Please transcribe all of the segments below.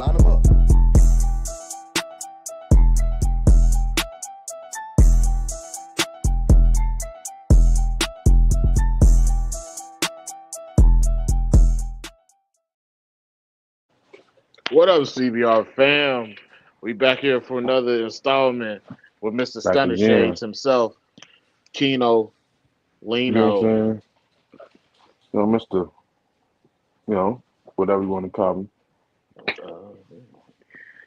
Line them up. What up, CBR fam? We back here for another installment with Mr. Back Stunner again. Shades himself, Keno, You know what I'm Lino. saying? Mr. Whatever you want to call me. Uh,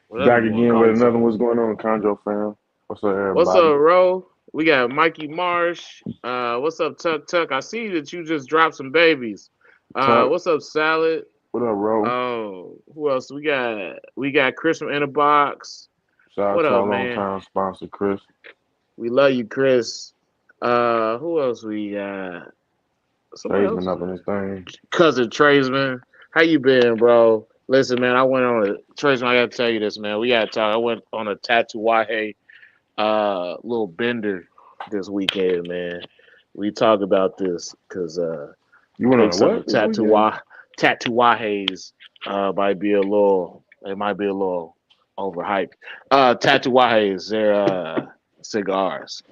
whatever Back you want to again call with another yourself. one. What's going on, Chondro fam? What's up, What's everybody? up, Ro? We got Mikey Marsh. What's up, Tuck Tuck? I see that you just dropped some babies. Tuck, What's up, Salad? what up, Ro? Oh, who else? We got Chris from Inner Box. Shout out What to up, our long man? time sponsor, Chris. We love you, Chris. Who else we got? Somebody Trey's else? been up in this thing. Cousin Tradesman, how you been, bro? Listen, man, I went on a Tradesman. I gotta tell you this, man. We gotta talk. I went on a Tatuaje little bender this weekend, man. We talk about this because You I went on think a some of what the this weekend? Tatuajes might be a little. It might be a little overhyped. Tatuajes, they're cigars.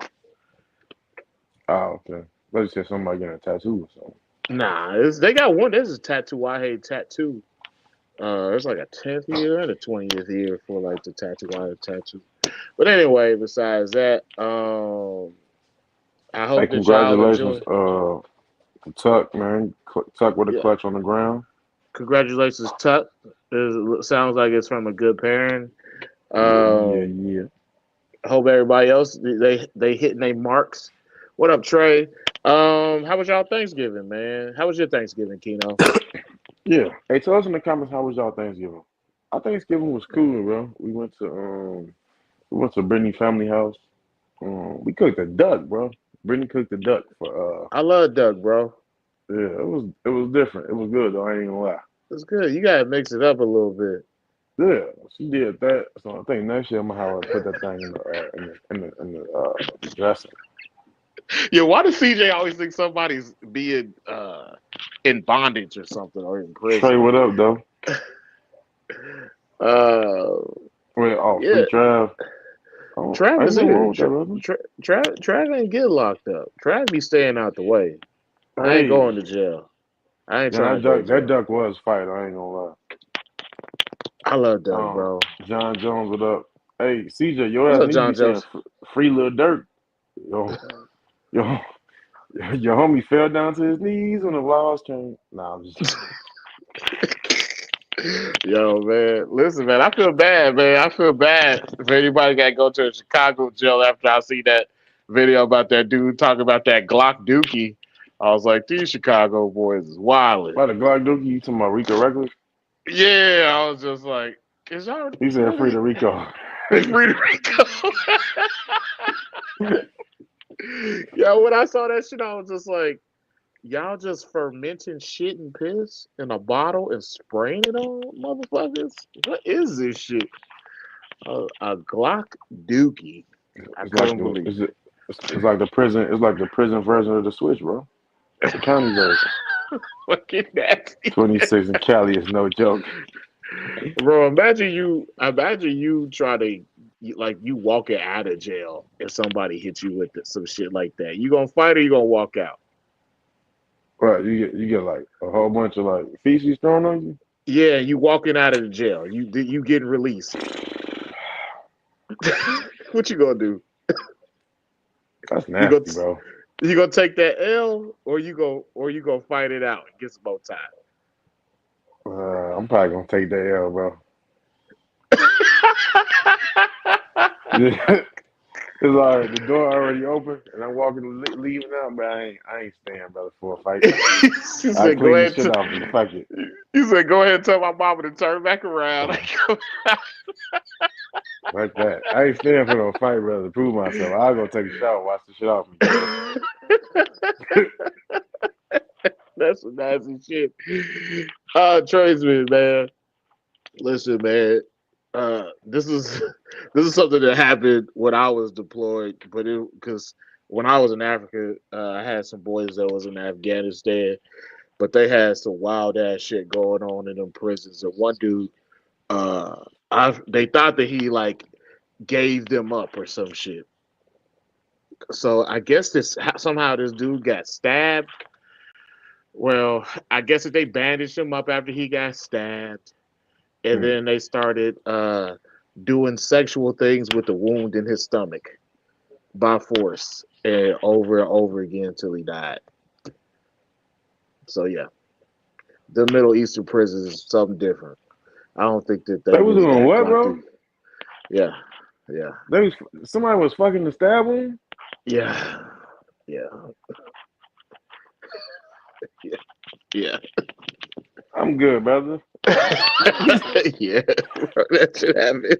Oh, okay. Let's say somebody getting a tattoo or something. Nah, they got one. This is Tatuaje tattoo. It's like a 10th year and a 20th year for like the tattoo. But anyway, besides that, I Hey, hope that y'all congratulations, enjoy. to Tuck, man. Tuck with a Yeah, clutch on the ground. congratulations, Tuck. It sounds like it's from a good parent. Yeah, yeah, Um, yeah. hope everybody else they hitting their marks. What up, Trey? How was y'all Thanksgiving, man? How was your Thanksgiving, Keno? Yeah. Hey, tell us in the comments how was y'all Thanksgiving? Our Thanksgiving was cool, bro. We went to Brittany family house. We cooked a duck, bro. Brittany cooked a duck for I love Doug, bro. yeah, it was different. It was good though, I ain't gonna lie. It's good. You gotta mix it up a little bit. Yeah, she did that. So I think next year I'm gonna have her put that thing in the dressing. Yeah, why does CJ always think somebody's being in bondage or something or in Trey, prison? what up though? Uh, Wait, oh, yeah, free Trav. Oh, ain't Travis nothing here. wrong with that, brother. Trav ain't get locked up. Trav be staying out the way. I ain't Hey, going to jail. I ain't yeah, trying to go to that jail. duck was fight. I ain't gonna lie. I love Doug, bro. John Jones, what up? Hey, CJ, your What's ass up, need to be John saying Jones? free little dirt. Yo, yo, your homie fell down to his knees when the laws came. Nah, I'm just Yo, man. Listen, man, I feel bad, man. I feel bad if anybody got to go to a Chicago jail after I see that video about that dude talking about that Glock Dookie. I was like, these Chicago boys is wildin'. by the Glock Dookie. You talking about Rico Reckless? Yeah, I was just like, is y'all He said free really to Rico. free to Rico? Yo, when I saw that shit, I was just like, y'all just fermenting shit and piss in a bottle and spraying it on motherfuckers? What is this shit? A Glock Dookie. I It's like couldn't the believe it's like the prison. It's like the prison version of the Switch, bro. The county version. it. Fucking nasty. 26 in Cali is no joke. Bro, imagine you try to like you walking out of jail and somebody hits you with some shit like that. You gonna fight or you gonna walk out? Right, you get like a whole bunch of like feces thrown on you. Yeah, you walking out of the jail. You getting released. What you gonna do? That's You gonna nasty, bro. you gonna take that L or you gonna fight it out and get some more time? I'm probably gonna take that L, bro. It's like the door already open and I'm walking, leaving out, but I ain't staying, brother, for a fight. He I said, "Go clean the ahead." shit off and fuck it. He said, "Go ahead and tell my mama to turn back around." Like that. I ain't staying for no fight, brother, to prove myself. I'll go take a shower, wash the shit off me, brother. That's some nasty shit. Tradesman, man. Listen, man. This is something that happened when I was deployed, but it because when I was in Africa, I had some boys that was in Afghanistan, but they had some wild ass shit going on in them prisons. And one dude Uh, they thought that he like gave them up or some shit. So I guess this somehow this dude got stabbed. Well, I guess that they bandaged him up after he got stabbed, and Hmm. then they started doing sexual things with the wound in his stomach by force and over again until he died. So yeah, the Middle Eastern prisons is something different. I don't think that They they was just doing got what, Glock bro? 3. Yeah, yeah, They was somebody was fucking the stab wound. yeah, yeah, yeah, yeah. I'm good, brother. Yeah, bro, that should happen.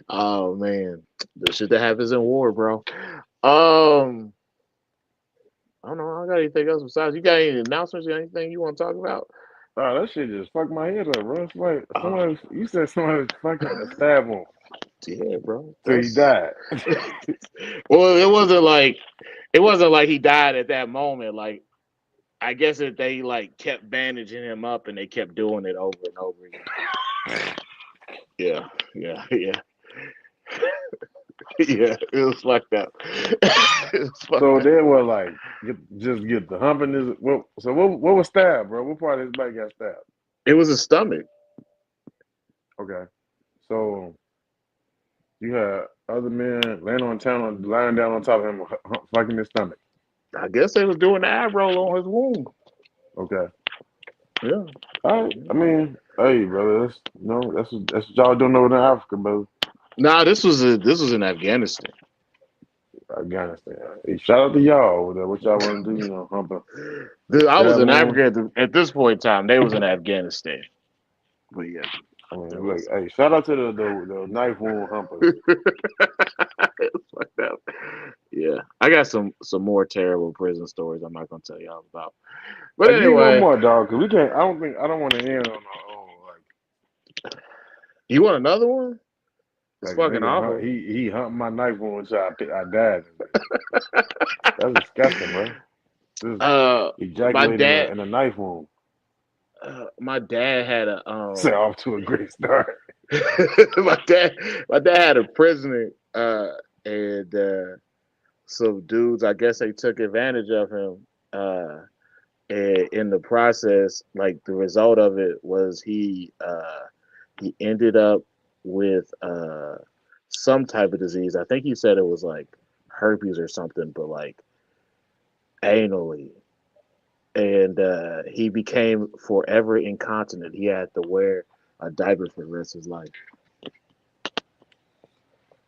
Oh man, the shit that happens in war, bro. I don't know. I got anything else besides you got any announcements? Got anything you want to talk about? Oh, that shit just fucked my head up, bro. Oh, You said somebody was fucking a stab wound yeah, bro. till he That's died. well. It wasn't like he died at that moment. Like I guess that they like kept bandaging him up and they kept doing it over and over again. Yeah, yeah, yeah, yeah. It was fucked up. It was fucked So up. they were like, just get the hump in his. What was stabbed, bro? What part of his back got stabbed? It was his stomach. Okay, so you had other men lying down on top of him, fucking his stomach. I guess they was doing the eye roll on his wound. Okay, Yeah. all right. I mean, hey, brother, that's what y'all doing over in Africa, brother. Nah, this was in Afghanistan. Afghanistan. Hey, shout out to y'all over there. What y'all want to do? Hump a I was stab in wound. Africa at this point in time. They was in Afghanistan. But yeah, I it mean, look, was. hey, shout out to the knife wound humpers. It was fucked up. Yeah, I got some more terrible prison stories. I'm not gonna tell y'all about. But Hey, give me one anyway, more, dog, because we can't. I don't want to end on you want another one? It's like fucking nigga. awful. He humped my knife wound until I died. That's disgusting, bro. Just My ejaculating dad, in a knife wound. my dad had a Set off to a great start. my dad, my dad had a prisoner, and some dudes. I guess they took advantage of him. And in the process, like the result of it was he ended up with some type of disease. I think he said it was like herpes or something, but like anally. And he became forever incontinent. He had to wear a diaper for the rest of his life.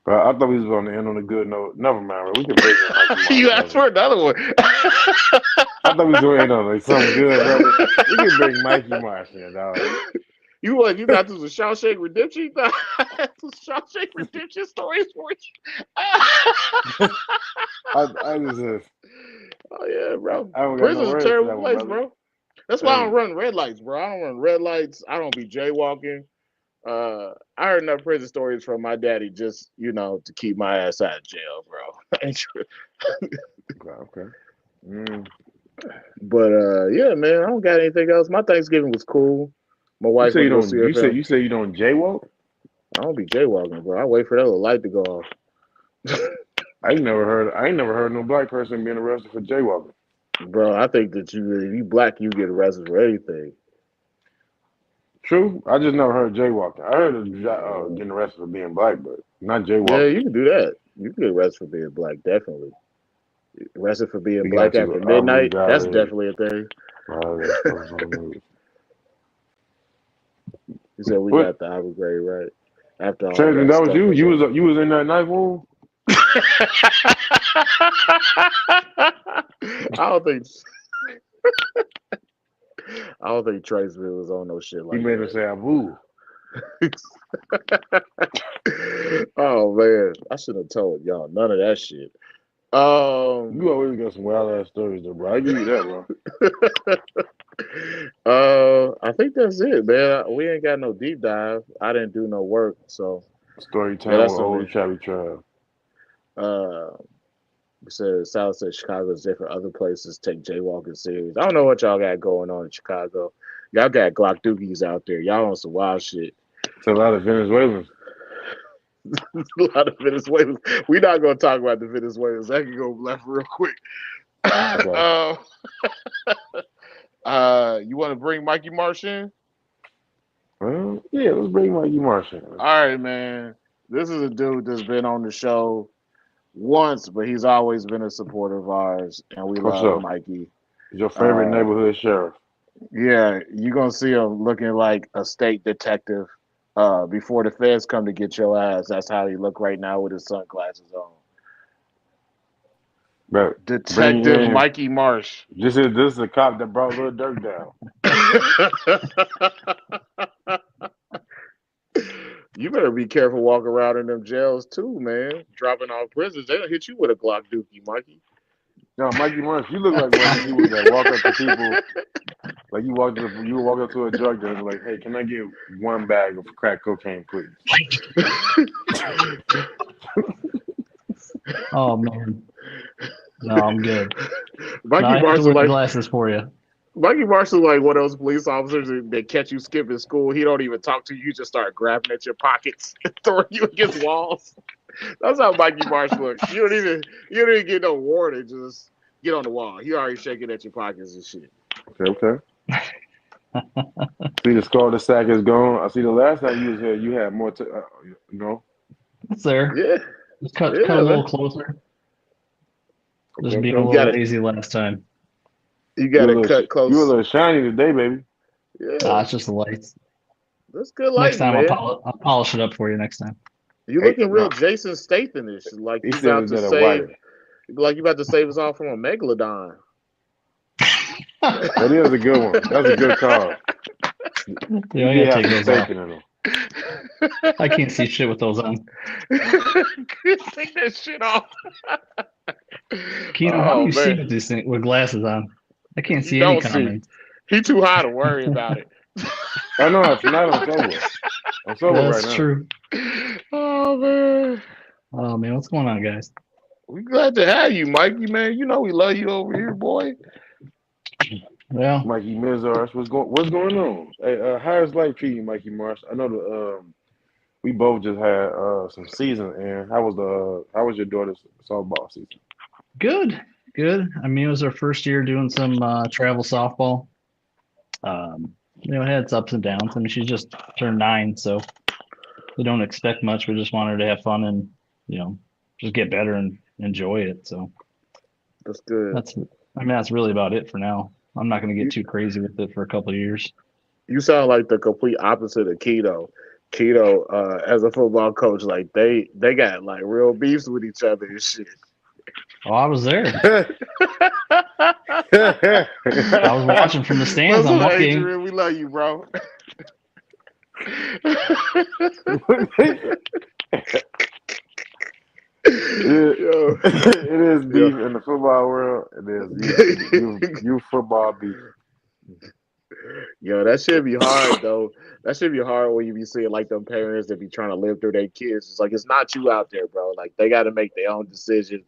But I thought we was going to end on a good note. Never mind, bro. We can bring in Mikey Marsh, You asked brother. for another one. I thought we was going to end on like something good, brother. We can bring Mikey Marsh in, dog. You what? You got some Shawshank Redemption? You got some Shawshank Redemption stories for you? I just Oh yeah, bro. I don't got no Prison's a words for terrible that one, place, brother. bro. That's why I don't Hey, run red lights, bro. I don't run red lights. I don't be jaywalking. I heard enough prison stories from my daddy just, to keep my ass out of jail, bro. Ain't true. okay. Mm. But yeah, man, I don't got anything else. My Thanksgiving was cool. My You wife say went you to go see don't. her You family. say you don't jaywalk. I don't be jaywalking, bro. I wait for that little light to go off. I ain't never heard no black person being arrested for jaywalking. Bro, I think that if you black, you get arrested for anything. True. I just never heard jaywalking. I heard of Uh, getting arrested for being black, but not yeah, jaywalking. you can do that. You can get arrested for being black, definitely. Arrested for being We black got you, after Aubrey midnight, that's Valley. definitely a thing. That's supposed on You said we What? got the Abu grade right after all Tristan, that that was stuff you. was on. You was in that knife wound. I don't think I don't think Traceman was on no shit He like made him that. say Abu. Oh man, I should have told y'all none of that shit. Um, You always got some wild ass stories, though, bro. I give you that, bro. I think that's it, man. We ain't got no deep dive. I didn't do no work, so Story yeah, time that's with something. old Chabby Trav. Uh, said South said Chicago is different. Other places take jaywalking serious. I don't know what y'all got going on in Chicago. Y'all got Glock dookies out there. Y'all on some wild shit. It's a lot of Venezuelans. A lot of Venezuelans. We're not gonna talk about the Venezuelans. That can go left real quick. Okay. You want to bring Mikey Marsh in? Well, yeah, let's bring Mikey Marsh in. All right, man. This is a dude that's been on the show once, but he's always been a supporter of ours, and we For love sure. Mikey. He's your favorite neighborhood sheriff. Yeah, you're gonna see him looking like a state detective before the feds come to get your ass. That's how he look right now with his sunglasses on. But bring Detective in. Mikey Marsh. This is the cop that brought Lil Durk down. You better be careful walking around in them jails too, man. Dropping off prisons, they'll hit you with a Glock dookie, Mikey. No, Mikey Marsh, you look like one of the people that walk up to people. Like you walk up to a drug dealer and like, hey, can I get one bag of crack cocaine, please? Oh man, no, I'm good. Mikey No, I have Marsh to is wear the like glasses for you. Mikey Marsh is like one of those police officers that catch you skipping school. He don't even talk to you. You just start grabbing at your pockets, throwing you against walls. That's how Mikey Marsh looks. You don't even get no warning. Just get on the wall. He already shaking at your pockets and shit. Okay. See, the skull, the sack is gone. I see the last time you was here, you had more to, It's there. Yeah, Just cut yeah, a little man. closer. Just Okay, being a okay. little lazy last time. You got to cut You a close. little shiny today, baby. Yeah, It's just the lights. that's good Next lighting, time man. I'll polish it up for you next time. You Hey, looking real no, Jason Statham-ish, like he you said about it to that save, whiter. like you about to save us all from a megalodon. That is a good one. That's a good call. Yeah, I You gotta have take some those off. bacon in them. I can't see shit with those on. Take that shit off. Keenan, how do Oh you see man, with these things with glasses on? I can't you see any don't see. comments. He too high to worry about it. I know, tonight I'm sober. I'm sober right That's now. true. Oh man, Oh man, what's going on, guys? we glad to have you, Mikey. Man, you know we love you over here, boy. Well, Mikey Mizars, what's going on? Hey, how's life treating you, Mikey Marsh? I know we both just had some season, and how was your daughter's softball season? good. I mean, it was our first year doing some travel softball. It had its ups and downs. I mean, she just turned 9, so we don't expect much. We just want her to have fun and, just get better and enjoy it. So That's good. that's really about it for now. I'm not going to You get too crazy with it for a couple of years. you sound like the complete opposite of Keto. Keto, as a football coach, like they got like real beefs with each other and shit. Oh, I was there. I was watching from the stands What's on up, one game. Adrian? We love you, bro. Yo, It is yo. beef in the football world. It is you football beef. Yo, that should be hard though. That should be hard when you be seeing like them parents that be trying to live through their kids. It's like it's not you out there, bro. Like they got to make their own decision.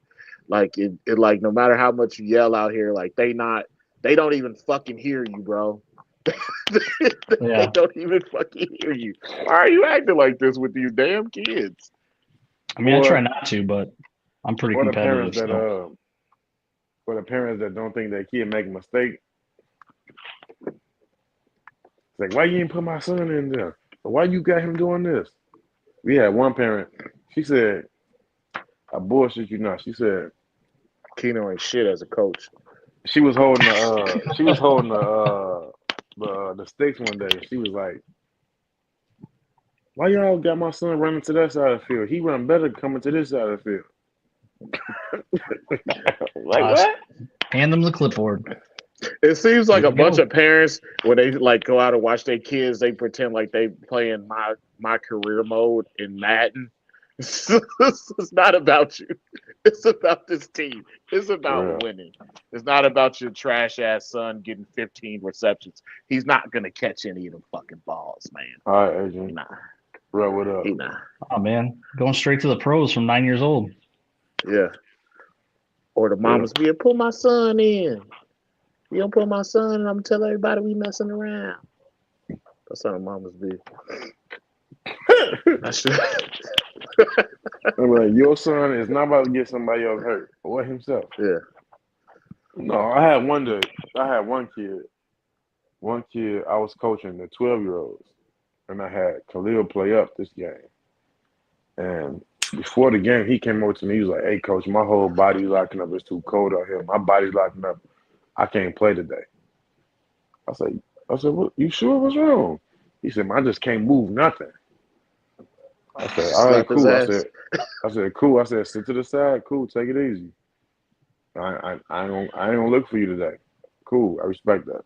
Like it like no matter how much you yell out here, like they don't even fucking hear you, bro. They Yeah. don't even fucking hear you. Why are you acting like this with these damn kids? I mean, I Or try not to, but I'm pretty or the competitive. parents that So for the parents that don't think their kid make a mistake. It's like, why you ain't put my son in there? Or why you got him doing this? We had one parent. She said, "I bullshit you not." She said Keno ain't shit as a coach. she was holding the sticks one day. She was like, "Why y'all got my son running to that side of the field? He run better coming to this side of the field." Like uh, what? hand them the clipboard. It seems like Here a you bunch go. of parents when they like go out and watch their kids, they pretend like they playing my career mode in Madden. It's not about you. It's about this team. It's For about real. winning. It's not about your trash ass son getting 15 receptions. He's not gonna catch any of them fucking balls, man. All right, Adrian. Nah, Bro, what up? he not. Oh man, going straight to the pros from 9 years old. Yeah. Or the Yeah. mamas be put my son in. You don't put my son, and I'm gonna tell everybody we messing around. That's how mamas be. That shit. I'm like, your son is not about to get somebody else hurt or himself. Yeah. No, I had one kid. One kid, I was coaching the 12-year-olds, and I had Khalil play up this game. And before the game, he came over to me. He was like, "Hey, coach, my whole body's locking up. It's too cold out here. My body's locking up. I can't play today." I said, "What? You sure? What's wrong?" He said, "Man, I just can't move nothing." I said, "All right, Slap his cool." ass. I said, "Cool." I said, "Sit to the side. Cool. Take it easy. I ain't gonna look for you today. Cool. I respect that."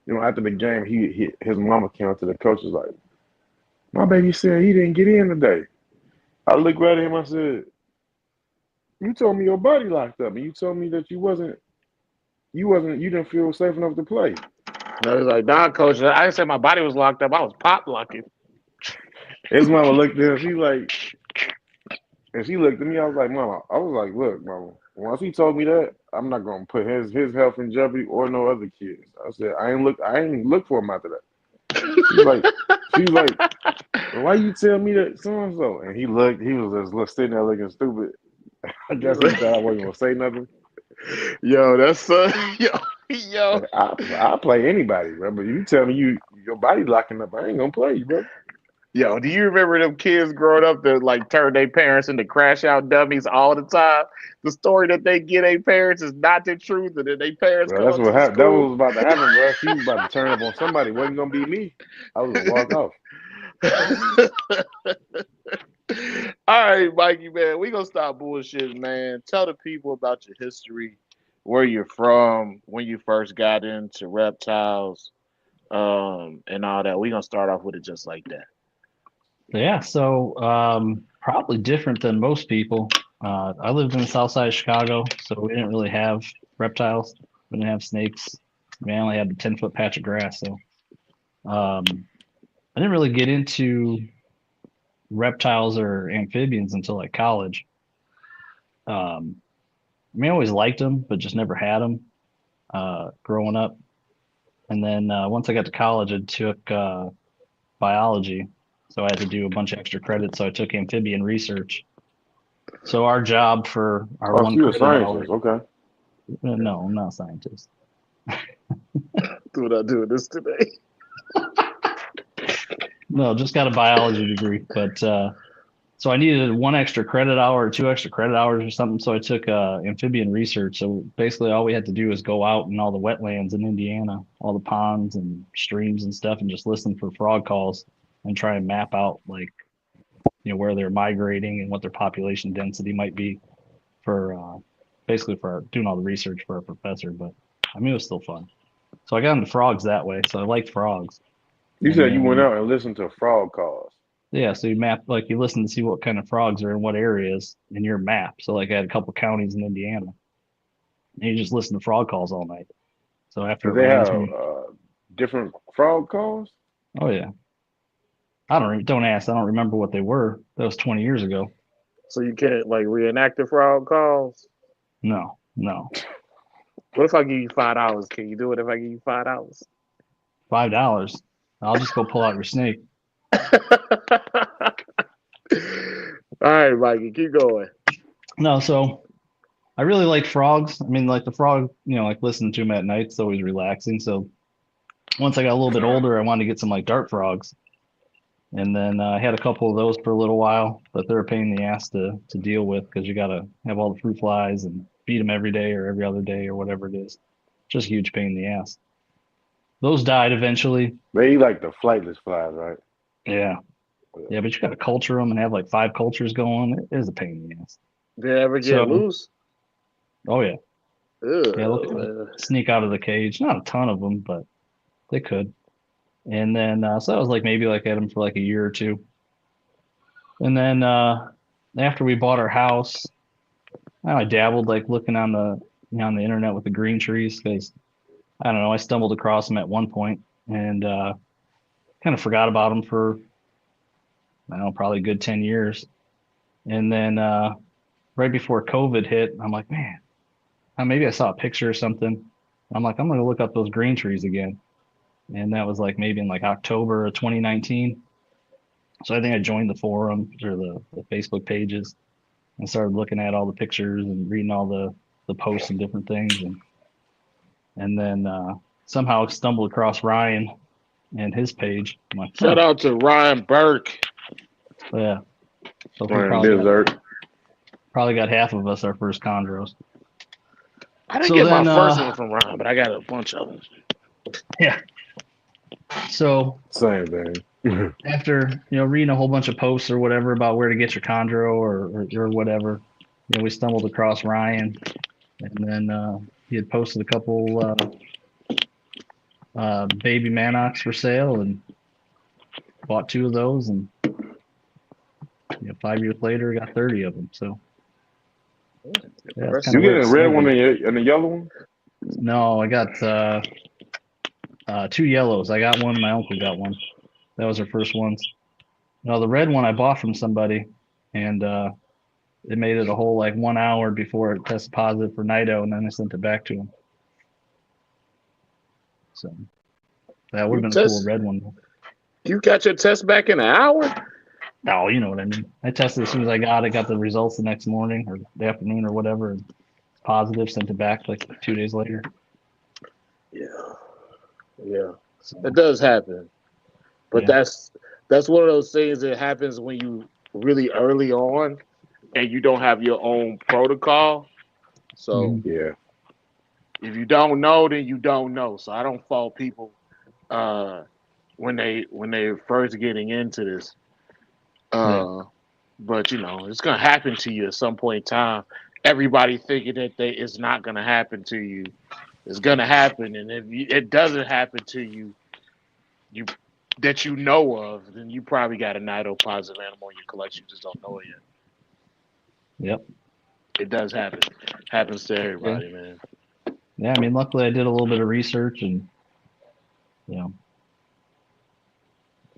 You know, after the game, his mama came up to the coach was like, "My baby said he didn't get in today." I looked right at him. I said, "You told me your body locked up, and you told me that you didn't feel safe enough to play." No, he's like, nah, coach. I didn't say my body was locked up. I was pop locking. His mama looked at him. She's like, and she looked at me. I was like, "Mama," I was like, "Look, Mama. Once he told me that, I'm not gonna put his health in jeopardy or no other kids." I said, I ain't look for him after that." She's like, "Why you tell me that so and so?" And he was just sitting there looking stupid. I guess he thought I wasn't gonna say nothing. Yo, that's yo. Like, I play anybody, bro. But you tell me your body locking up, I ain't gonna play you, bro. Yo, do you remember them kids growing up that like turn their parents into crash out dummies all the time? The story that they get their parents is not the truth, and then their parents Bro, that's come what to the happened. That school. was about to happen, bro. She was about to turn up on somebody. It wasn't gonna be me. I was gonna walk off. All right, Mikey, man, we gonna stop bullshitting, man. Tell the people about your history, where you're from, when you first got into reptiles, and all that. We gonna start off with it just like that. Yeah, so probably different than most people. I lived in the south side of Chicago, so we didn't really have reptiles. We didn't have snakes. We only had a 10-foot patch of grass. So I didn't really get into reptiles or amphibians until like college. Um, I always liked them, but just never had them growing up. And then once I got to college, I took biology. So I had to do a bunch of extra credits. So I took amphibian research. So our job for our Oh, so one you're a credit hour, scientist, okay. no, I'm not a scientist. We're not doing this today. No, just got a biology degree. But so I needed one extra credit hour or two extra credit hours or something. So I took amphibian research. So basically all we had to do is go out in all the wetlands in Indiana, all the ponds and streams and stuff, and just listen for frog calls and try and map out like, where they're migrating and what their population density might be for basically for doing all the research for a professor. But it was still fun. So I got into frogs that way. So I liked frogs. You And said you went then out and listened to frog calls. yeah, so you map like you listen to see what kind of frogs are in what areas in your map. So like I had a couple counties in Indiana, and you just listen to frog calls all night. So after Did it they rains, have different frog calls? oh yeah, don't ask. I don't remember what they were. That was 20 years ago. So you can't like reenact the frog calls. No, no, What if I give you $5? Can you do it if I give you $5? $5. I'll just go pull out your snake. All right, Mikey, keep going. No, so I really like frogs. Like the frog, like listening to them at night, it's always relaxing. So once I got a little bit older, I wanted to get some like dart frogs. And then I had a couple of those for a little while, but they're a pain in the ass to deal with because you got to have all the fruit flies and feed them every day or every other day or whatever it is. Just a huge pain in the ass. Those died eventually. They eat like the flightless flies, right? Yeah. Yeah, but you got to culture them and have like 5 cultures going. It is a pain in the ass. Did it ever get So, loose? oh yeah. Ew, Yeah, look, sneak out of the cage. Not a ton of them, but they could. And then, so that was like maybe like I had them for like a year or two. And then after we bought our house, I dabbled like looking on the internet with the green trees because I don't know, I stumbled across them at one point and kind of forgot about them for I don't know, probably a good 10 years. And then right before COVID hit, I'm like, man, maybe I saw a picture or something. I'm like, I'm gonna look up those green trees again. and that was like maybe in like October of 2019. So I think I joined the forum or the Facebook pages and started looking at all the pictures and reading all the posts and different things, and then somehow stumbled across Ryan and his page. I'm like, Shout out to Ryan Burke. yeah. So we Ryan Bizarre. probably got half of us our first chondros. I didn't So get then, my first one from Ryan, but I got a bunch of them. Yeah. So Same thing. after reading a whole bunch of posts or whatever about where to get your chondro or whatever, we stumbled across Ryan, and then he had posted a couple baby manox for sale, and bought 2 of those, and 5 years later got 30 of them. So yeah, that's You kinda where get it a red started. one and a yellow one? No, I got 2 yellows. I got one. My uncle got one. That was our first ones. No, the red one I bought from somebody, and it made it a whole like 1 hour before it tested positive for Nido, and then I sent it back to him. So that would have been a cool red one. You got your test back in an hour? No, you know what I mean. I tested as soon as I got it. Got the results the next morning or the afternoon or whatever. And it's positive. Sent it back like 2 days later. Yeah, yeah, So, it does happen, but yeah. that's one of those things that happens when you really early on and you don't have your own protocol. So Yeah. if you don't know, then you don't know. So I don't fault people when they're first getting into this. But it's gonna happen to you at some point in time. Everybody thinking that it's not gonna happen to you. It's gonna happen, and if it doesn't happen to you, that you know of, then you probably got a Nido positive animal in your collection. You just don't know it yet. Yep. It does happen. Happens to everybody, man. Yeah, I mean, luckily I did a little bit of research and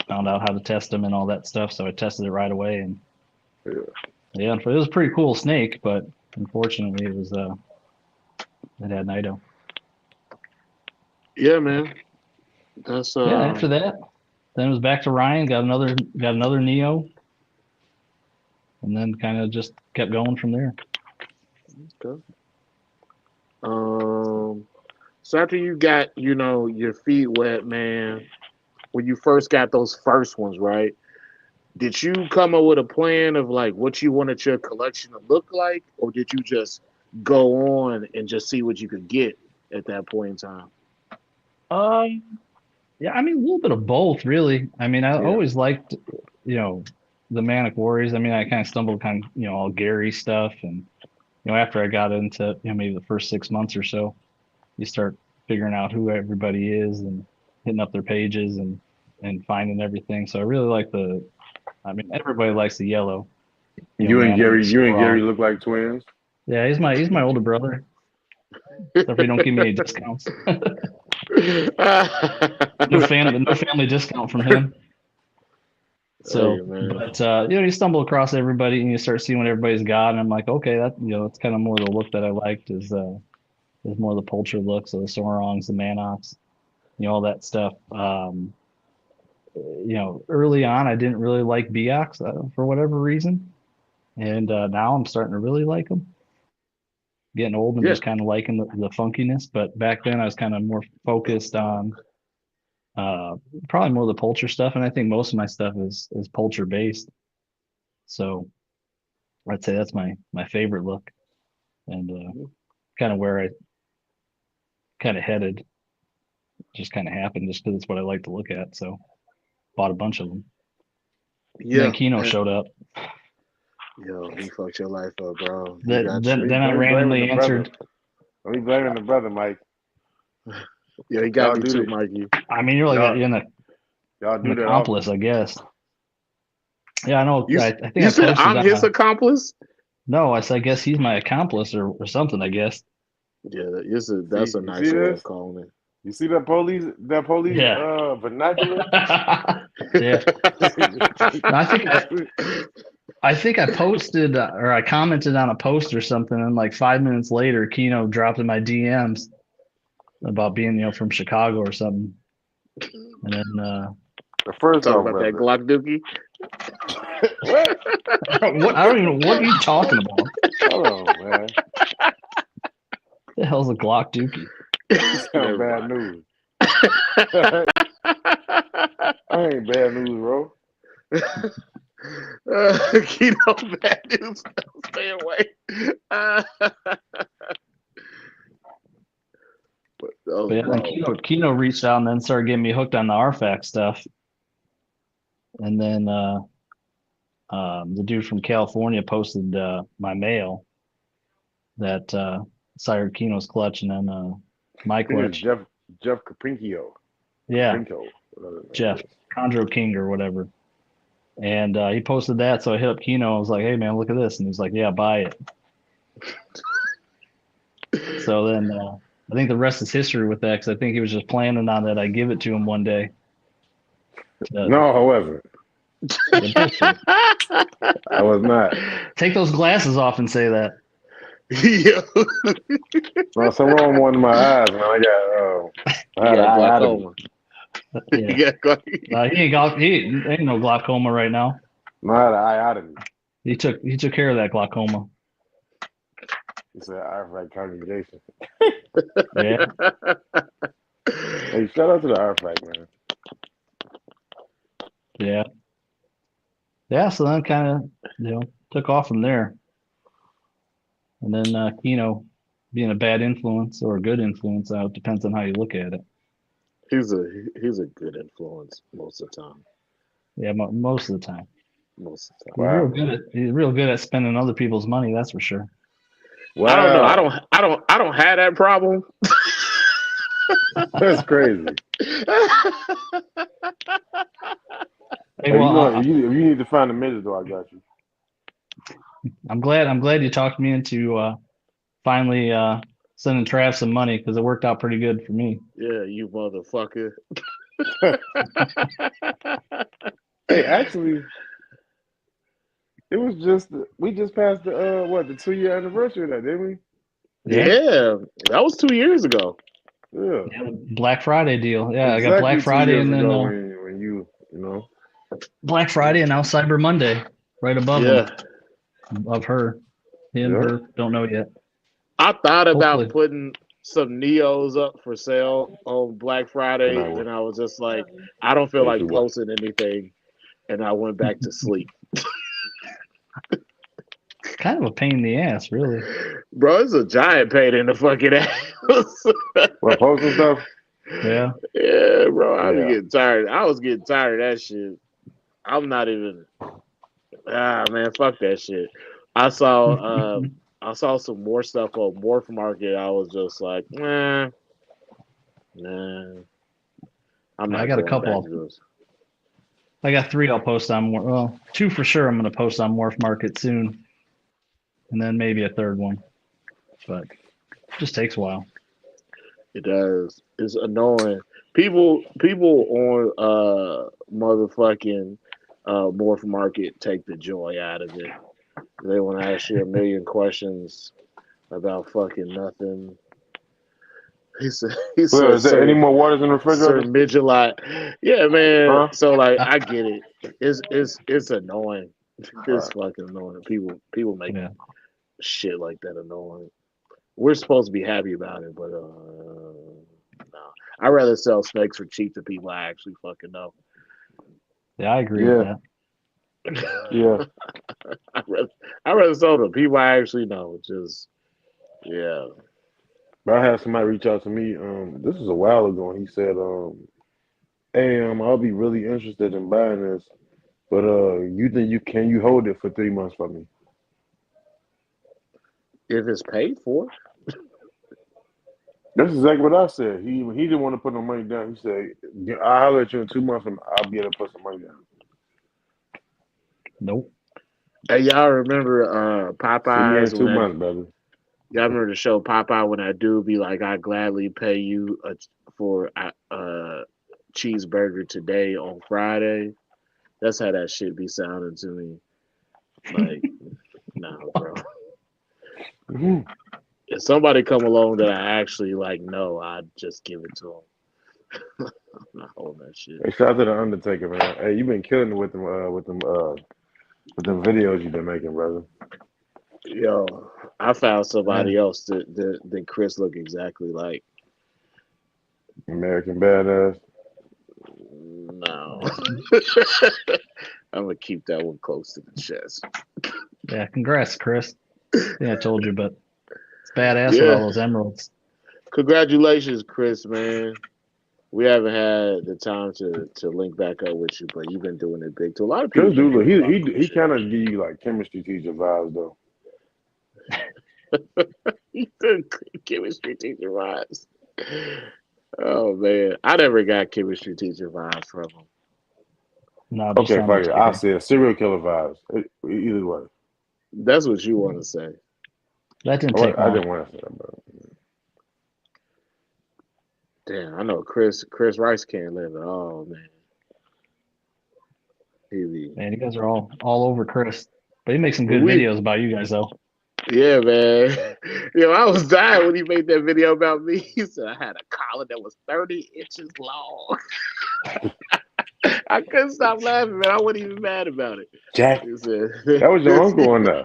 found out how to test them and all that stuff. So I tested it right away, and yeah, it was a pretty cool snake, but unfortunately it had Nido. Yeah, man. That's After that, then it was back to Ryan. Got another Neo, and then kind of just kept going from there. Okay. So after you got your feet wet, man, when you first got those first ones, right? Did you come up with a plan of like what you wanted your collection to look like, or did you just go on and just see what you could get at that point in time? Yeah, I mean a little bit of both, really. I mean, I always liked, the Manic Warriors. I mean, I kind of stumbled all Gary stuff, and after I got into maybe the first 6 months or so, you start figuring out who everybody is and hitting up their pages and finding everything. So I really like I mean, everybody likes the yellow. You and man with the Gary straw. look like twins. Yeah, he's my older brother. Except he don't give me any discounts. No family discount from him. So, Hey, man. but you stumble across everybody and you start seeing what everybody's got, and I'm like, okay, it's kind of more the look that I liked is more the Poultry look, so the Sorongs, the Manox, all that stuff. Early on I didn't really like Beox for whatever reason, and now I'm starting to really like them. Getting old and just kind of liking the funkiness, but back then I was kind of more focused on probably more the Poultry stuff, and I think most of my stuff is Poultry based. So I'd say that's my favorite look, and kind of where I kind of headed. Just kind of happened just because it's what I like to look at. So bought a bunch of them. Yeah. And then Keno showed up. Yo, he fucked your life up, bro. Then I randomly answered. Are we blaming the brother, Mike? Yeah, he got me too, Mikey. I mean, you're like an accomplice, I guess. Yeah, I know. I think you said I'm his accomplice. No, I guess he's my accomplice or something. I guess. Yeah, that's a nice way of calling it. You see that police vernacular? Yeah. I think I posted or I commented on a post or something, and like 5 minutes later, Keno dropped in my DMs about being from Chicago or something. And then The first Talk off, about that brother. Glock dookie. What? what? I don't even know what are you talking about. Hold on, man. The hell's a Glock Dookie? You sound Never bad mind. news. I ain't bad news, bro. Keto bad news. Stay away. But yeah, then Kino reached out and then started getting me hooked on the RFAC stuff. And then the dude from California posted my mail that sired Kino's clutch, and then my I think it's clutch. Jeff Capincio. Yeah, Capinco, whatever his name Jeff, is. Chondro King or whatever. And he posted that, so I hit up Kino. I was like, "Hey man, look at this," and he's like, "Yeah, buy it." So then I think the rest is history with that, because I think he was just planning on that I give it to him one day. No, I wasn't. I was not. Take those glasses off and say that. Yeah. No, something wrong with one of my eyes, man. I had an eye out of me. Yeah. Glaucoma. He ain't no glaucoma right now. No, I had an eye out of me. He took care of that glaucoma. It's an RFAC congregation. Yeah. Hey, shout out to the RFAC, man. Yeah. Yeah, so then kind of, took off from there. And then Kino being a bad influence or a good influence, it depends on how you look at it. He's a good influence most of the time. Yeah, most of the time. Most of the time. Wow. He's real good at spending other people's money, that's for sure. Wow. I don't know. I don't have that problem. That's crazy. Hey, Hey, well, if you need to find a minute, though, I got you. I'm glad you talked me into finally sending Trav some money, because it worked out pretty good for me. Yeah, you motherfucker. Hey, actually, it was we just passed the 2-year anniversary of that, didn't we? Yeah, that was 2 years ago. Yeah. Black Friday deal. Yeah, exactly I got Black 2 Friday years and then ago when you know. Black Friday and now Cyber Monday right above Yeah. him. Of her. Him, Yeah. her, don't know yet. I thought about Hopefully. putting some Neos up for sale on Black Friday, No. and I was just like, I don't feel Yes, like you were. posting anything, and I went back to sleep. Kind of a pain in the ass, really. Bro, it's a giant pain in the fucking ass. Well, posting stuff? Yeah. Yeah, bro, I was Yeah. getting tired. I was getting tired of that shit. I'm not even. Man, fuck that shit. I saw some more stuff on Morph Market. I was just like, nah. I'm not I got a going couple. back to those. I got 3 I'll post on. Well, 2 for sure I'm going to post on Morph Market soon. And then maybe a 3rd one. But it just takes a while. It does. It's annoying. People on motherfucking Morph Market take the joy out of it. They want to ask you a million questions about fucking nothing. He said, Well, is there any more waters in the Sir refrigerator? Midgelot. Yeah, man. Huh? So like, I get it. It's annoying. It's fucking annoying. People make shit like that annoying. We're supposed to be happy about it, but no. I'd rather sell snakes for cheap to people I actually fucking know. Yeah, I agree with that. Yeah. I'd rather sell to people I actually know. Just yeah. But I had somebody reach out to me. This was a while ago, and he said, "Hey, I'll be really interested in buying this, but you think you hold it for 3 months for me?" If it's paid for. That's exactly what I said. He didn't want to put no money down. He said, "I'll holler at you in 2 months, and I'll be able to put some money down." Nope. Hey, y'all remember Popeyes? See me in 2 months, brother. Y'all remember the show Popeye when that dude be like, "I gladly pay you for a cheeseburger today on Friday." That's how that shit be sounding to me. Like, nah, bro. Mm-hmm. If somebody come along that I actually like, no, I'd just give it to them. I'm not holding that shit. Hey, shout out to the Undertaker, man. Hey, you been killing it with them videos you've been making, brother. Yo, I found somebody else that Chris look exactly like. American Badass. No. I'm gonna keep that one close to the chest. Yeah, congrats, Chris. Yeah, I told you, but it's badass with Yeah. all those emeralds. Congratulations, Chris, man. We haven't had the time to link back up with you, but you've been doing it big too. A lot of people. Chris dude, he kind of give you like chemistry teacher vibes though. He took chemistry teacher vibes. Oh man, I never got chemistry teacher vibes from him. No, just Okay, fuck it. I Undertaker. said serial killer vibes. Either way. That's what you want to say. That didn't take I long. didn't want to say that, but Damn, I know Chris Rice can't live at all, man. He be, Man, you guys are all over Chris. But he makes some good We- videos about you guys, though. yeah, man. Yo, I was dying when he made that video about me. He said I had a collar that was 30 inches long. I couldn't stop laughing, man. I wasn't even mad about it. Jack, He said, that was your uncle on there.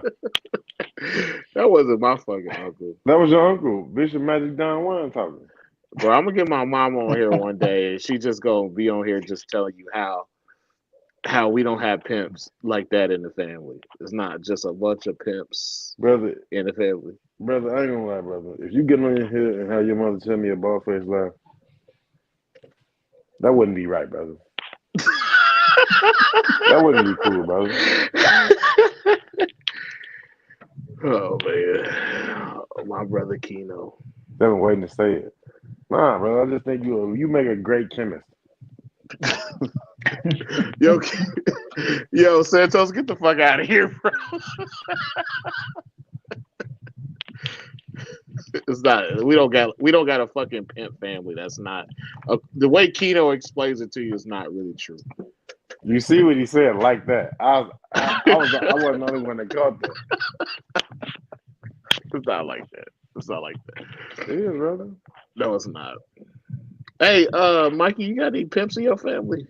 that wasn't my fucking uncle. That was your uncle, Bishop Magic Don Juan talking. Bro, I'm gonna get my mom on here one day, and she just gonna be on here just telling you how we don't have pimps like that in the family. It's not just a bunch of pimps Brother, in the family. brother, I ain't gonna lie, brother. If you get on in here and have your mother tell me a bald face laugh, that wouldn't be right, brother. That wouldn't be cool, brother. Oh man, my brother Keno. They've been waiting to say it. Nah, brother, I just think you make a great chemist. Yo, Santos, get the fuck out of here, bro. It's not. We don't got a fucking pimp family. That's not the way Keno explains it to you is not really true. You see what he said like that? I wasn't the only one that caught that. It's not like that. It's not like that. It is, brother. No, it's not. Hey, Mikey, you got any pimps in your family?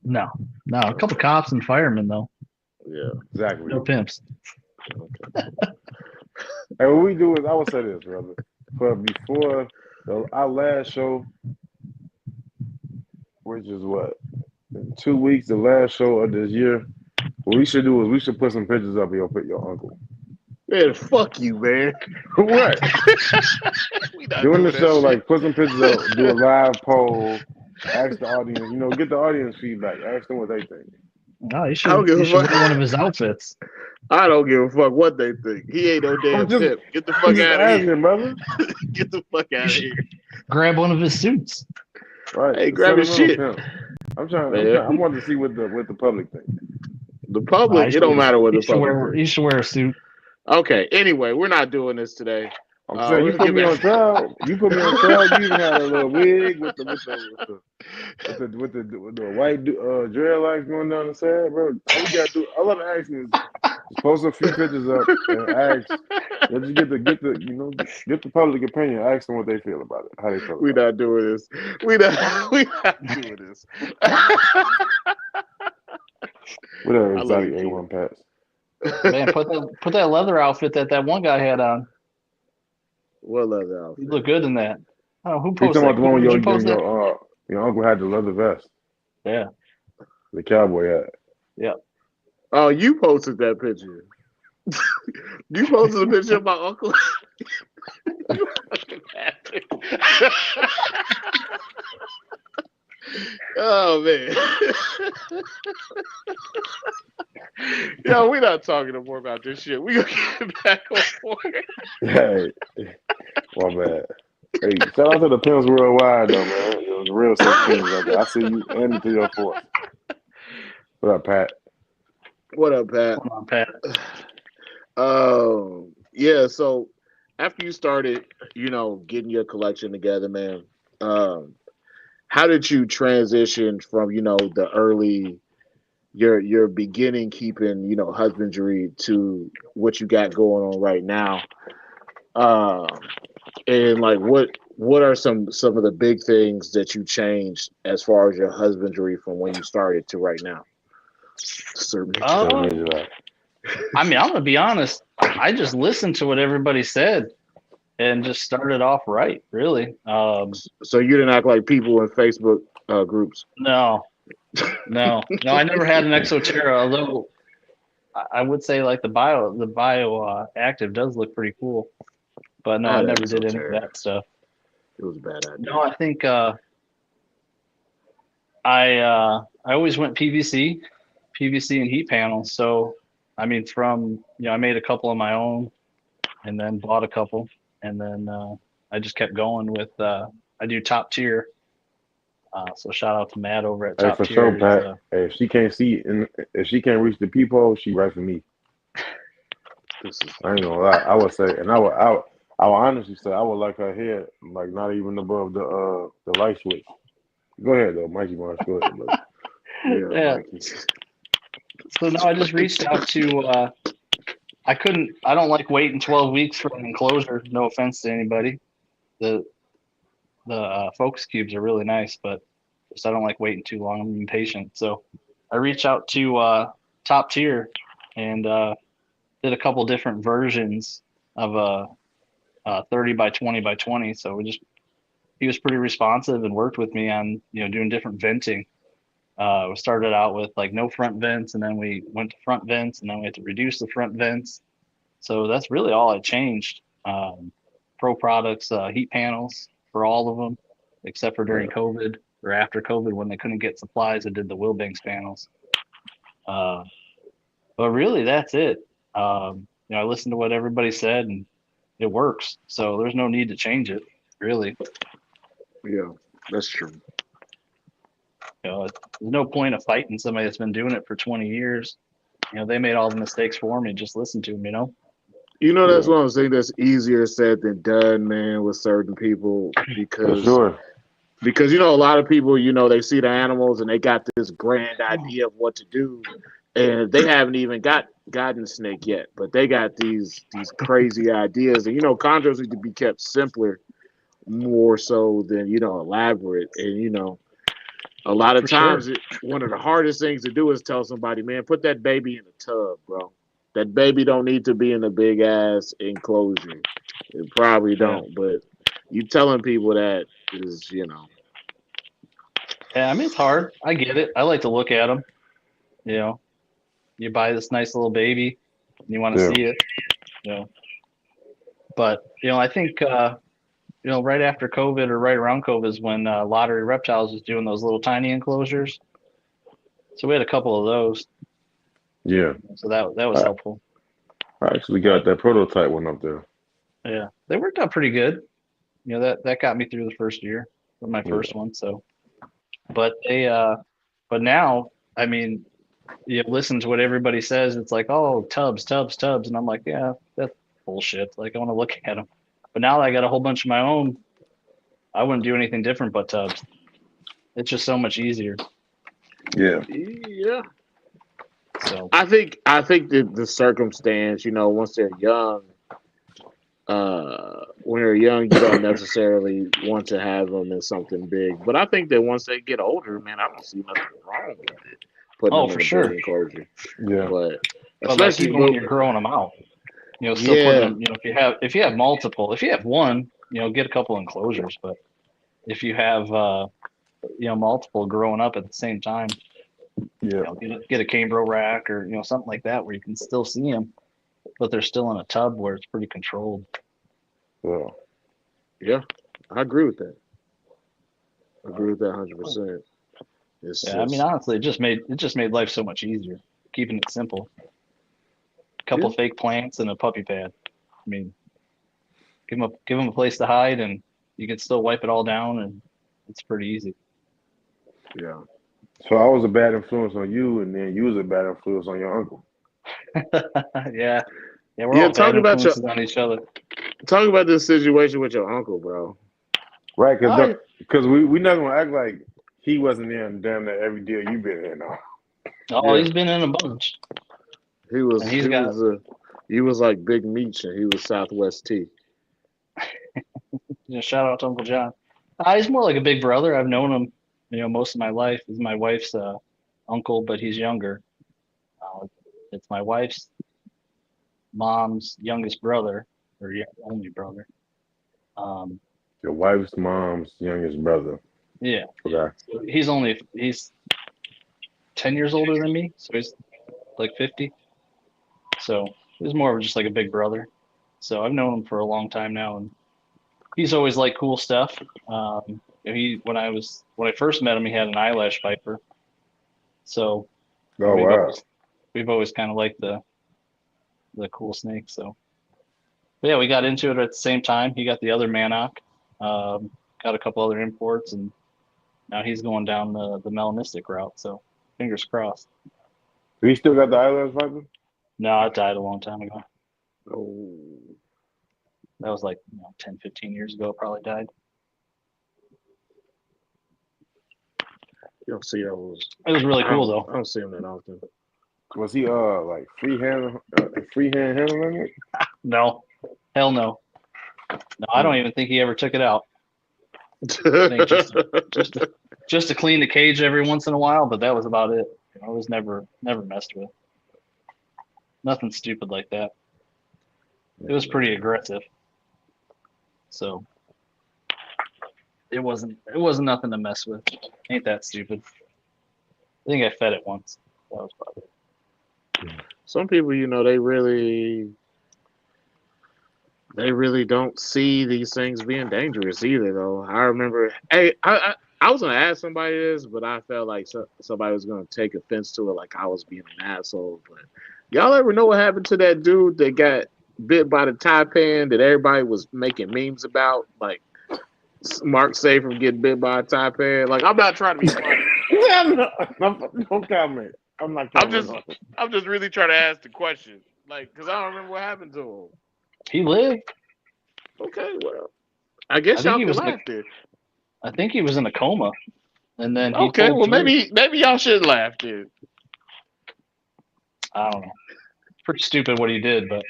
No, a couple cops and firemen though. Yeah, Exactly. No pimps. okay. Hey, what we do is I would say this, brother. But before our last show, which is what, in 2 weeks, the last show of this year, what we should do is we should put some pictures up of your uncle. Man, fuck you, man. What? We not Doing the that show, shit. like put some pictures up, do a live poll, ask the audience, get the audience feedback, ask them what they think. No, you I should. don't give You a should fuck. wear one of his outfits. I don't give a fuck what they think. He ain't no damn pimp. Get the I'm fuck just out of asking, here. brother. Get the fuck out of here. Grab one of his suits. Right. Hey, grab his shit. Pimp. Man. I want to see what the public thinks. The public, it don't matter what the public You thinks. should wear a suit. Okay, anyway, we're not doing this today. I'm saying you put me on trial. You put me on trial. You even had a little wig with the white dreadlocks going down the side, bro. All we gotta do, all I'm asking is just post a few pictures up and ask. Just get the public opinion. Ask them what they feel about it. How they feel. We're not doing this. We're not doing this. Whatever I love exotic you, A1 pats. Man, put that leather outfit that one guy had on. What leather outfit? You look good in that. Oh, who You posted talking about that? the one Did where you post that? your uncle had the leather vest, Yeah. the cowboy hat. Yeah. Oh, you posted that picture. You posted a picture of my uncle. You fucking bastard. Oh man. Yo, we're not talking no more about this shit. We gonna get back on board. Hey, my bad. Hey, shout out to the Pimps Worldwide, though, man. It was real 16s out there. I see you and the 304. What up, Pat? What up, Pat? Come on, Pat. Yeah, so after you started, getting your collection together, man, how did you transition from, the early your beginning keeping, husbandry to what you got going on right now? And like what are some of the big things that you changed as far as your husbandry from when you started to right now? Certainly. I mean, I'm gonna be honest. I just listened to what everybody said and just started off right. Really. So you didn't act like people in Facebook groups. No. I never had an Exoterra, although I would say like the bio active does look pretty cool. But no, I never did any of that stuff. It was a bad idea. No, I think I always went PVC and heat panels. So I mean, from I made a couple of my own, and then bought a couple, and then I just kept going with I do top tier. So shout out to Matt over at Top for Tier. sure, Pat. Hey, if she can't see and if she can't reach the peephole, she right for me. I ain't gonna lie. I would say, and I would honestly say I would like her hair like not even above the light switch. Go ahead though, Mikey Marsh. Go ahead, brother. Yeah. Mikey. So no, I just reached out to. I don't like waiting 12 weeks for an enclosure. No offense to anybody. The focus cubes are really nice, but just I don't like waiting too long. I'm impatient. So I reached out to Top Tier and did a couple different versions of a 30 by 20 by 20. So he was pretty responsive and worked with me on doing different venting. We started out with like no front vents, and then we went to front vents, and then we had to reduce the front vents. So that's really all I changed. Pro Products heat panels for all of them, except for during COVID or after COVID when they couldn't get supplies. I did the Wilbanks panels. But really, that's it. I listened to what everybody said, and it works. So there's no need to change it, really. Yeah, that's true. There's no point of fighting somebody that's been doing it for 20 years. They made all the mistakes for me. Just listen to them, that's what I'm saying. That's easier said than done, man, with certain people because a lot of people, they see the animals and they got this grand idea of what to do, and they haven't even gotten snake yet, but they got these crazy ideas, and chondros need to be kept simpler more so than elaborate, and a lot of times one of the hardest things to do is tell somebody, man, put that baby in a tub, bro. That baby don't need to be in a big ass enclosure. It probably don't, but you telling people that is, Yeah, I mean, it's hard. I get it. I like to look at them. You buy this nice little baby, and you want to see it. But I think right after COVID or right around COVID is when Lottery Reptiles was doing those little tiny enclosures. So we had a couple of those. Yeah. So that was helpful. I actually got that prototype one up there. Yeah, they worked out pretty good. That got me through the first year with my first one. So, but but now, I mean, you listen to what everybody says. It's like, oh, tubs, and I'm like, yeah, that's bullshit. Like, I want to look at them. But now that I got a whole bunch of my own, I wouldn't do anything different but tubs. It's just so much easier. Yeah. So I think that the circumstance, once they're young, when they're young, you don't necessarily want to have them in something big. But I think that once they get older, man, I don't see nothing wrong with it. Putting them in a big enclosure. Yeah. But especially like when you're growing them out, still putting them. If you have multiple, if you have one, get a couple enclosures. But if you have multiple growing up at the same time, get a Cambro rack or something like that where you can still see them, but they're still in a tub where it's pretty controlled. Yeah, I agree with that. I agree with that 100%. I mean, honestly, it just made life so much easier, keeping it simple. A couple fake plants and a puppy pad. I mean, give them a place to hide, and you can still wipe it all down, and it's pretty easy. Yeah. So I was a bad influence on you, and then you was a bad influence on your uncle. Yeah, we're all bad influences on each other. Talk about this situation with your uncle, bro. Right, because we not gonna act like he wasn't there and damn near every deal you been in on. Oh, he's been in a bunch. He was like Big Meech, and he was Southwest T. Shout out to Uncle John. He's more like a big brother. I've known him, most of my life. He's my wife's uncle, but he's younger. It's my wife's mom's youngest brother, or only brother. Your wife's mom's youngest brother. Yeah. Okay. So he's 10 years older than me, so he's like 50. So he's more of just like a big brother. So I've known him for a long time now, and he's always liked cool stuff. When I first met him, he had an eyelash viper. So Oh wow. We've always kind of liked the cool snake. So but yeah, we got into it at the same time. He got the other Manok, got a couple other imports, and now he's going down the melanistic route. So fingers crossed. He still got the eyelash viper? No, it died a long time ago. Oh, That was like 10, 15 years ago. It probably died. you don't see those. It was really cool though. I don't see them that often. Was he like freehand handling it? No, hell no. No, I don't even think he ever took it out. I think just to clean the cage every once in a while, but that was about it. It was never messed with. Nothing stupid like that. It was pretty aggressive. So it wasn't nothing to mess with. Ain't that stupid. I think I fed it once. That was about it. Some people, they really don't see these things being dangerous either, though. I remember, I was gonna ask somebody this, but I felt like somebody was gonna take offense to it, like I was being an asshole. But y'all ever know what happened to that dude that got bit by the taipan that everybody was making memes about? Like Mark safe from getting bit by a taipan. Like I'm not trying to be funny. No comment. I'm just really trying to ask the question, like, because I don't remember what happened to him. He lived. Okay, well, I guess y'all can laugh there. I think he was in a coma, and then he Okay, pulled well, through. maybe y'all should laugh there. I don't know. Pretty stupid what he did, but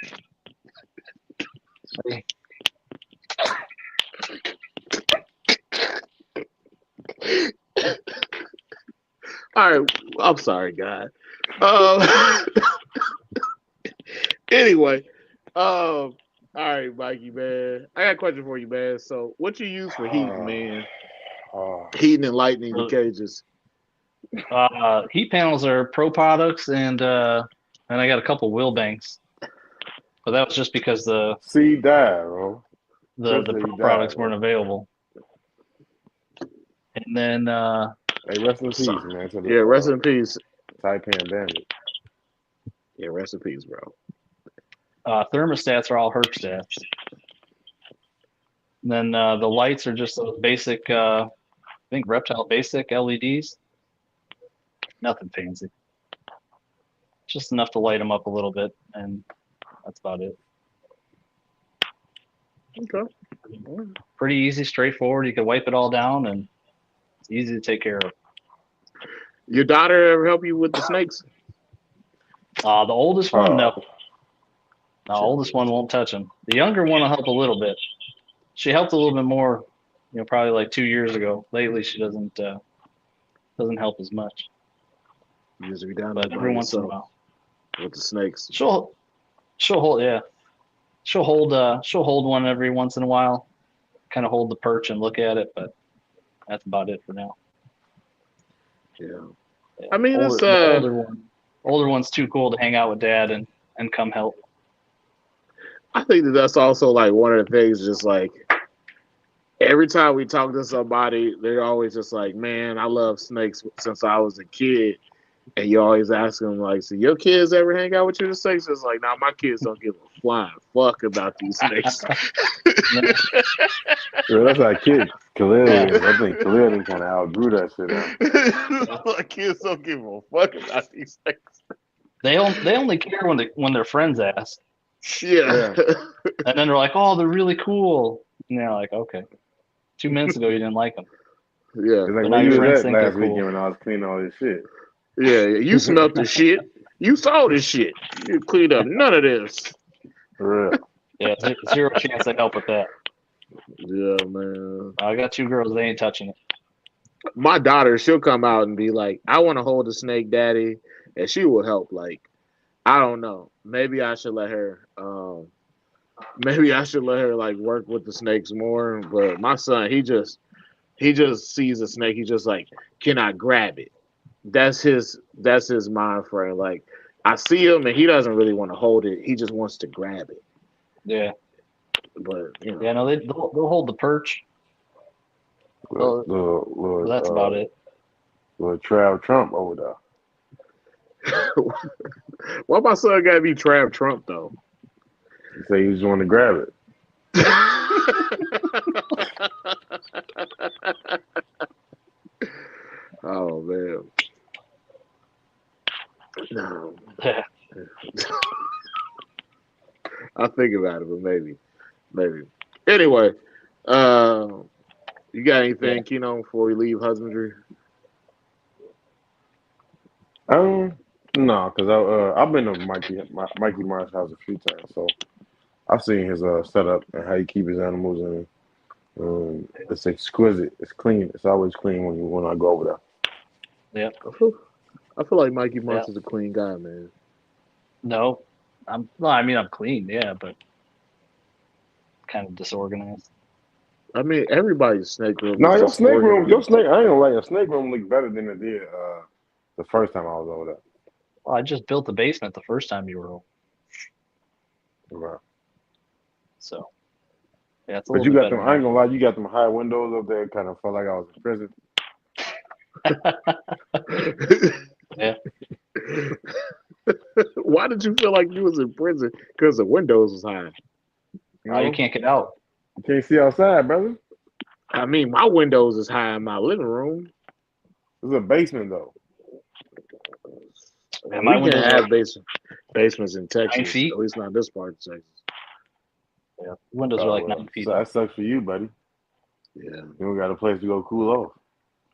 All right, I'm sorry, God. Anyway, all right, Mikey, man. I got a question for you, man. So, what you use for heating, man? Heating and lightening the cages. Heat panels are Pro products, and I got a couple wheel banks, but that was just because the bro. The Pro products weren't available. And then hey, rest in peace, man. Yeah, rest in peace. Taipan bandit. Yeah, rest in peace, bro. Thermostats are all Herc stats. And then the lights are just those basic, I think Reptile basic LEDs. Nothing fancy. Just enough to light them up a little bit, and that's about it. Okay. Pretty easy, straightforward. You can wipe it all down, and it's easy to take care of. Your daughter ever help you with the snakes? The oldest one, no. The oldest one won't touch them. The younger one will help a little bit. She helped a little bit more, probably like 2 years ago. Lately, she doesn't help as much. Usually down but every once in a while with the snakes. She'll hold, yeah. She'll hold one every once in a while, kind of hold the perch and look at it, but that's about it for now. Yeah. I mean, the older one's too cool to hang out with Dad and come help. I think that's also like one of the things, just like every time we talk to somebody, they're always just like, man, I love snakes since I was a kid. And you always ask them, like, so your kids ever hang out with you? The snakes? It's like, nah, my kids don't give a flying fuck about these snakes. Yeah, that's like kids. Khalil, I think Khalil done kind of outgrew that shit now. My kids don't give a fuck about these snakes. They only care when their friends ask. Yeah. And then they're like, oh, they're really cool. And they're like, okay. 2 minutes ago, you didn't like them. Yeah. It's like, when you was at last weekend when I was cleaning all this shit. Yeah, you smelled the shit. You saw this shit. You cleaned up none of this. For real. Yeah, zero chance I help with that. Yeah, man. I got 2 girls. They ain't touching it. My daughter, she'll come out and be like, "I want to hold a snake, daddy," and she will help. Like, I don't know. Maybe I should let her. Maybe I should let her like work with the snakes more. But my son, he just sees a snake. He's just like, "Can I grab it?" That's his mind frame. Like, I see him and he doesn't really want to hold it. He just wants to grab it. Yeah. But Yeah. No, they'll hold the perch. Well, that's about it. Little Trav Trump over there. why my son gotta be Trav Trump though? He said he just want to grab it. Oh man. No. I'll think about it, but maybe. Anyway, you got anything, Keno, before we leave husbandry? No, because I've been to Mikey Marsh's house a few times, so I've seen his setup and how he keep his animals, and it's exquisite. It's clean. It's always clean when I go over there. Yeah. I feel like Mikey Marsh Yeah. is a clean guy, man. No, I'm clean, yeah, but kind of disorganized. I mean, everybody's snake room No, is your snake room, disorganized. I ain't gonna lie, your snake room looked better than it did the first time I was over there. Well, I just built the basement the first time you were over, Right. so yeah, it's a But little you bit got better them. I ain't now. gonna lie, you got them high windows up there. It kind of felt like I was in prison. Yeah. Why did you feel like you was in prison? Because the windows was high. You Oh, you know? can't get out. You can't see outside, brother. I mean, my windows is high in my living room. It's a basement though. And my We can windows are have basements in 9 Texas, feet. at least not this part of Texas. Yeah, windows are like Well, 9 feet so up. that sucks for you, buddy. Yeah, You don't got a place to go cool off.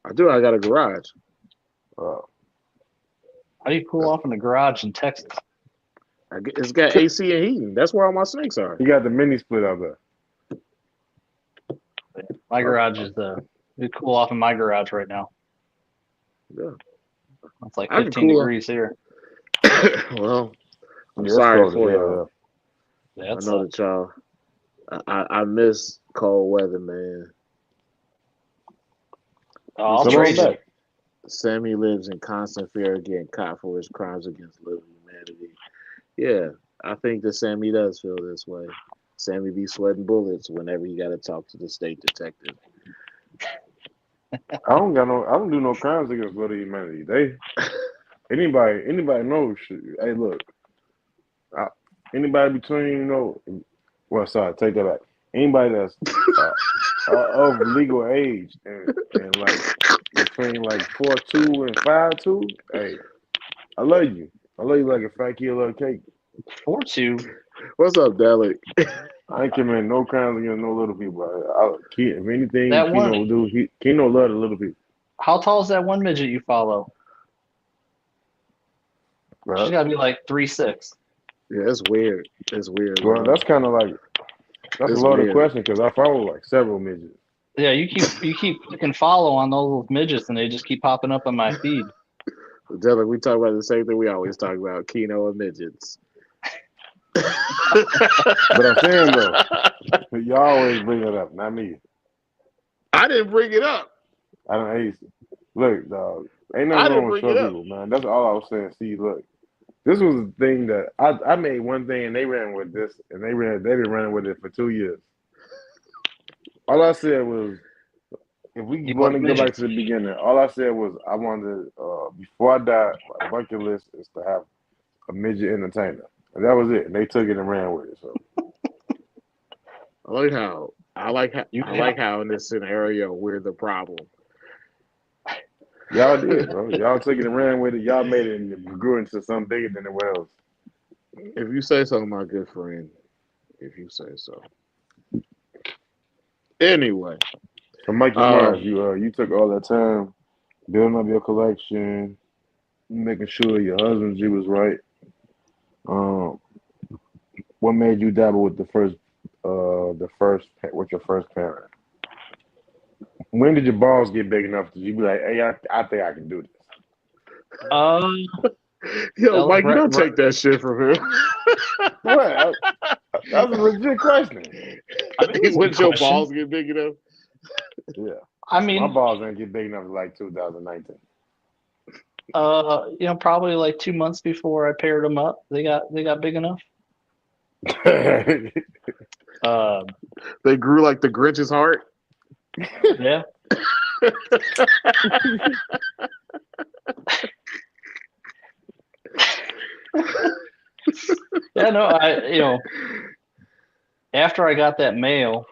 I do. I got a garage. Uh, How do you cool off in the garage in Texas? It's got AC and heating. That's where all my snakes are. you got the mini split out there. My garage is we cool off in my garage right now. Yeah, It's like I can 15 cool off. degrees here. Well, I'm Yeah, it's sorry cold for as hell, y'all. Yeah, I it's know that y'all. I miss cold weather, man. I'll Come trade on you. back. Sammy lives in constant fear of getting caught for his crimes against living humanity. Yeah, I think that Sammy does feel this way. Sammy be sweating bullets whenever he got to talk to the state detective. I don't do no crimes against bloody humanity. Anybody knows shit. Hey, look, anybody between well, sorry, take that back. Anybody that's of legal age and like between like 4'2" and 5'2", hey, I love you. I love you like a fat kid love cake. 4'2". What's up, Dalek? I ain't committing no crimes against no little people. If anything, That Keno one. will do. Keno love the little people. How tall is that one midget you follow? Right? She's got to be like 3'6". Yeah, it's weird. It's weird. Well, that's kind of like that's It's a loaded weird. question because I follow like several midgets. Yeah, you keep clicking follow on those little midgets, and they just keep popping up on my feed. Dalek, we talk about the same thing we always talk about: Keno and midgets. But I'm saying though, you always bring it up, not me. I didn't bring it up. I don't hate you. Look, dog, ain't I nothing didn't wrong with bring it short up. people, man. That's all I was saying. See, look, this was the thing that I made one thing and they ran with this, and they've been running with it for 2 years. All I said was, if we You want like to go back midgets? to the beginning, all I said was I wanted before I die, my bucket list is to have a midget entertainer, and that was it. And they took it and ran with it. So I like Yeah. how in this scenario we're the problem. y'all did, bro. Y'all took it and ran with it. Y'all made it and grew into something bigger than it was. If you say so, my good friend. If you say so. Anyway, So Mikey Marsh, you took all that time building up your collection, making sure your husbandry was right. What made you dabble with the first with your first parent? When did your balls get big enough that you be like, hey, I think I can do this? Um, Yo, like Mikey, don't take that shit from him. What? That's a legit question. I mean, it's a When good your question. balls get big enough. Yeah. I My mean, balls didn't get big enough to like 2019. probably like 2 months before I paired them up, they got big enough. Um, They grew like the Grinch's heart. yeah. Yeah, no, after I got that male,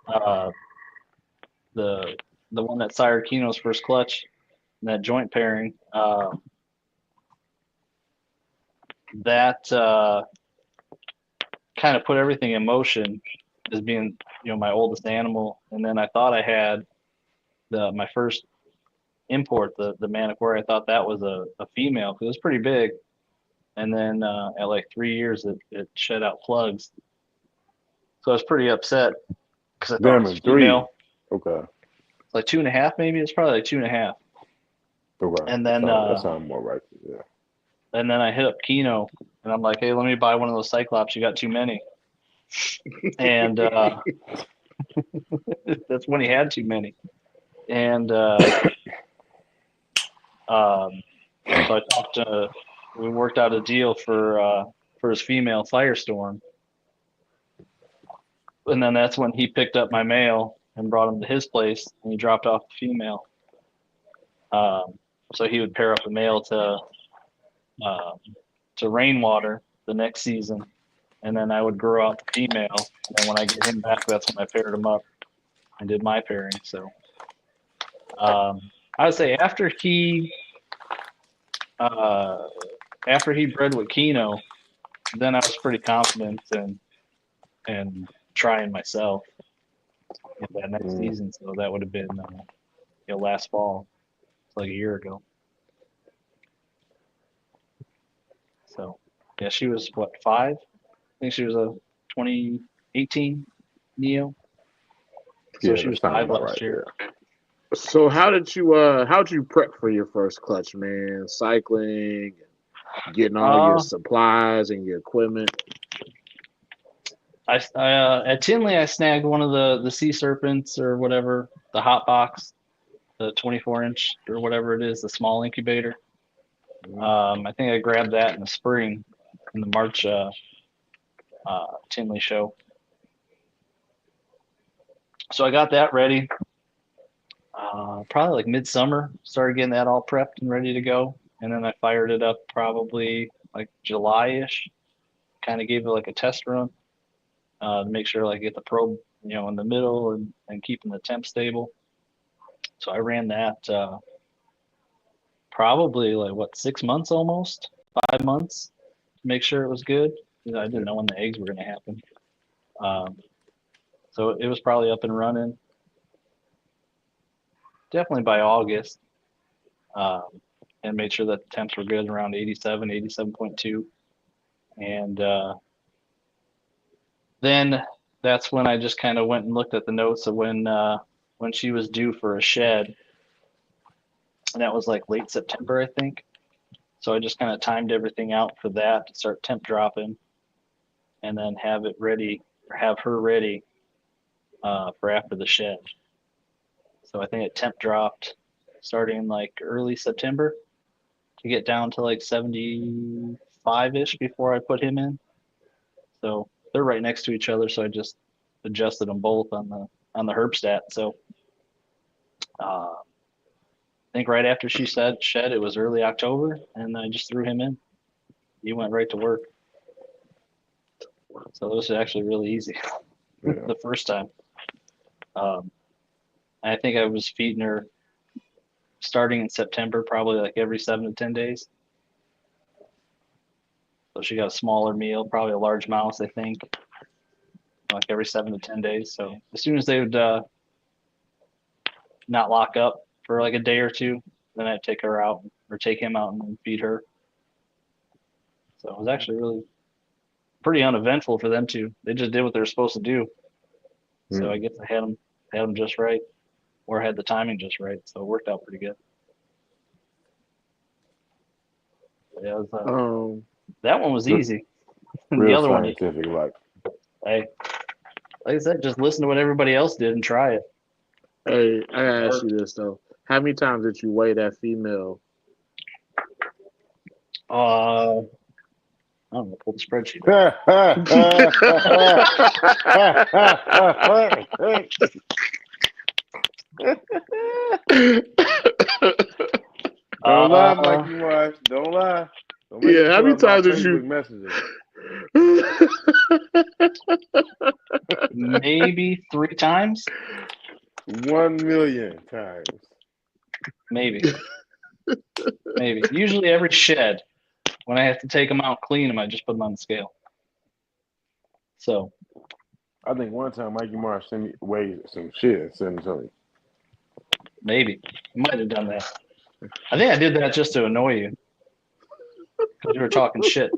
uh, the one that sired Keno's first clutch, that joint pairing, that kind of put everything in motion as being, my oldest animal. And then I thought I had my first import, the Maniquare. I thought that was a female because it was pretty big. And then at like 3 years, it shed out plugs. So I was pretty upset because I thought it Damn was it, 3. female. Okay. Like 2.5, maybe. It's probably like 2.5. Okay. And then that sounds more right. Yeah. and then I hit up Keno, and I'm like, hey, let me buy one of those Cyclops. You got too many. And that's when he had too many. And so I talked to, we worked out a deal for his female Firestorm. And then that's when he picked up my male and brought him to his place, and he dropped off the female. So he would pair up the male to Rainwater the next season, and then I would grow out the female. And then when I get him back, that's when I paired him up and did my pairing. So I would say after he bred with Keno, then I was pretty confident and trying myself in that next season. So that would have been last fall. It's like a year ago. So yeah, she was what, 5? I think she was a 2018 Neo. So Yeah, she that was sounds 5 about last right. year. Yeah. So how'd you prep for your first clutch, man? Cycling, getting all your supplies and your equipment. I at Tinley I snagged one of the sea serpents or whatever, the hot box, the 24-inch or whatever it is, the small incubator. I think I grabbed that in the spring in the March Tinley show. So I got that ready. Probably like midsummer, started getting that all prepped and ready to go. And then I fired it up probably like July-ish. Kind of gave it like a test run to make sure like get the probe, in the middle and keeping the temp stable. So I ran that probably like 6 months, almost 5 months, to make sure it was good. I didn't know when the eggs were going to happen. So it was probably up and running definitely by August, and made sure that the temps were good around 87, 87.2. And then that's when I just kind of went and looked at the notes of when she was due for a shed. And that was like late September, I think. So I just kind of timed everything out for that to start temp dropping, and then have it ready, or have her ready for after the shed. So I think it temp dropped starting like early September to get down to like 75-ish before I put him in. So they're right next to each other. So I just adjusted them both on the herb stat. So I think right after she said shed, it was early October, and I just threw him in. He went right to work. So it was actually really easy the first time. I think I was feeding her starting in September, probably like every 7 to 10 days. So she got a smaller meal, probably a large mouse, I think, like every 7 to 10 days. So as soon as they would not lock up for like a day or two, then I'd take her out or take him out and feed her. So it was actually really pretty uneventful for them two. They just did what they were supposed to do. So I guess I had them just right, or had the timing just right. So it worked out pretty good. But yeah, it was, that one was easy. The Real other one, scientific, like. like I said, just listen to what everybody else did and try it. Hey, I gotta ask you this though: how many times did you weigh that female? I don't know. Pull the spreadsheet. Don't lie, Mikey Marsh. Don't lie. Don't make Yeah, how many times did Facebook you? messages. Maybe 3 times. 1,000,000 times. Maybe. Usually every shed, when I have to take them out, clean them, I just put them on the scale. So. I think one time Mikey Marsh sent me weighed some shit and sent it to me. Maybe. I might have done that. I think I did that just to annoy you. Because you were talking shit.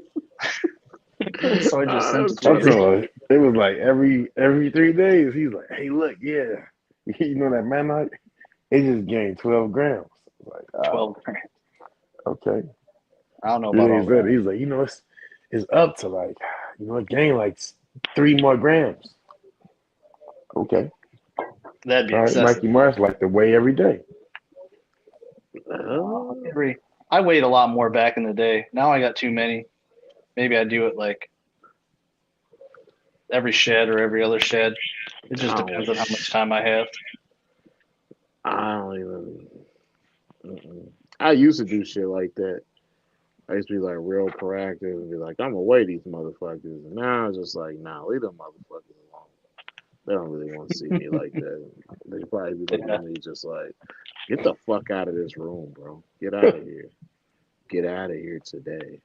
So I just sent it to you. It was like every 3 days, he's like, hey, look, yeah. You know that man, it just gained 12 grams. Like, 12 grams. Okay. I don't know about all that. He's like, it's up to like, it gained like 3 more grams. Okay. That'd be all right, excessive. Mikey Marsh like to weigh every day. I weighed a lot more back in the day. Now I got too many. Maybe I do it like every shed or every other shed. It just depends on how much time I have. I don't even. I used to do shit like that. I used to be like real proactive and be like, I'm gonna weigh these motherfuckers. And now I'm just like, nah, leave them motherfuckers alone. They don't really want to see me like that. They probably be looking at me just like, get the fuck out of this room, bro. Get out of here. Get out of here today.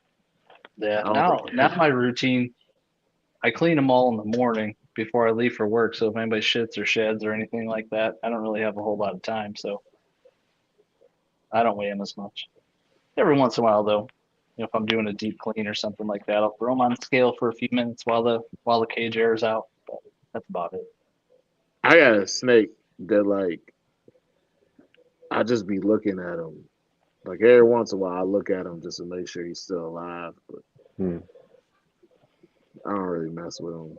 Yeah. Now my routine, I clean them all in the morning before I leave for work. So if anybody shits or sheds or anything like that, I don't really have a whole lot of time. So I don't weigh them as much. Every once in a while, though, if I'm doing a deep clean or something like that, I'll throw them on the scale for a few minutes while the cage airs out. But that's about it. I got a snake that like I just be looking at him. Like every once in a while, I look at him just to make sure he's still alive. But I don't really mess with him.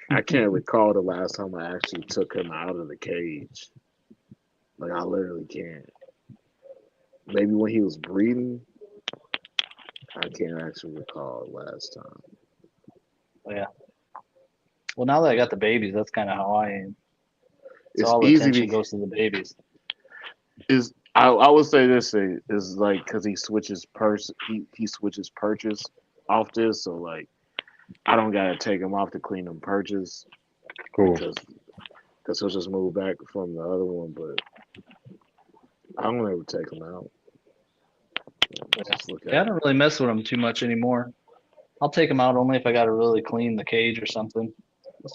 I can't recall the last time I actually took him out of the cage. Like I literally can't. Maybe when he was breeding. I can't actually recall last time. Yeah. Well, now that I got the babies, that's kind of how I am. So It's all the easy attention goes to the babies. I would say this is like because he switches perches off this, so like I don't gotta take him off to clean them perches. Cool. Because he'll just move back from the other one, but I don't ever take him out. Yeah, I don't really mess with them too much anymore. I'll take them out only if I got to really clean the cage or something. But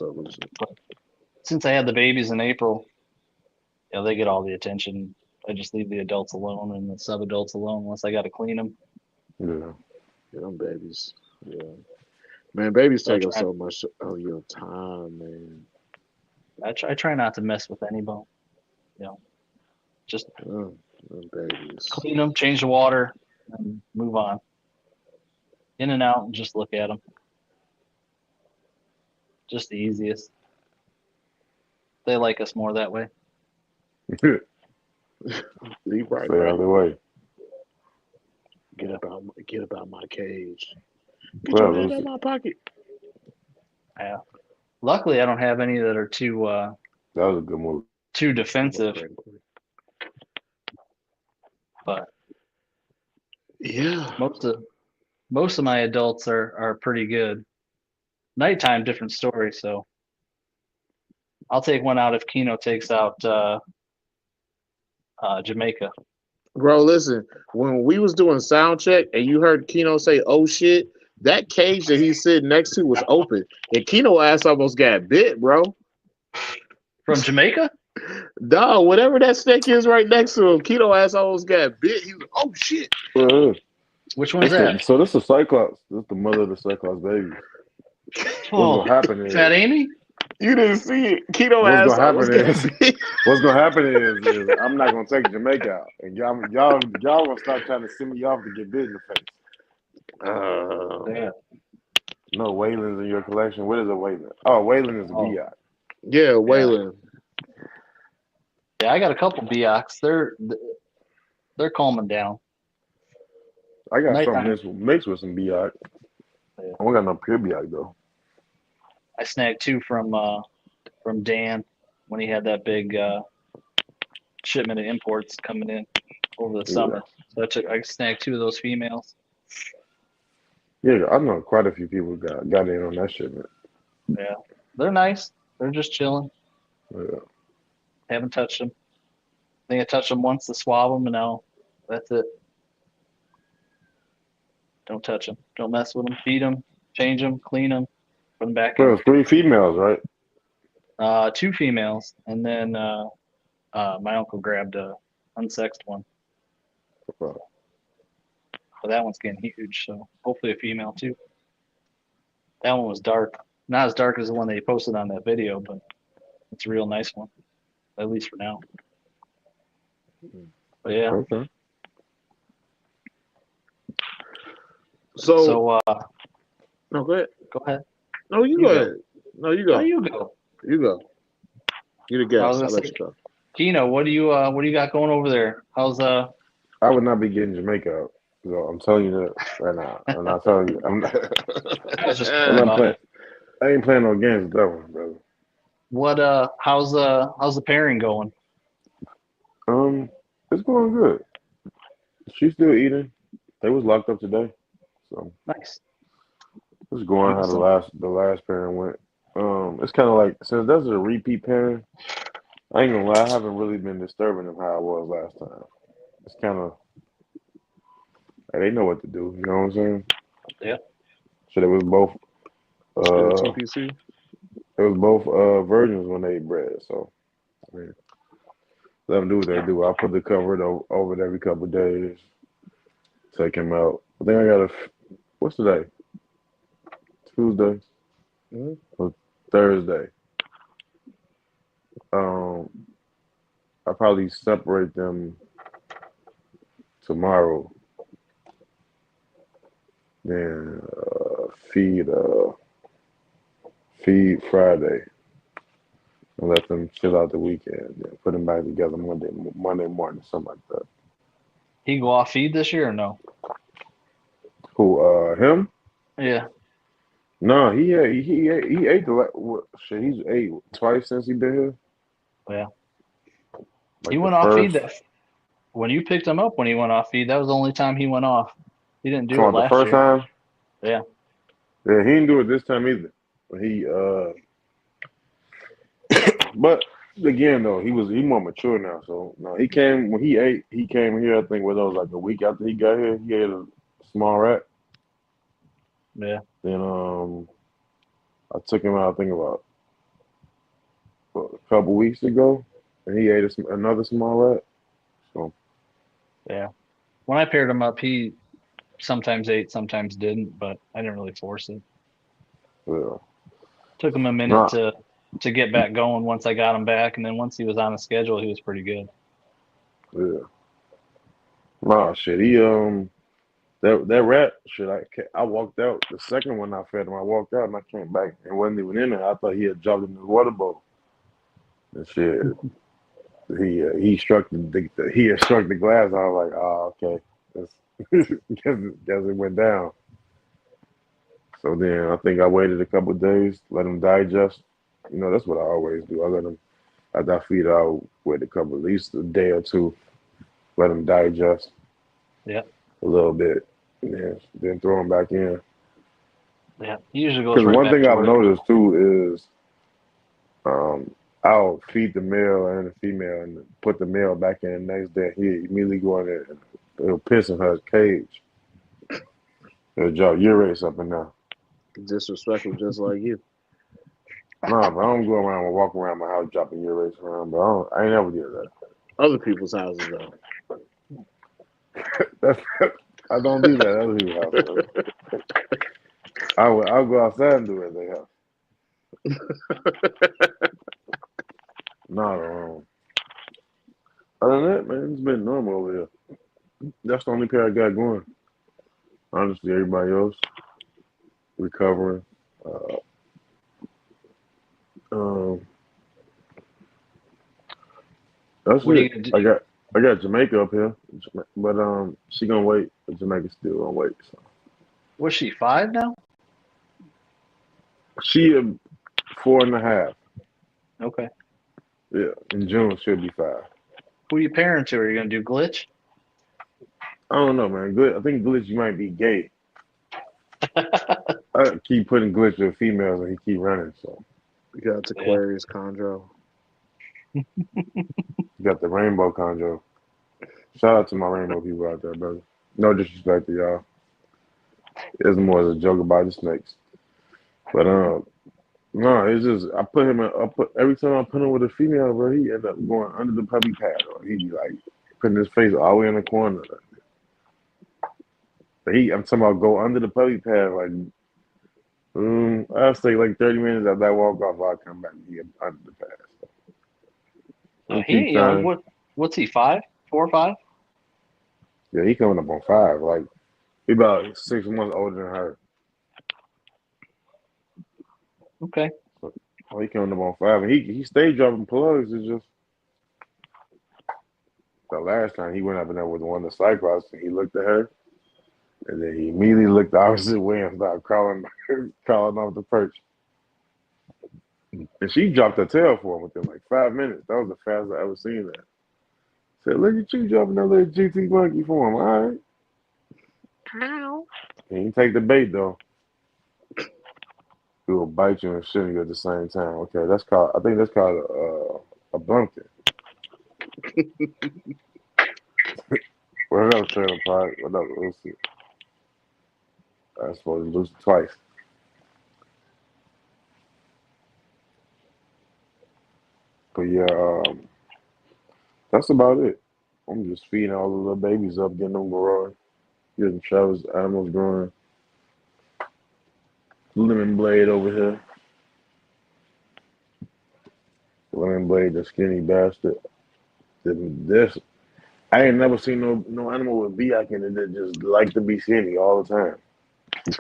since I had the babies in April, they get all the attention. I just leave the adults alone and the sub-adults alone unless I got to clean them. Yeah. Them babies. Yeah. Man, babies take up so much of your time, man. I try not to mess with anybody. Just babies. Clean them, change the water, and move on. In and out, and just look at them. Just the easiest. They like us more that way. Leave right Stay out of the way. Get about my cage. Get your hand out of my pocket. Yeah. Luckily, I don't have any that are too. That was a good move. Too defensive. But yeah, most of my adults are pretty good. Nighttime, different story. So I'll take one out if Keno takes out Jamaica. Bro, listen, when we was doing sound check and you heard Keno say, "Oh shit," that cage that he's sitting next to was open, and Keno ass almost got bit, bro. From Jamaica? Dog, whatever that snake is right next to him, Keno ass almost got bit. He was, oh shit. Which one's that? So this is Cyclops. This is the mother of the Cyclops baby. What's gonna happen is that Amy? You didn't see it. Keto What's ass gonna I was happen gonna is see. what's gonna happen is I'm not gonna take Jamaica out, and y'all gonna stop trying to send me off to get bit in the face. Yeah. No Wayland's in your collection. What is a Wayland? Oh, Wayland is a Oh. BI. Yeah, Waylon. Yeah, I got a couple Biocs. They're calming down. I got Nighttime. something mixed with some BI. Yeah. I don't got no pure BI though. I snagged 2 from Dan when he had that big shipment of imports coming in over the summer. So I snagged 2 of those females. Yeah, I know quite a few people got in on that shipment. Yeah, they're nice. They're just chilling. Yeah. Haven't touched them. I think I touched them once to swab them, and now that's it. Don't touch them. Don't mess with them. Feed them, change them, clean them, put them back Well, in. it's 3 females, right? 2 females, and then my uncle grabbed a unsexed one. Okay. But that one's getting huge, so hopefully a female too. That one was dark. Not as dark as the one they posted on that video, but it's a real nice one, at least for now. But yeah. Okay. So no, go ahead. Go ahead. No, you You go go. ahead. No, you go. Oh, you go. You go. You the I was guest. I'll gonna let say, you go. Kino, what do you got going over there? How's I would not be getting Jamaica out. So I'm telling you that right now. I'm not telling you. I'm not, I was just I'm not about playing. it. I ain't playing no games with that one, brother. What how's the pairing going? It's going good. She's still eating. They was locked up today, so Nice. it's going how Awesome. the last pairing went. It's kind of like since that's a repeat pairing. I ain't gonna lie, I haven't really been disturbing them how I was last time. It's kind of they know what to do. You know what I'm saying? Yeah. So they was both Still uh TPC. it was both virgins when they bred. So I mean, let them do what they do. I put the cover over it every couple of days. Take him out. I think I got what's today? Tuesday Mhm. or Thursday. I probably separate them tomorrow. Then feed Friday and let them chill out the weekend. Then put them back together Monday morning, something like that. He go off feed this year or no? Who him? Yeah. No, he ate shit. He's ate twice since he been here. Yeah. Like He the went off feed first, that when you picked him up when he went off feed. That was the only time he went off. He didn't do come it on, the last first year. time. Yeah. Yeah, he didn't do it this time either. But but again though, he more mature now. So no, he came when he ate. He came here. I think what that was like a week after he got here. He ate a small rat. Yeah. Then I took him out. I think about a couple weeks ago, and he ate another small rat. So Yeah. When I paired him up, he sometimes ate, sometimes didn't, but I didn't really force it. yeah, Took him a minute nah, to get back going once I got him back, and then once he was on a schedule, he was pretty good. yeah, nah, shit. He that rat shit. I walked out. The second one I fed him, I walked out and I came back and wasn't even in there. I thought he had dropped in the water bowl. And shit, he struck he had struck the glass. I was like, oh, okay. Guess it went down. So then I think I waited a couple of days, let him digest. You know, that's what I always do. I let him after I feed out, wait a couple, at least a day or two, let him digest Yeah. a little bit, and then throw him back in. Yeah. He usually goes Because right one back thing to I've where. noticed too is I'll feed the male and the female and put the male back in the next day. He immediately go in there and he'll piss in her cage. He'll drop urates up and down. Disrespectful, just like you. Nah, but I don't go around and walk around my house dropping urates around. But I ain't never did that. Other people's houses though. I don't do that at other people's house. I'll go outside and do it at their house. Not other than that, man, it's been normal over here. That's the only pair I got going. Honestly, everybody else recovering. Uh, um, that's What are you it. gonna do? I got Jamaica up here, but she gonna wait. Jamaica's still gonna wait. So Was she 5 now? she 4.5. Okay. Yeah, in June she'll be 5. Who are you pairing to? Are you gonna do glitch? I don't know, man. I think Glitch might be gay. I keep putting Glitch with females, and he keep running. So We got Yeah. Aquarius Chondro. you got the rainbow conjo. Shout out to my rainbow people out there, brother. No disrespect to y'all. It's more as a joke about the snakes. But no, it's just I put him in. I put every time I put him with a female, bro, he end up going under the puppy pad, or he be like putting his face all the way in the corner. But I'm talking about go under the puppy pad, like I'll stay like 30 minutes after I walk off, I'll come back and get under the pad. So, he He keep ain't young. trying. What's he? 5? 4 or 5? Yeah, he coming up on 5. Like he about 6 months older than her. Okay. So he coming up on 5, and he stayed dropping plugs. It's just the last time he went up in there with one of the cyclops, and he looked at her, and then he immediately looked the opposite way and started crawling off the perch. And she dropped her tail for him within like 5 minutes. That was the fastest I ever seen that. Said, look at you dropping that little GT monkey for him. All right. Ow. He didn't take the bait though. He will bite you and shit you at the same time. Okay, I think that's called a bumpkin. What up, Trailer Park? What up, Lucy? I supposed to lose twice. But yeah, that's about it. I'm just feeding all the little babies up, getting them growing, getting Travis animals growing. Lemon Blade over here. Lemon Blade, the skinny bastard. This I ain't never seen no animal with VIAC in it that just like to be skinny all the time.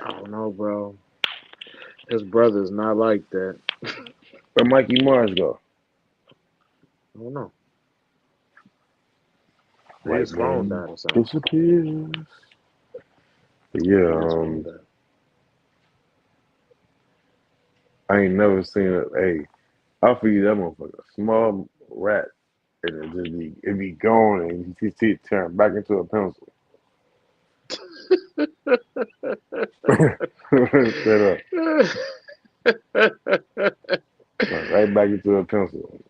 I don't know, bro. His brother's not like that. Where Mikey Marsh go? I don't know. Maybe White his phone man died or something. disappears. But yeah, Maybe his phone died. I ain't never seen it. Hey, I'll feed that motherfucker a small rat, and it be gone, and his teeth turn back into a pencil. Straight up, turn right back into a pencil.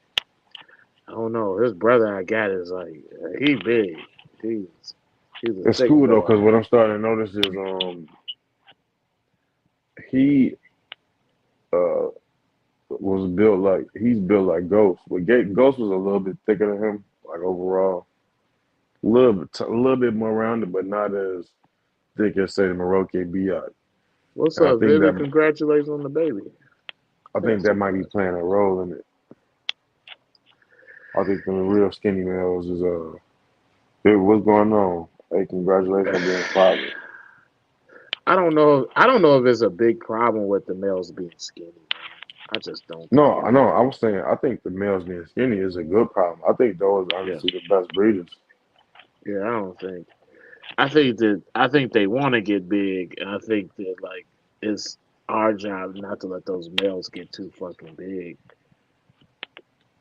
I don't know. His brother I got is like he big. He's a It's thick cool though, boy. cause what I'm starting to notice is he uh was built like he's built like Ghost, but Ghost was a little bit thicker than him, like overall, a little bit more rounded, but not as thick as say the Maroke Biot. What's And up, Vivi? Congratulations on the baby. I think that might be playing a role in it. I think the real skinny males is hey, what's going on? Hey, congratulations on being a father. I don't know. I don't know if it's a big problem with the males being skinny. I just don't think No, it I know. is. I was saying I think the males being skinny is a good problem. I think those are Yeah, honestly the best breeders. yeah. I don't think. I think they want to get big, and I think that like it's our job not to let those males get too fucking big.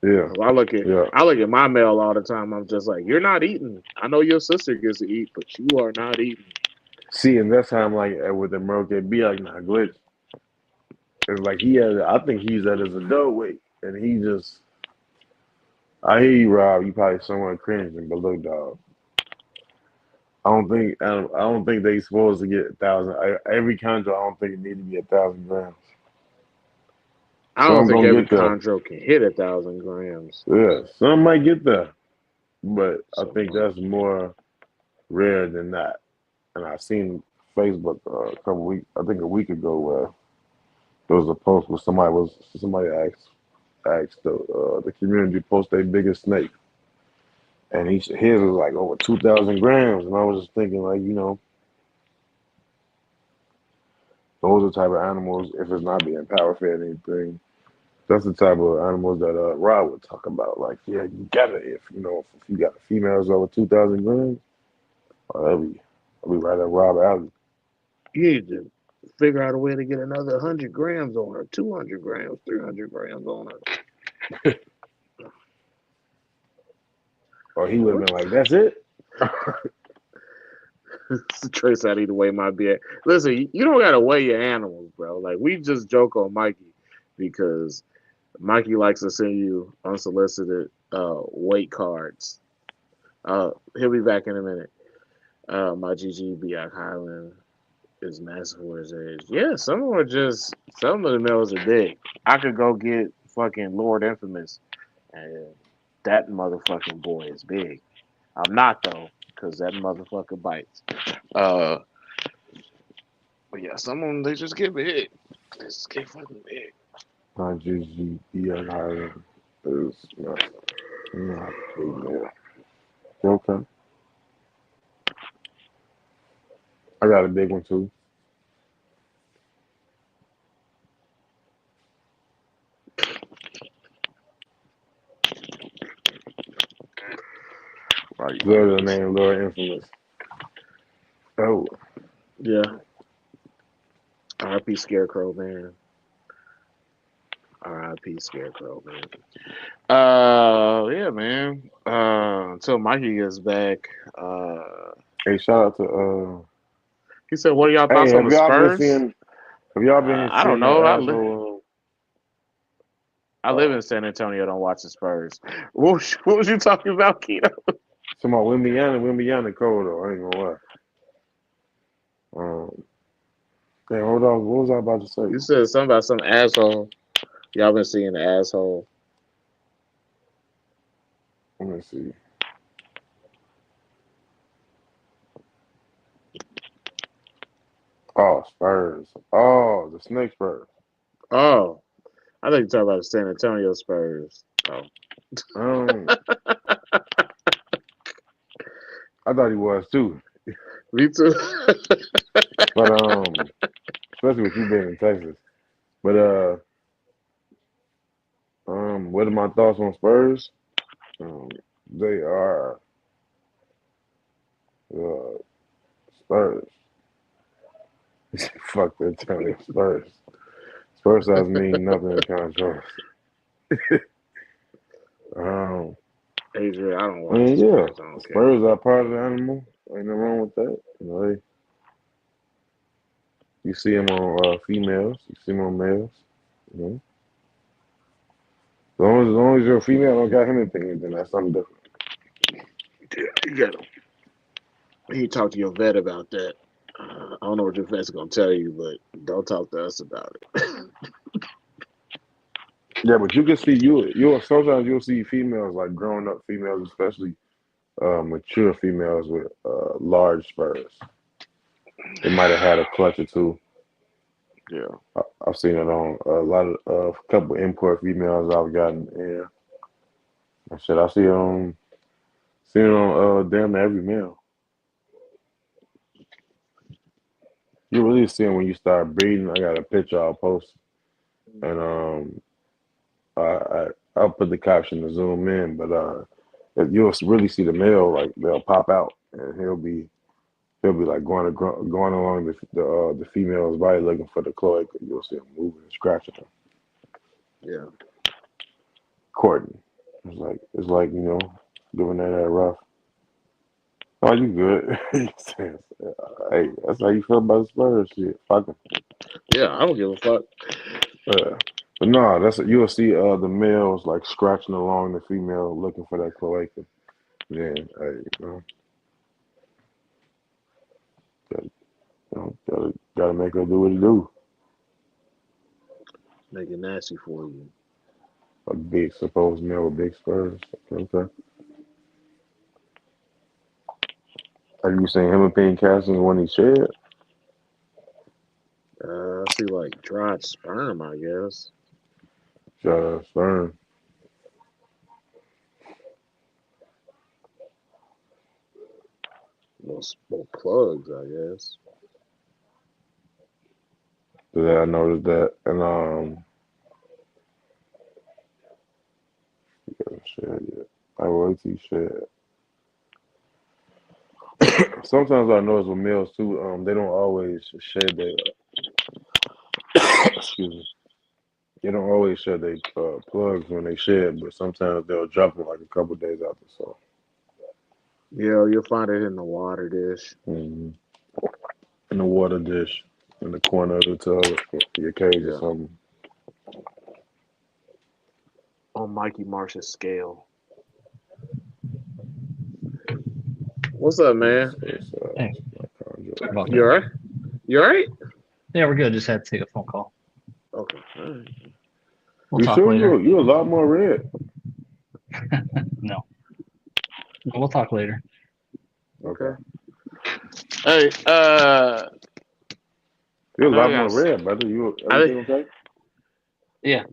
Yeah, 'Cause I look at yeah. I look at my male all the time. I'm just like, you're not eating. I know your sister gets to eat, but you are not eating. See, and that's how I'm like with the Maroke Biot not glitch. It's like I think he's at his adult weight, and he just. I hear you, Rob. You probably somewhat cringing, but look, dog. I don't think they supposed to get 1,000. Every contract, I don't think it need to be 1,000 grams. I don't Some think gonna every get there. chondro can hit 1,000 grams. Yeah, some might get there, but I So think that's more rare than that. And I seen Facebook a couple weeks, I think a week ago, where There was a post where somebody asked the community to post their biggest snake, and his was like over 2,000 grams, and I was just thinking like those are the type of animals if it's not being power fed anything. That's the type of animals that Rob would talk about. Like, yeah, you gotta if you got females over 2,000 grams, I'll be right at Rob alley. You need to figure out a way to get another 100 grams on her, 200 grams, 300 grams on her. Or he would have been like, that's it. Trace, I need to weigh my beer. Listen, you don't gotta weigh your animals, bro. Like we just joke on Mikey because Mikey likes to send you unsolicited weight cards. He'll be back in a minute. My GGB Highland is massive for his age. Yeah, some of the males are big. I could go get fucking Lord Infamous, and that motherfucking boy is big. I'm not though, because that motherfucker bites. Uh, but yeah, some of them they just get big. They just get fucking big. My GGBI Highland is not female. Okay. I got a big one too. Right. Love the name Lord Infamous. Oh, Yeah. R.I.P. Scarecrow, man. R.I.P. Scarecrow, man. Yeah, man. Until Mikey gets back. hey, shout out to He said, "What are y'all Hey, thoughts on the Spurs?" have y'all been I don't seeing that know. asshole? I live in San Antonio. Don't watch the Spurs. What was you talking about, Keto? Talking about Wimbiana cold though. I ain't gonna lie. Um, hey, hold on. What was I about to say? You said something about some asshole. Y'all been seeing the asshole. Let me see. Oh, Spurs. Oh, the Snake Spurs. Oh, I think you're talking about the San Antonio Spurs. Oh, Um, I thought he was too. me too. But especially with you being in Texas. But what are my thoughts on Spurs? Um, they are uh Spurs. Fuck the Antonio Spurs. Spurs doesn't mean nothing in controversy. Um, Adrian, I don't I watch the mean, yeah, Spurs. I don't care. Spurs are part of the animal. Ain't nothing wrong with that. You see them on females. You see them on males. You know, as long as you're a female, don't got him opinion, then that's something different. You gotta, you need to talk to your vet about that. I don't know what your vet's gonna tell you, but don't talk to us about it. Yeah, but you can see you sometimes you'll see females like grown up females, especially mature females with large spurs. They might have had a clutch or two. Yeah. I've seen it on a lot of a couple import females I've gotten. Yeah, I said I seen it on damn near every male. You really see them when you start breeding. I got a picture I'll post, and I'll put the caption to zoom in, but you'll really see the male like they'll pop out, and he'll be like going along the female's body looking for the cloaca. You'll see him moving and scratching her, Yeah. courting. It's like giving that rough. Oh, you good? Hey, that's how you feel about the Spurs shit. Fuck 'em. Yeah, I don't give a fuck. But no, you'll see the males like scratching along the female looking for that cloaca. Then hey, gotta, gotta make her do what it do. Make it nasty for you. A big supposed male with big spurs. Okay. Have you seen him and Payne Castles when he shed? mostly like dried sperm, I guess. Shout out Stern. More plugs, I guess. Today I noticed that, and shit, yeah. I wait till you share. Sometimes I notice with males too, they don't always shed their excuse me. They don't always shed their plugs when they shed, but sometimes they'll drop it like a couple days after. So, Yeah, you'll find it in the water dish. in the water dish, in the corner of the tub, your cage or something. On Mikey Marsh's scale. What's up, man? Hey. You alright? You alright? Yeah, we're good. Just had to take a phone call. Okay. All right. We'll You talk sure later. you're a lot more red? No. We'll talk later. Okay. Hey, you're a lot more red, brother. Everything okay? Yeah.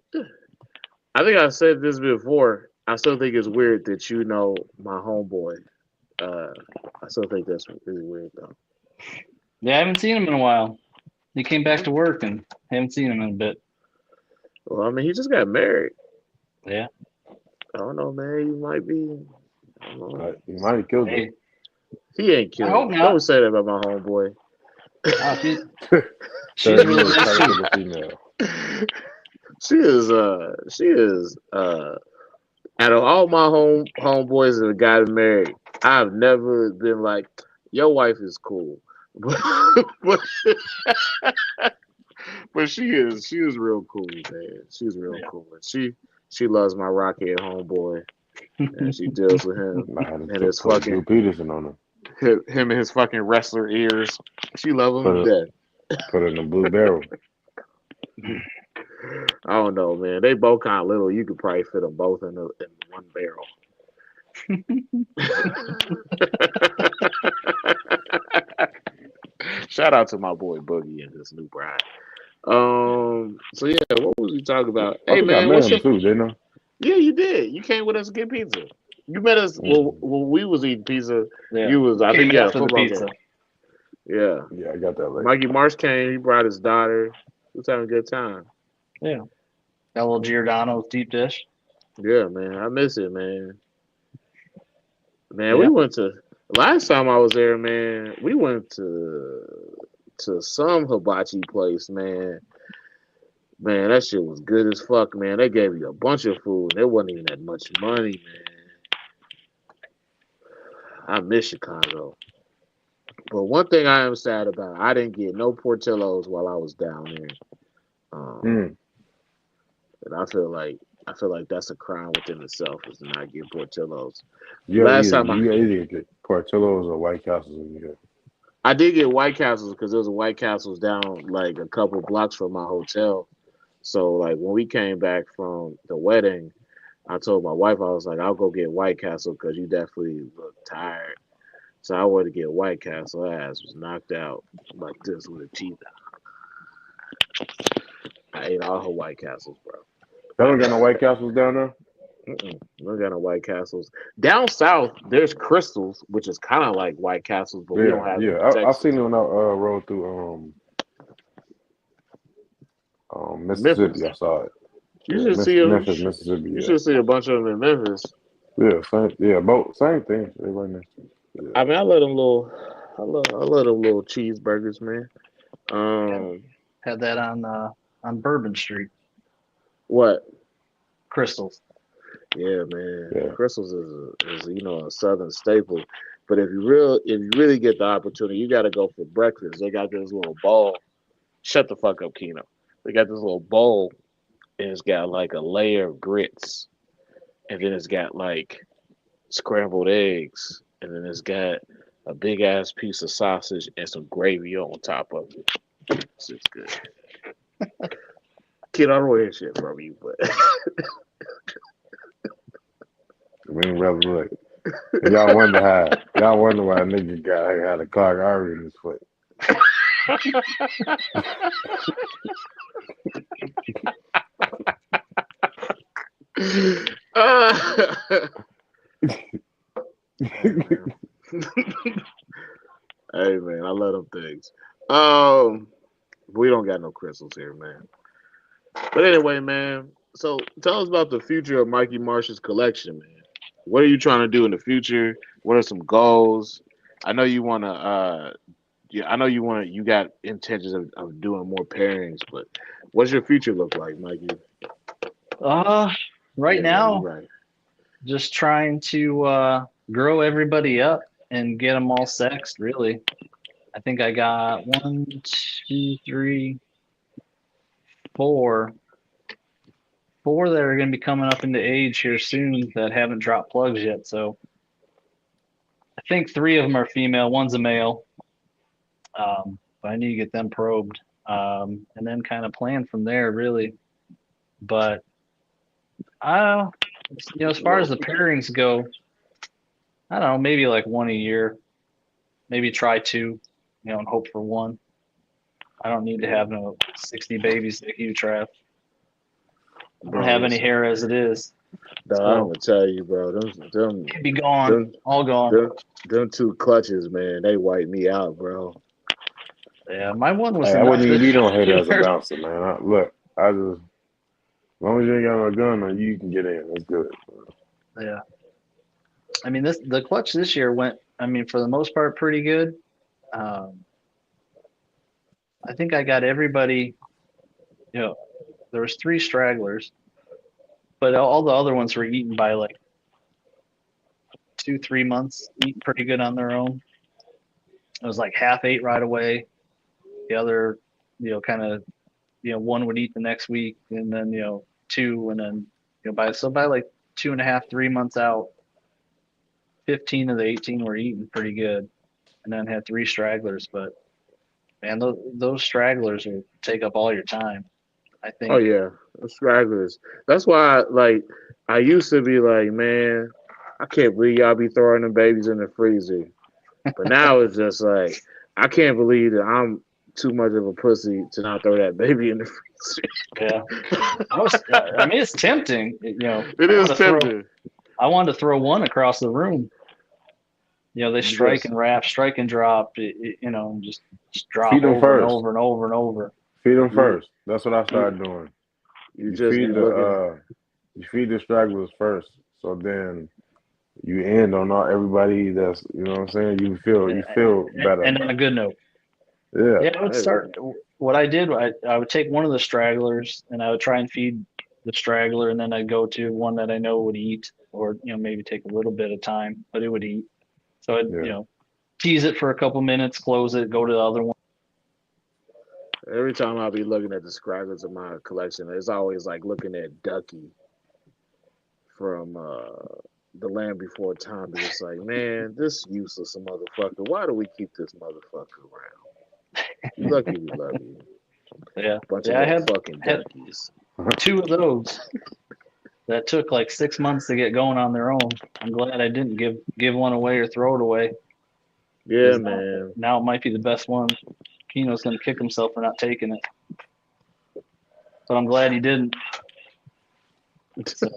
I think I said this before. I still think it's weird that you know my homeboy. I still think that's really weird though. Yeah, I haven't seen him in a while. He came back to work and haven't seen him in a bit. Well, I mean, he just got married. Yeah. I don't know, man. You might be. I don't know. He might have killed her. He ain't killed. I hope not. Don't say that about my homeboy. She's really nice too. She is out of all my homeboys that have gotten married, I've never been like, your wife is cool. but she is real cool, man. She's real cool. She loves my rockhead homeboy. And she deals with him and his fucking Peterson on him and his fucking wrestler ears. She loves him to death. Put it in the blue barrel. I don't know, man. They both kind of little. You could probably fit them both in one barrel. Shout out to my boy Boogie and his new bride. So yeah, what was we talking about? Hey man, what's your too, didn't I? Yeah, you did. You came with us to get pizza. You met us when we was eating pizza. Yeah. You was I think you had a football pizza. game. Yeah. Yeah, I got that later. Mikey Marsh came. He brought his daughter. He was having a good time. Yeah. Got a little Giordano's deep dish. Yeah, man. I miss it, man. Man, we went to last time I was there, man. We went to some hibachi place, man. Man, that shit was good as fuck, man. They gave you a bunch of food. There wasn't even that much money, man. I miss Chicago. But one thing I am sad about, I didn't get no Portillo's while I was down there. And I feel like that's a crime within itself is to not get Portillo's. Last time you either get Portillo's or White Castles in here. I did get White Castles because there was a White Castles down like a couple blocks from my hotel. So like when we came back from the wedding, I told my wife, I was like, I'll go get White Castle because you definitely look tired. So I went to get White Castle. Her ass was knocked out like this with a cheetah. I ate all her White Castles, bro. They don't got no White Castles down there? We got no White Castles. Down south, there's Crystals, which is kind of like White Castles, but we don't have them in I've seen it when I rode through Mississippi. I saw it. You should see them. Memphis, Mississippi. You should see a bunch of them in Memphis. Yeah, both same thing. They right next to it. I mean, I love them little cheeseburgers, man. Had that on Bourbon Street. What? Crystals. Yeah, man. Yeah. Crystals is a southern staple. But if you really get the opportunity, you got to go for breakfast. They got this little bowl. Shut the fuck up, Keno. They got this little bowl, and it's got like a layer of grits, and then it's got like scrambled eggs, and then it's got a big ass piece of sausage and some gravy on top of it. It's good. Kid, I don't want to hear shit from you, but we ain't rather look. Y'all wonder why a nigga had a clogged artery in his foot. Uh, hey man, I love them things. Um, we don't got no crystals here, man. But anyway, man. So tell us about the future of Mikey Marsh's collection, man. What are you trying to do in the future? What are some goals? I know you want to. Yeah, I know you want to. You got intentions of doing more pairings, but what's your future look like, Mikey? Uh, right Yeah, you're now, right. just trying to grow everybody up and get them all sexed, really. I think I got one, two, three, four, four that are going to be coming up into age here soon that haven't dropped plugs yet. So I think three of them are female, one's a male. But I need to get them probed, and then kind of plan from there, really. But as far as the pairings go, I don't know, maybe like one a year, maybe try two, and hope for one. I don't need to have no 60 babies like you, Trav. I don't Bro, have any listen, hair as it is, dog, I'm so gonna tell you, bro. could be gone, Them, all gone. them, them two clutches, man. They wipe me out, bro. Yeah, my one was Hey, I enough wouldn't even be this no hater as a year. bouncer, man. Look, I just as long as you ain't got no gun on you, can get in. That's good. Yeah, I mean the clutch this year went. I mean, for the most part, pretty good. Um, I think I got everybody. You know, there was three stragglers, but all the other ones were eaten by like 2, 3 months, eating pretty good on their own. It was like half ate right away. The other, kind of, one would eat the next week, and then two, and then by like 2.5, 3 months out, 15 of the 18 were eating pretty good, and then had three stragglers. But man, those stragglers will take up all your time. I Oh think. yeah, them stragglers. That's why, like, I used to be like, man, I can't believe y'all be throwing them babies in the freezer. But now it's just like, I can't believe that I'm too much of a pussy to not throw that baby in the Yeah, freezer. I mean, it's tempting. It I want is to throw. tempting. I wanted to throw one across the room. They You strike just and wrap, strike and drop, and just drop Feed them over and first. over and over and over. Feed them you first. That's what I you started doing. you You just feed be looking. you feed the stragglers first. So then you end on all everybody that's what I'm saying. You feel better. And on a good note, Yeah. yeah, I would Hey, start. What I did, I would take one of the stragglers and I would try and feed the straggler, and then I'd go to one that I know would eat, or maybe take a little bit of time, but it would eat. So I'd Yeah. tease it for a couple minutes, close it, go to the other one. every time I be looking at the stragglers in my collection, it's always like looking at Ducky from the Land Before Time. But it's like, man, this useless motherfucker. Why do we keep this motherfucker around? You lucky we love you. Yeah, Bunch of yeah, I little had fucking had duckies. two of those that took like 6 months to get going on their own. I'm glad I didn't give one away or throw it away, Yeah, because man. now it might be the best one. Keno's gonna kick himself for not taking it, but I'm glad he didn't. So,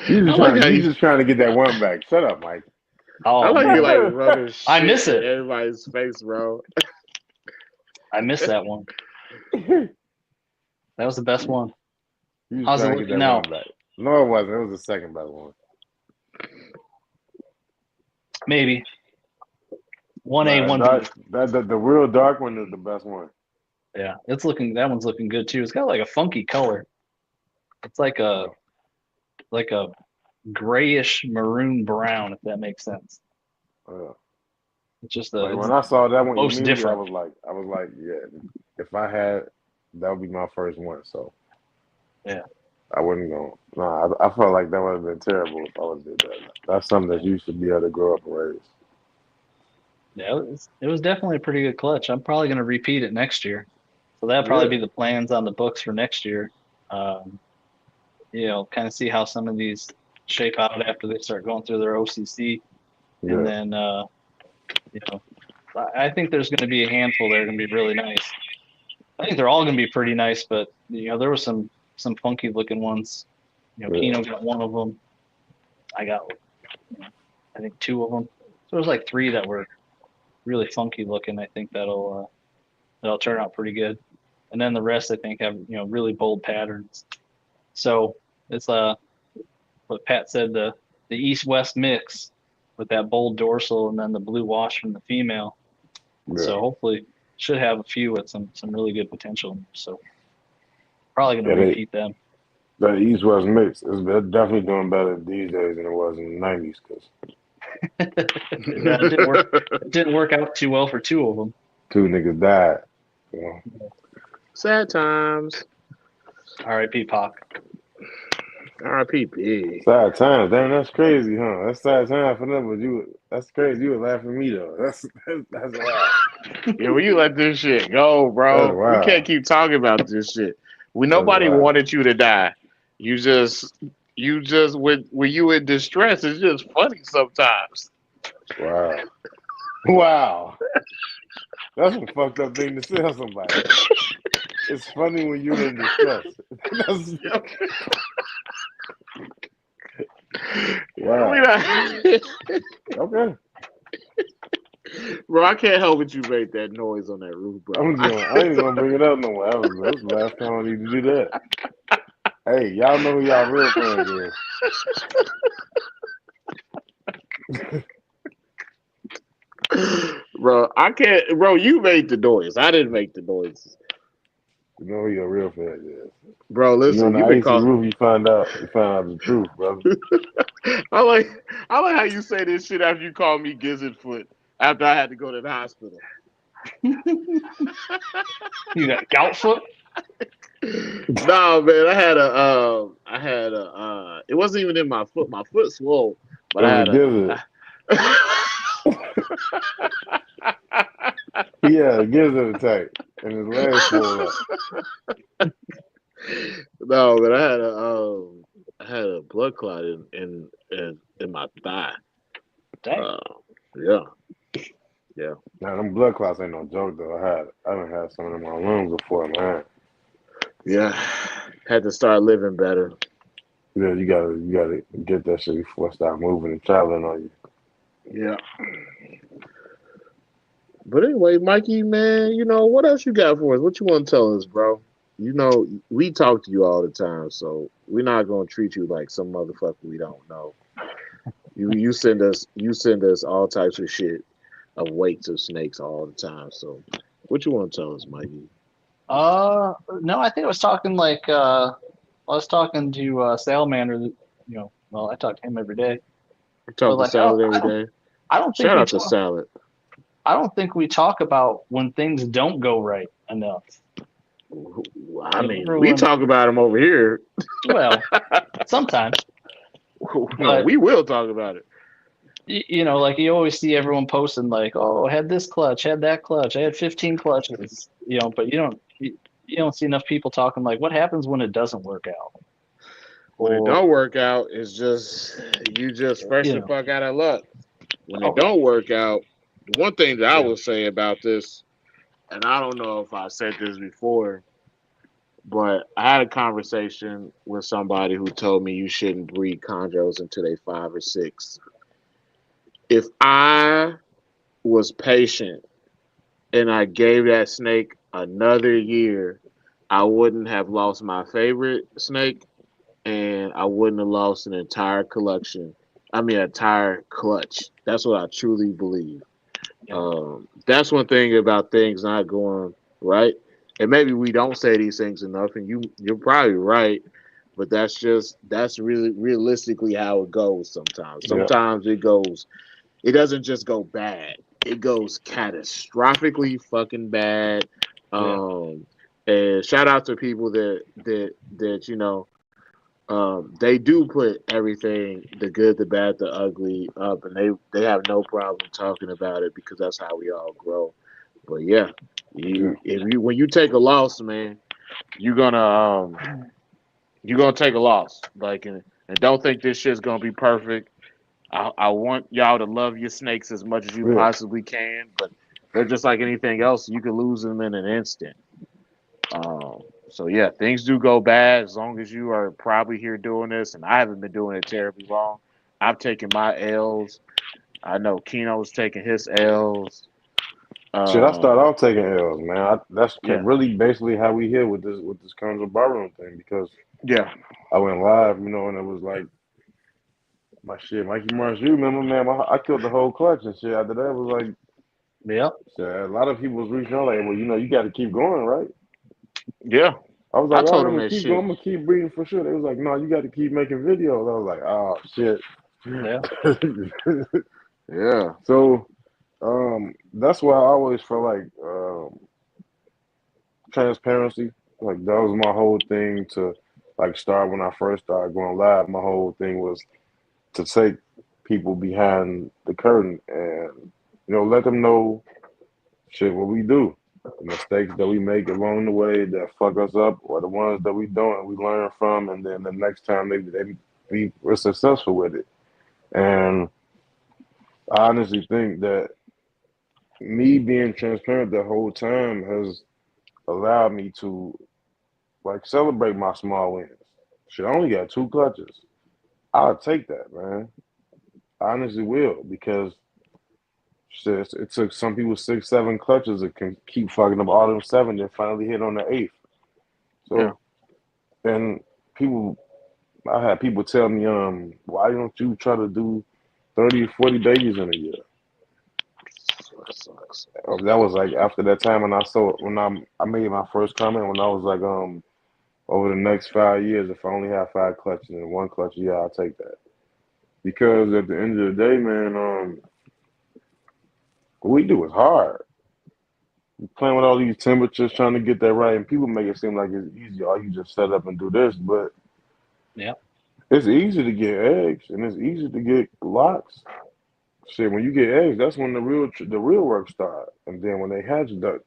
You I just like trying how you you. just trying to get that one back. Shut up, Mike. I oh like you like man, rubbing I shit miss in it. everybody's face, bro. I miss that one. you That was the best one. just How's it trying to get looking that now? one back. No, it wasn't. It was the second best one. Maybe 1A, Nah, 1B. the real dark one is the best one. Yeah, that one's looking good too. It's got like a funky color. It's like a grayish maroon brown, if that makes sense. Uh, It's just like it's when I saw that one most immediately, different. I was like, yeah, if I had, that would be my first one. So Yeah, I wouldn't go. No, I felt like that would have been terrible if I would have did that. That's something that yeah, you should be able to grow up and raise. yeah. It was definitely a pretty good clutch. I'm probably gonna repeat it next year. So that'll probably Yeah. be the plans on the books for next year. Um, kind of see how some of these shape out after they start going through their OCC, and Yeah, then you know, I think there's going to be a handful that are going to be really nice. I think they're all going to be pretty nice, but there were some funky looking ones Keno got one of them. I got, I think 2 of them. So there's like 3 that were really funky looking. I think that'll turn out pretty good. And then the rest I think have really bold patterns. So it's what Pat said, the east-west mix with that bold dorsal and then the blue wash from the female. Yeah. So hopefully should have a few with some really good potential. So probably gonna repeat them. That East-West mix is definitely doing better these days than it was in the 90s. It didn't work out too well for 2 of them. 2 niggas died. Sad times. R.I.P. Pac. R.I.P. Big. Sad times. Damn, that's crazy, huh? That's sad time for them, but that's crazy. You were laughing at me, though. That's wild. Yeah, when you let this shit go, bro, we can't keep talking about this shit. Nobody wanted you to die. You just when you in distress, it's just funny sometimes. Wow. Wow. That's a fucked up thing to tell somebody. It's funny when you're in distress. Wow. Okay. Bro, I can't help but you make that noise on that roof, bro. I ain't gonna bring it up no more. That's the last time I need to do that. Hey, y'all know who y'all real fans is. Bro, I can't. Bro, you made the noise. I didn't make the noise. You know who your real fan is. Bro, listen, you been calling roof. You find out the truth, brother. I like how you say this shit after you call me Gizzard Foot after I had to go to the hospital. You got gout foot? No, man, I had a it wasn't even in my foot. My foot swole, but I had he had a gizzard attack and his legs swole up. No, but I had a blood clot in my thigh. Dang. Yeah. Now them blood clots ain't no joke though. I done had some in my lungs before, man. Yeah, had to start living better. Yeah, you gotta get that shit before I start moving and traveling on you. Yeah. But anyway, Mikey, man, what else you got for us? What you want to tell us, bro? We talk to you all the time, so we're not gonna treat you like some motherfucker we don't know. You send us all types of shit of weights of snakes all the time. So, what you want to tell us, Mikey? No, I think I was talking I was talking to Salamander. Well, I talk to him every day. I talk to Salad every day. I don't think shout out to Salad. I don't think we talk about when things don't go right enough. I mean, we talk about them over here. Well, sometimes. But we will talk about it. Like you always see everyone posting like, "Oh, I had this clutch, had that clutch, I had 15 clutches," but you don't see enough people talking like, "What happens when it doesn't work out?" When it don't work out, it's just you just fresh the fuck out of luck. When it don't work out, one thing that I will say about this, and I don't know if I said this before, but I had a conversation with somebody who told me you shouldn't breed chondros until they 5 or 6. If I was patient and I gave that snake another year, I wouldn't have lost my favorite snake, and I wouldn't have lost an entire entire clutch. That's what I truly believe. That's one thing about things not going right. And maybe we don't say these things enough, and you're probably right, but that's really realistically how it goes sometimes. Sometimes it doesn't just go bad. It goes catastrophically fucking bad. And shout out to people that they do put everything, the good, the bad, the ugly up, and they have no problem talking about it because that's how we all grow. But when you take a loss, man, you're gonna take a loss. Like, and don't think this shit's gonna be perfect. I want y'all to love your snakes as much as you possibly can, but they're just like anything else. You can lose them in an instant. So yeah, things do go bad as long as you are probably here doing this, and I haven't been doing it terribly long. I've taken my L's. I know Keno's taking his L's. Shit, I started Um, off taking L's, man. That's yeah, really basically how we here with this Chondro Bar Room thing because yeah, I went live, and it was like my shit, Mikey Marsh. You remember, man? I killed the whole clutch and shit. After that, it was like, Yep. shit, a lot of people was reaching out like, well, you got to keep going, right? yeah. I was I like, all right, told I'm him gonna that keep going. shit. I'm gonna keep breeding for sure. They was like, no, you got to keep making videos. I was like, oh shit. Yeah. Yeah, So that's why I always felt like transparency. Like that was my whole thing to like start when I first started going live. My whole thing was to take people behind the curtain and let them know shit what we do. The mistakes that we make along the way that fuck us up, or the ones that we don't and we learn from, and then the next time we're successful with it. And I honestly think that me being transparent the whole time has allowed me to like celebrate my small wins. Shit, I only got two clutches. I'll take that, man. I honestly will because shit, it took some people 6, 7 clutches to keep fucking up all them seven, then finally hit on the eighth. yeah. So, and people, I had people tell me, why don't you try to do 30, 40 babies in a year? That sucks. That was like after that time when I made my first comment when I was like, over the next 5 years, if I only have 5 clutches and one clutch, yeah, I'll take that. Because at the end of the day, man, what we do is hard. You playing with all these temperatures, trying to get that right, and people make it seem like it's easy. Oh, you just set up and do this, but Yeah. it's easy to get eggs and it's easy to get locks. Shit, when you get eggs, that's when the real work start, and then when they hatch, the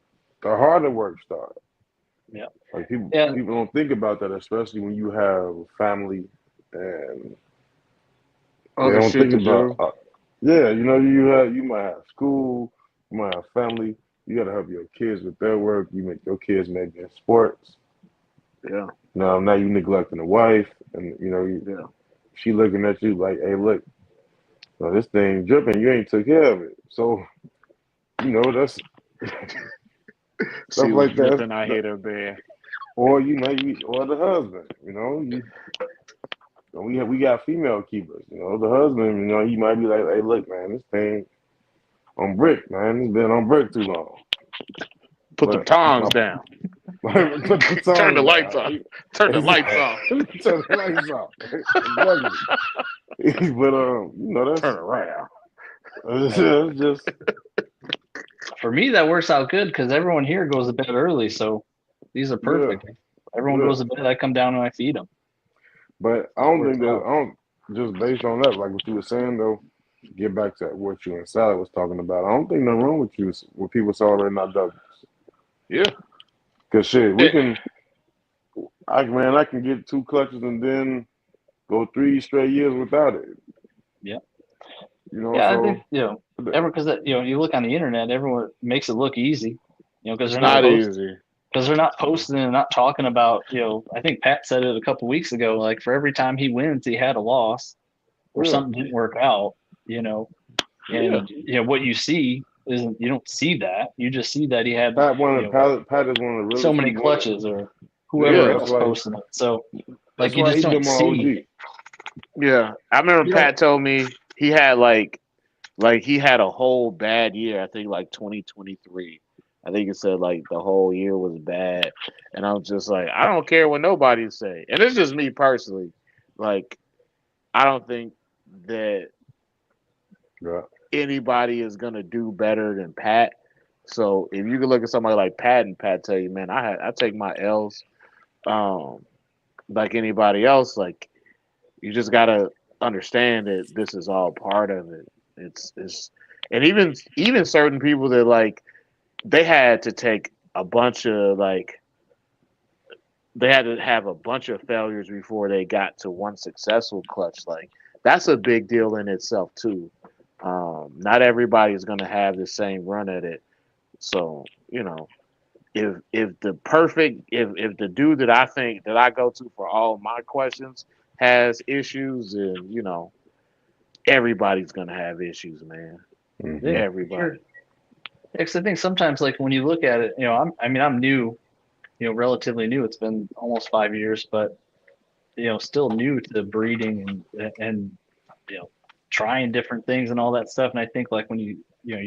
harder work start. Yeah. Like people Yeah. people don't think about that, especially when you have family and they Other don't shit think to about. do. Yeah, you might have school, you might have family. You got to help your kids with their work. You make your kids maybe in sports. Yeah, Now you neglecting the wife, and yeah. she looking at you like, hey, look, this thing dripping. You ain't took care of it, so that's She stuff was like that. dripping. I hit her bed. Or or the husband. We got female keepers. The husband. He might be like, hey, look, man, this thing on brick, man. It's been on brick too long. Put them But tongs my down. put the Turn the tongs lights down. off. Turn the lights Exactly. off. Turn the lights off. Exactly. But Turn around. that's just For me, that works out good because everyone here goes to bed early, so these are yeah, perfect. Everyone yeah. goes to bed. I come down and I feed them. But I So it don't works think that out. I don't just based on that, like what you were saying though. Get back to what you and Sally was talking about. I don't think nothing wrong with you with people celebrating our doubles. Yeah. Cause shit, we Eh, can. I can get 2 clutches and then go 3 straight years without it. Yeah. Yeah, I think So everyone because you look on the internet, everyone makes it look easy, because It's they're not not post easy. because they're not posting and not talking about. I think Pat said it a couple weeks ago. Like for every time he wins, he had a loss or yeah, something didn't work out. You know, Yeah. and what you see isn't you don't see that. You just see that he had Pat is one of the so realest. many He's one of clutches or yeah. whoever else posting it. So That's like you why just he don't been my see. OG. Yeah. I remember You don't. Pat told me he had like he had a whole bad year. I think like 2023. I think it said like the whole year was bad, and I was just like, I don't care what nobody say, and it's just me personally. Like, I don't think that Yeah, anybody is gonna do better than Pat. So if you can look at somebody like Pat and Pat tell you, man, I take my L's, um, like anybody else. Like you just gotta understand that this is all part of it. It's and even certain people that like they had to take a bunch of like they had to have a bunch of failures before they got to one successful clutch. Like that's a big deal in itself too. Not everybody is going to have the same run at it. So if the dude that I think that I go to for all my questions has issues, and everybody's gonna have issues, man. Mhm. Yeah, Everybody. sure. Because I think sometimes, like when you look at it, I'm new, relatively new. It's been almost 5 years, but still new to breeding and trying different things and all that stuff. And I think like when you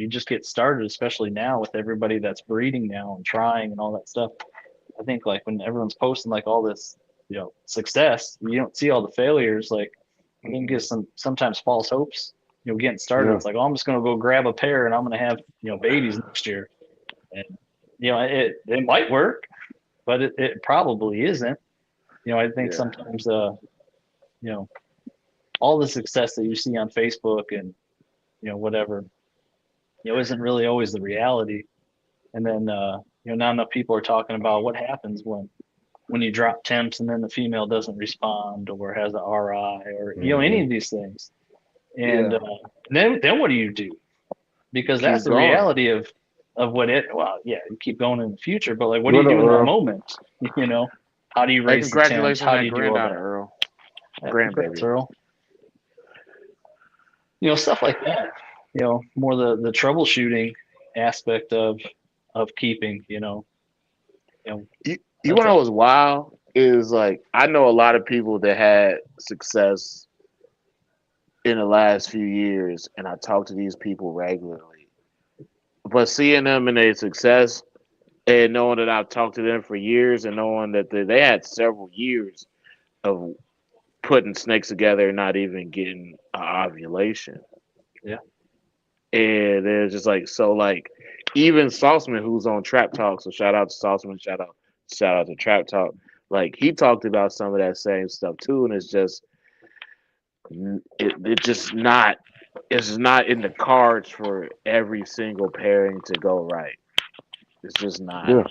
just get started, especially now with everybody that's breeding now and trying and all that stuff. I think like when everyone's posting like all this, success, you don't see all the failures. Like I think get sometimes false hopes. Getting started, Yeah. it's like, oh, I'm just gonna go grab a pair and I'm gonna have babies next year, and it might work, but it probably isn't. I think Yeah. sometimes all the success that you see on Facebook and whatever, isn't really always the reality. And then not enough people are talking about what happens when you drop temps and then the female doesn't respond or has an RI or any of these things. And then what do you do? Because that's Keep the going. reality of what you keep going in the future, but like what do you do in that moment? How do you Hey, raise the temps? congratulations How on do that you do all granddaughter, that? Earl. Congrats, Grandbaby. Earl. Stuff like that. More the troubleshooting aspect of keeping. You want That's to know what's wild? Is like I know a lot of people that had success in the last few years, and I talk to these people regularly. But seeing them in their success and knowing that I've talked to them for years and knowing that they had several years of putting snakes together and not even getting an ovulation. Yeah. And they're just like, so like even Sauceman, who's on Trap Talk, so shout out to Sauceman, shout out to Trap Talk. Like he talked about some of that same stuff too, and it's just it's not in the cards for every single pairing to go right. It's just not. Yeah.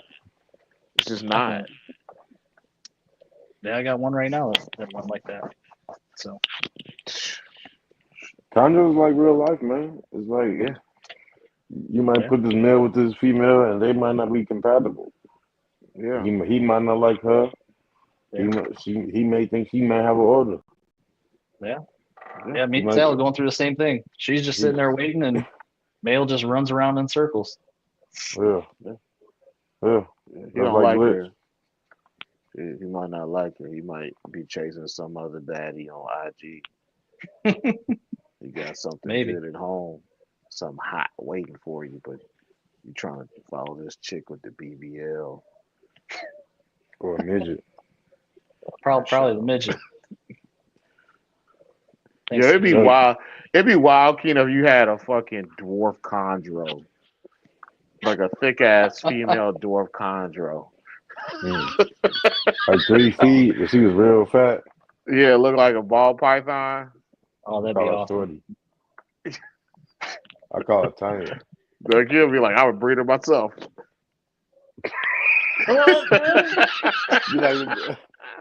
It's just not. Yeah, I got one right now that went like that. So Chondro's like real life, man. It's like, you might put this male with this female, and they might not be compatible. Yeah. He might not like her. Yeah. He may think she may have an order. Yeah, me and Sal are going through the same thing. She's just sitting there waiting, and male just runs around in circles. Yeah. He don't like her. He might not like her. He might be chasing some other baddie on IG. He got something good at home, something hot waiting for you, but you trying to follow this chick with the BBL or a midget. Probably the midget. Yeah, it'd be wild. It'd be wild, Keno, if you had a fucking dwarf chondro, like a thick ass female dwarf chondro. Like 3 feet, but she was real fat. Yeah, look like a ball python. Oh, that'd be awesome. I call it tiny. Like you'll be like, I would breed her myself.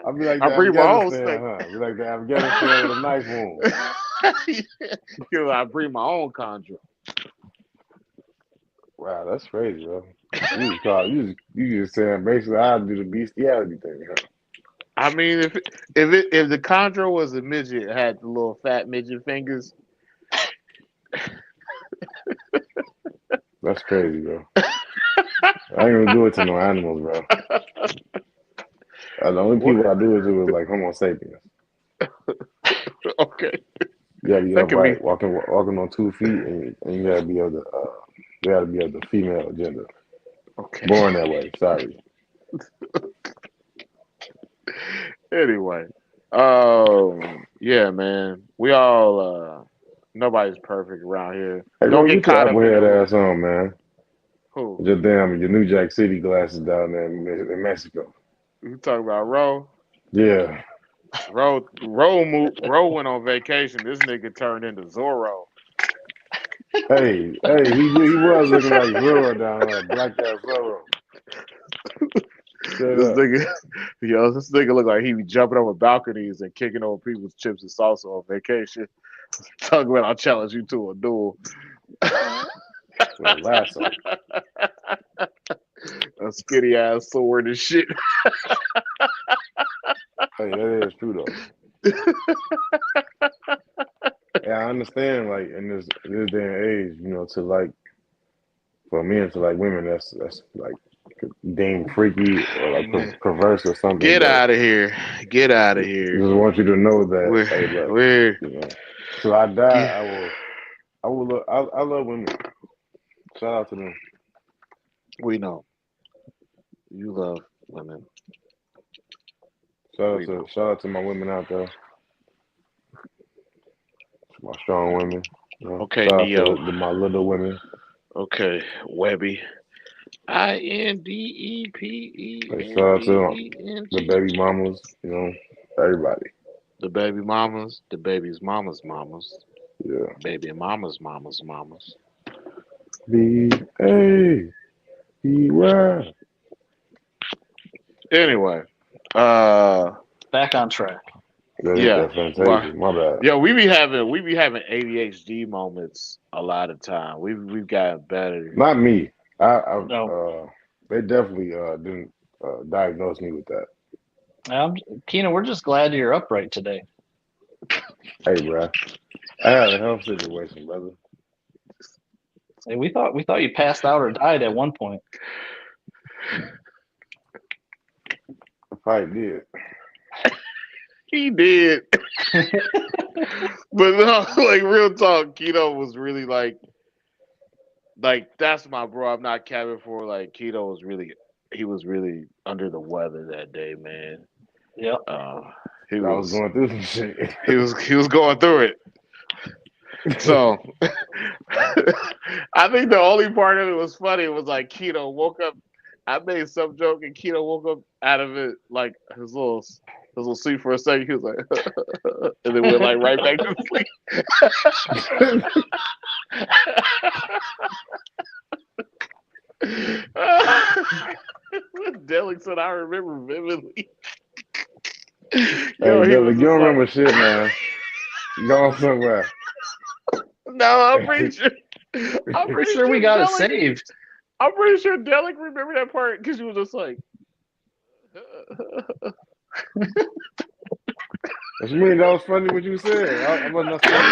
I'll be like I breed my own snake. snake. Huh? Be like the Afghanistan with a knife wound. I breed my own chondro. Wow, that's crazy, bro. You just saying basically I do the bestiality thing, huh? I mean, if the chondro was a midget, it had the little fat midget fingers. That's crazy, bro. I ain't gonna do it to no animals, bro. The only people I do it to is like Homo sapiens. Okay. You gotta be upright, walking on 2 feet, and you gotta be of the female gender. Okay. Born that way. Sorry. Anyway, yeah, man. We all nobody's perfect around here. Hey, Don't get get caught up in head ass on, man. Who? Your New Jack City glasses down there in Mexico. You talking about Ro? Yeah. Ro went on vacation. This nigga turned into Zorro. Hey, he was looking like Zorro down there, black ass Zorro. This nigga look like he be jumping over balconies and kicking over people's chips and salsa on vacation. Talking about, I'll challenge you to a duel. a skinny ass sword and shit. Hey, that is true though. Yeah, I understand. Like in this day and age, you know, to like for men to like women, that's like deemed freaky or like perverse or something. Get But out of here. Get out of I here. just want you to know that, hey, look, We're you know, till I die, get, I will look. I love women. Shout out to them. we know. You love women. Shout We know. out to my women out there, my strong women. You know, Okay, shout out Neo. to my little women. Okay, Webby. Like, shout out to the INDEPENDENT. baby mamas. You know, everybody. The baby mamas, the baby's mamas, mamas, Yeah. baby mamas, mamas, mamas. B-A-B-Y. Anyway, Back on track. That is yeah, that well, Fantasia. My bad. yeah, we be having ADHD moments a lot of time. We've gotten better. Not me. No, They definitely didn't diagnose me with that. Keena, we're just glad you're upright today. Hey, bro, I had a health situation, brother. Hey, we thought you passed out or died at one point. I probably did. He did, but no, like real talk, Keto was really like that's my bro. I'm not capping for like Keto was really he was really under the weather that day, man. Yep. He I was was going through some shit. he was going through it. So I think the only part of it was funny was like Keto woke up. I made some joke and Keto woke up out of it like his little sleep for a second. He was like, and then went like right back to sleep. Delic said, I remember vividly. Yo, Hey, he Billy, was you just don't like, remember shit, man. Go somewhere. no, I'm pretty sure. I'm Pretty sure we got it saved. I'm pretty sure Delic remember that part because she was just like. What you mean? That was funny what you said. I wasn't not saying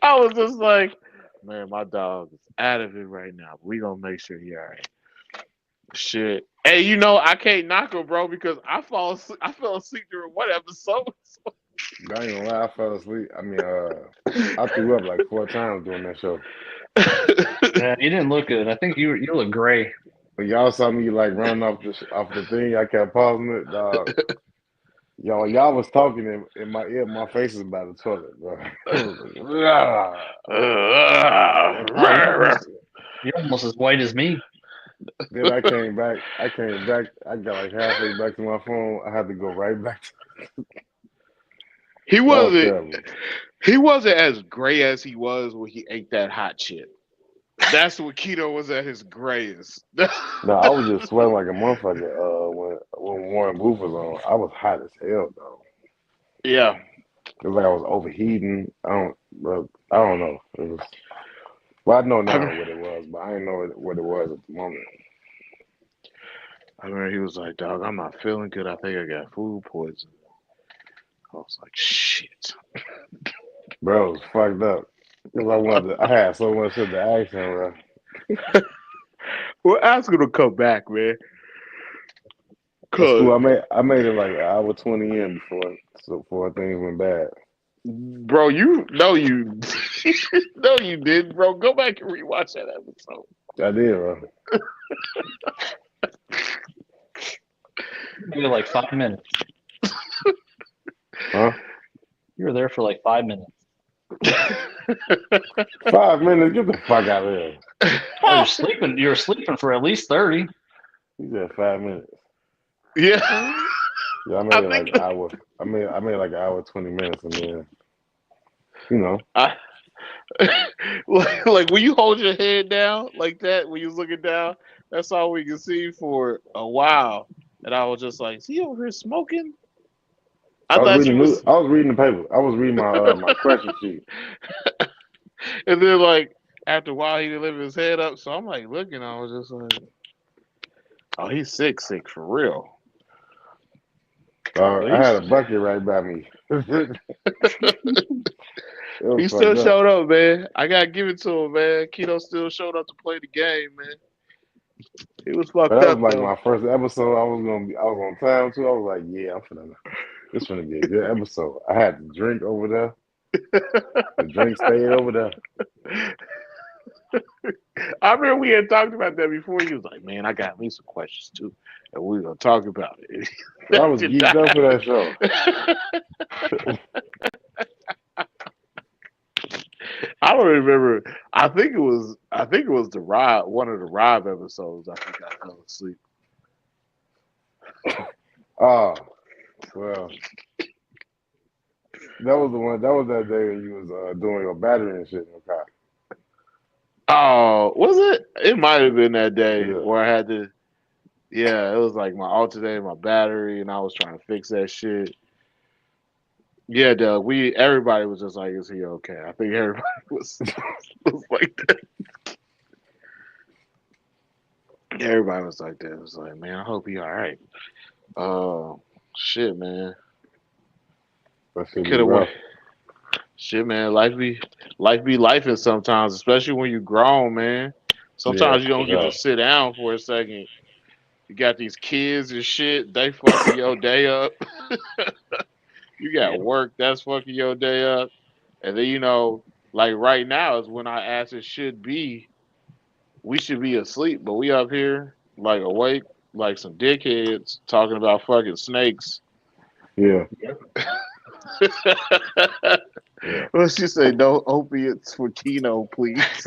I was just like, man, my dog is out of it right now. We gonna make sure he all right. Shit. Hey, you know I can't knock him, bro, because I fell asleep during one episode. I ain't gonna lie, I fell asleep. I mean, I threw up like 4 times during that show. Yeah, you didn't look good. I think you look gray. When y'all saw me like running off the thing, I kept pausing it, dog. Y'all was talking in my ear. My face is by the toilet, bro. You're almost as white as me. Then I came back. I got like halfway back to my phone. I had to go right back. He That was wasn't. terrible. He wasn't as gray as he was when he ate that hot shit. That's what Keto was at his grayest. No, I was just sweating like a motherfucker. When Warren Booth was on, I was hot as hell though. Yeah. It was like I was overheating. I don't know. It was. Well, I know now what it was, but I didn't know what it was at the moment. I remember he was like, dog, I'm not feeling good. I think I got food poisoning. I was like, shit. Bro, it was fucked up. Cause I had so much shit to ask him, bro. Well, ask him to come back, man. That's cool. Cause, I made it like an hour 20 in before things went bad. bro, you no, you didn't, bro. Go back and rewatch that episode. I did, bro. You were like 5 minutes. Huh? You were there for like 5 minutes. 5 minutes? Get the fuck out of here. Oh, you're sleeping. You were sleeping for at least 30. He said 5 minutes. Yeah. Yeah, I made it like an hour. I made like an hour 20 minutes, and then you know. Like when you hold your head down like that, when you was looking down, that's all we can see for a while. And I was just like, is he over here smoking? I thought you was. I was reading the paper. I was reading my my question sheet. And then like after a while, he didn't lift his head up. So I'm like looking. I was just like, Oh, he's sick for real. I had a bucket right by me. It was He still fucked up. showed up, man. I gotta give it to him, man. Keto still showed up to play the game, man. He was But fucked that was up like though. my first episode. I was on time too. I was like, yeah, this gonna be a good episode. I had the drink over there. The drink stayed over there. I remember we had talked about that before. He was like, "Man, I got me some questions too, and we're gonna talk about it." I was geeked up for that show. I don't remember. I think it was the Rob, one of the Rob episodes. I think I fell asleep. Oh, well, that was the one. That was that day when you was doing your battery and shit in your car. Oh, was it? It might have been that day Yeah. where I had to. Yeah, it was like my alternator, my battery, and I was trying to fix that shit. Yeah, Doug. Everybody was just like, "Is he okay?" I think everybody was like that. Everybody was like that. It was like, "Man, I hope he all right." Shit, man. That shit be Could have went. rough. Shit, man. Life be lifing sometimes, especially when you grown, man. Sometimes you don't get to sit down for a second. You got these kids and shit. They fucking your day up. You got work that's fucking your day up. And then, like right now is when our asses should be, we should be asleep, but we up here like awake, like some dickheads talking about fucking snakes. Yeah. Yeah. What she say? No opiates for Keno, please.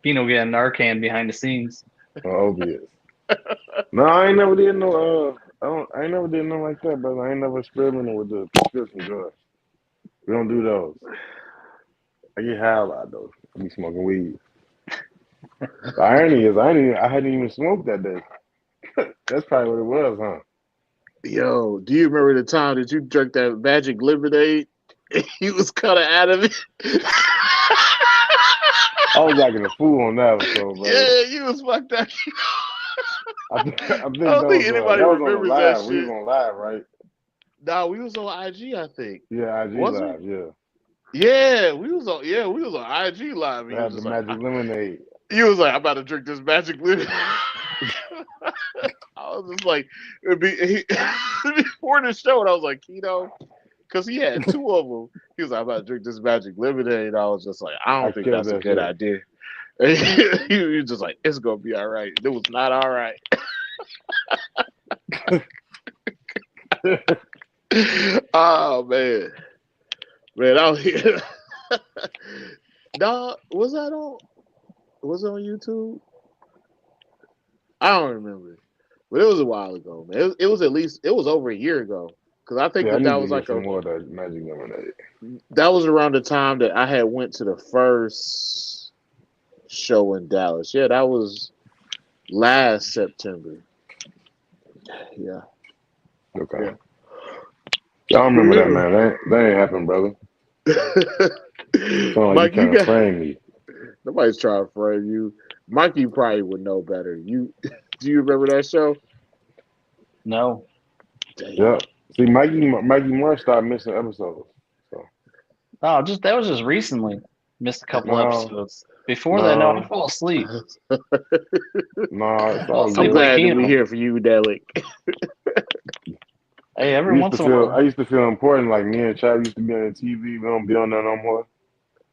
Keno getting Narcan behind the scenes. Opiates. No, I ain't never did no. I ain't never did nothing like that, brother. I ain't never experimented with the prescription drugs. We don't do those. I get high a lot though. I be smoking weed. The irony is, I hadn't even smoked that day. That's probably what it was, huh? Yo, do you remember the time that you drank that magic lemonade? He was kind of out of it. I was acting a fool on that episode, brother. Yeah, you was fucked up. I think I don't think anybody that was on the remembers live. that We was shit. on live, right? Nah, we was on IG, I think. Yeah, IG Was live. we? Yeah. Yeah, we was on IG live. They had the magic lemonade. You was like, I'm about to drink this magic lemonade. I was just like, before the show, and I was like, Keto, because he had two of them. He was like, I'm about to drink this magic lemonade. And I was just like, I don't think that's a good idea. And he was just like, it's gonna be all right. It was not all right. Oh man, I was here. Dog, was that on? Was it on YouTube? I don't remember, but it was a while ago, man. It was at least over a year ago, because I think that was like more of that magic lemonade. That was around the time that I had went to the first show in Dallas. Yeah, that was last September. Yeah. Okay. Yeah. I remember that, man. That ain't happened, brother. Mike, you trying to frame me. Nobody's trying to frame you. Mikey probably would know better. Do you remember that show? No. Damn. Yeah. See, Mikey Marsh started missing episodes. So. Oh, that was just recently. Missed a couple episodes. Before that, no, I fall asleep. No, it's all I'm glad to be here for you, Delic. Hey, every once in a while. I used to feel important, like me and Chad used to be on the TV. We don't be on there no more.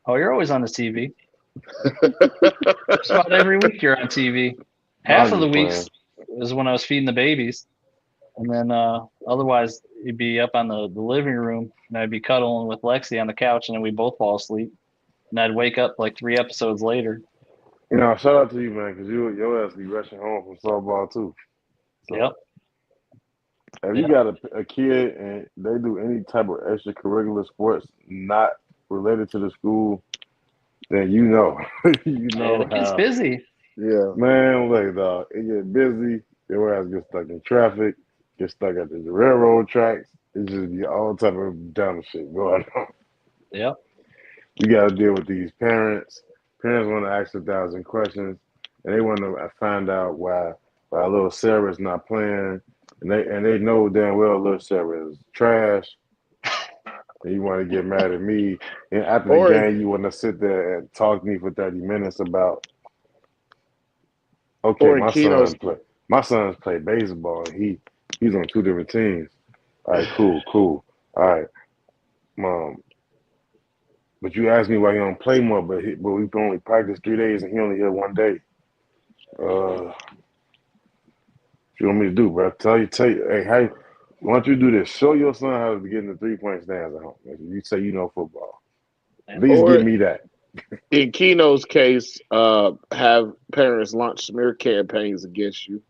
Oh, you're always on the TV. Just about every week you're on TV. Half of the weeks is when I was feeding the babies. And then otherwise, you'd be up on the living room, and I'd be cuddling with Lexi on the couch, and then we'd both fall asleep. And I'd wake up like 3 episodes later. You know, shout out to you, man, because your ass be rushing home from softball, too. So, yep. If you got a kid and they do any type of extracurricular sports not related to the school, then you know. It gets busy. Yeah. Man, look, dog, it gets busy. Your ass gets stuck in traffic, get stuck at the railroad tracks. It just be all type of dumb shit going on. Yep. You got to deal with these parents Parents want to ask 1,000 questions, and they want to find out why little Sarah's not playing, and they know damn well little Sarah is trash, and you want to get mad at me, and after the Or game you want to sit there and talk to me for 30 minutes about, okay, or in Keno's my son's play baseball, and he's on two different teams. All right, cool. All right, mom. But you asked me why he don't play more, but we only practice 3 days and he only here one day. What you want me to do, bro? Tell you, hey, hey, why don't you do this? Show your son how to get in the 3-point stands at home. You say you know football. At least give or me that. in Keno's case, have parents launch smear campaigns against you.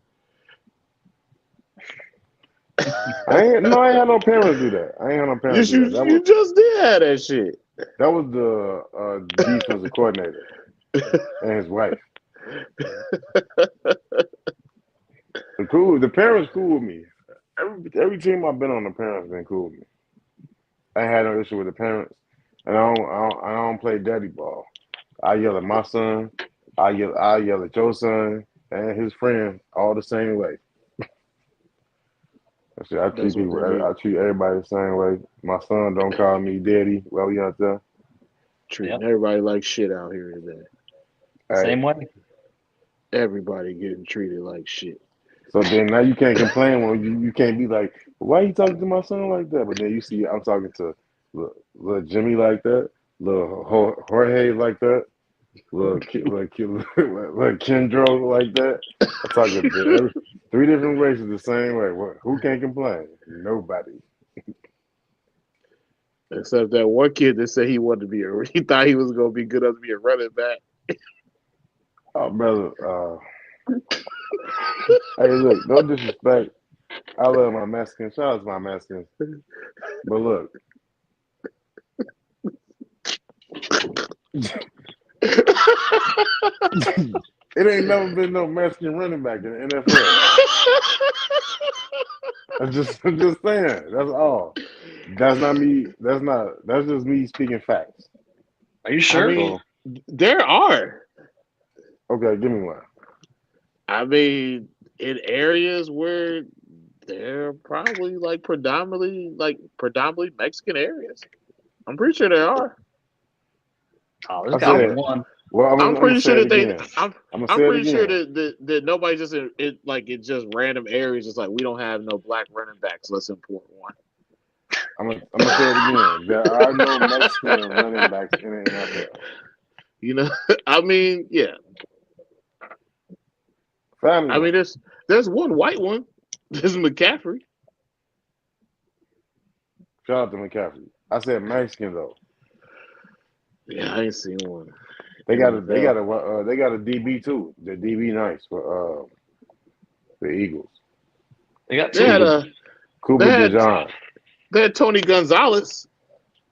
I ain't had no parents do that. I ain't had no parents do that. You just did have that shit. That was the defensive coordinator and his wife. The parents cool with me. Every team I've been on, the parents been cool with me. I ain't had no issue with the parents, and I don't play daddy ball. I yell at my son, I yell at your son and his friend all the same way. I That's what they need. treat everybody the same way. My son don't call me daddy. Well, we out there. Treating everybody like shit out here today. Hey, Same way. Everybody getting treated like shit. so then now you can't complain when you can't be like, why you talking to my son like that? But then you see I'm talking to little Jimmy like that, little Jorge like that, little Kendro like that. I'm talking to three different races the same way. Who can't complain? Nobody. Except that one kid that said he wanted to be he thought he was gonna be good enough to be a running back. Oh, brother. Hey, look, no disrespect. I love my Mexicans. Shout out to my Mexicans. But look, it ain't never been no Mexican running back in the NFL. I'm just saying. That's all. That's not me. That's just me speaking facts. Are you I sure? mean, there are. Okay, give me one. I mean, in areas where they're probably predominantly Mexican areas. I'm pretty sure there are. Oh, there's I got to be said, one. well, I'm I'm gonna pretty say sure it that they. again. I'm gonna I'm say it pretty sure again. that nobody just it just random areas. Just like we don't have no black running backs. Let's import one. I'm gonna say it again. There are no Mexican running backs in the NFL. You know, I mean, yeah. Family I one. mean, there's one white one. There's McCaffrey. Shout out to McCaffrey. I said Mexican though. Yeah, I ain't seen one. They got a NFL. they got a DB too. The DB nice for the Eagles. They got They two. had Cooper they had DeJean. they had Tony Gonzalez.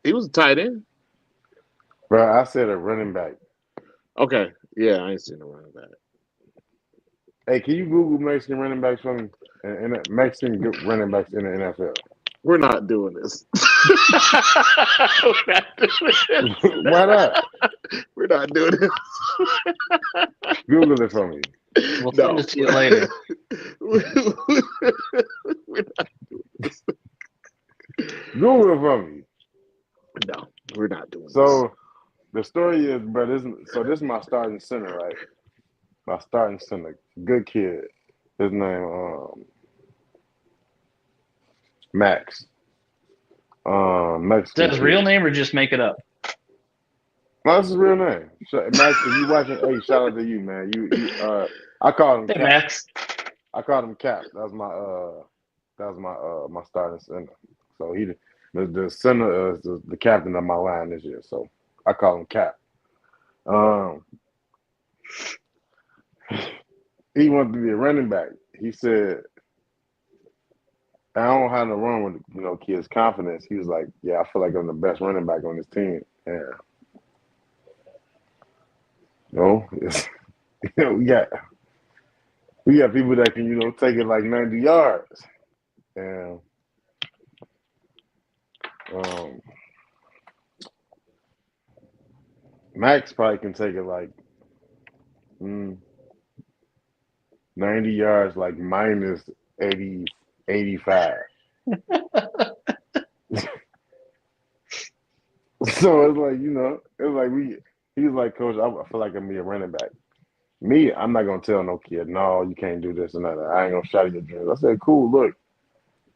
He was a tight end. Bro, I said a running back. Okay, yeah, I ain't seen a running back. Hey, can you Google Mexican running backs for me? And Mexican running backs in the NFL. We're not doing this. We're not doing this. Why not? We're not doing this. Google it for me. We'll No. send it to you later. We're not doing this. Google it for me. No, we're not doing this. So the story is, bro, this is my starting center, right? My starting center. Good kid. His name Max. Is Mexican that his real kid. name or just make it up? No, that's his real name. Max, if you watching, hey, shout out to you, man. I called him Hey, Cap. Max. I called him Cap. That was my starting center. So he the center is the captain of my line this year. So I call him Cap. He wanted to be a running back. He said, I don't have no wrong with kids' confidence. He was like, yeah, I feel like I'm the best running back on this team. And we got people that can take it like 90 yards. And Max probably can take it like mm, 90 yards, like minus 80, 85. So it's like, it's like he was like, Coach, I feel like I'm be a running back. Me, I'm not gonna tell no kid, no, you can't do this and that. I ain't gonna shatter your dreams. I said, cool, look,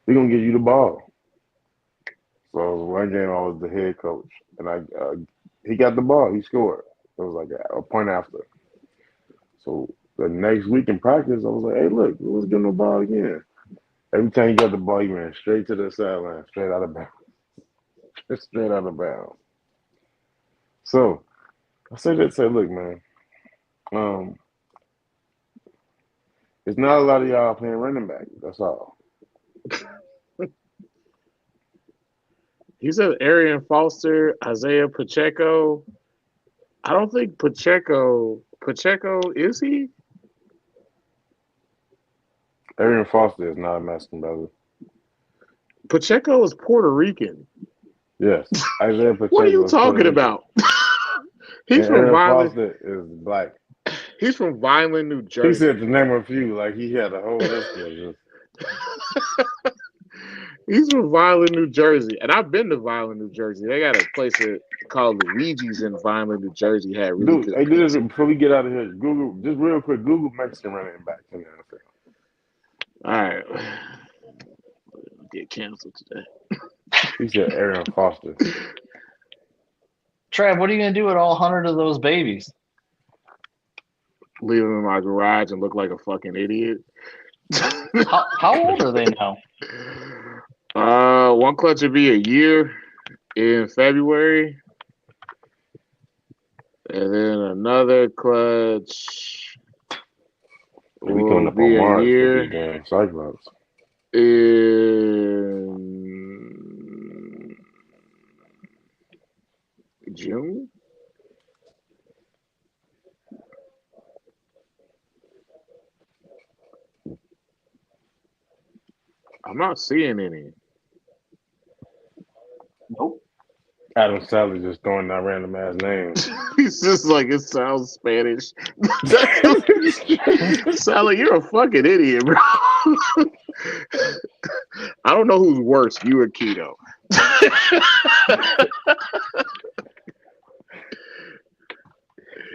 we're gonna give you the ball. So one game I was the head coach, and he got the ball, he scored. It was like a point after. So the next week in practice, I was like, hey, look, let's give him the ball again. Every time he got the ball, he ran straight to the sideline, straight out of bounds, straight out of bounds. So I said that, say, look, man, um, it's not a lot of y'all playing running back. That's all. He said Arian Foster, Isaiah Pacheco. I don't think Pacheco is he? Arian Foster is not a Mexican brother. Pacheco is Puerto Rican. Yes, Isaiah Pacheco. What are you is talking about? He's from Arian Vineland. Foster is black. He's from Vineland, New He Jersey. said to name a few, like he had a whole list of just. He's from Vineland, New Jersey, and I've been to Vineland, New Jersey. They got a place called Luigi's in Vineland, New Jersey. Had really Dude, good hey, pizza. before we get out of here, Google just real quick. Google Mexican running back in the NFL. All right, get canceled today. He said Arian Foster. Trav, what are you gonna do with all 100 of those babies? Leave them in my garage and look like a fucking idiot. How old are they now? One clutch would be a year in February, and then another clutch We coming will up be on a Marsh year with these damn Cyclops. in June. I'm not seeing any. Nope. Adam Sally just throwing out random ass names. He's just like, it sounds Spanish. Sally, you're a fucking idiot, bro. I don't know who's worse, you or Keto.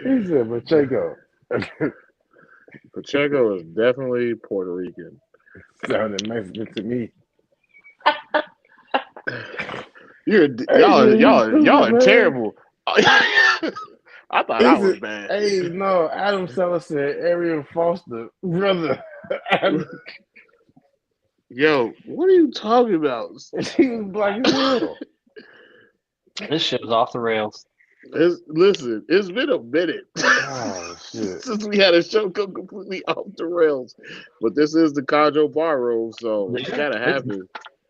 He said Pacheco. Pacheco is definitely Puerto Rican. Sounded Mexican to me. Y'all are terrible. I thought I was bad. Hey, no, Adam Seller said Arian Foster, brother. Yo, what are you talking about? He was black as hell. This shit's off the rails. Listen, it's been a minute Oh shit! since we had a show go completely off the rails. But this is the Chondro Bar Room, so it gotta happen.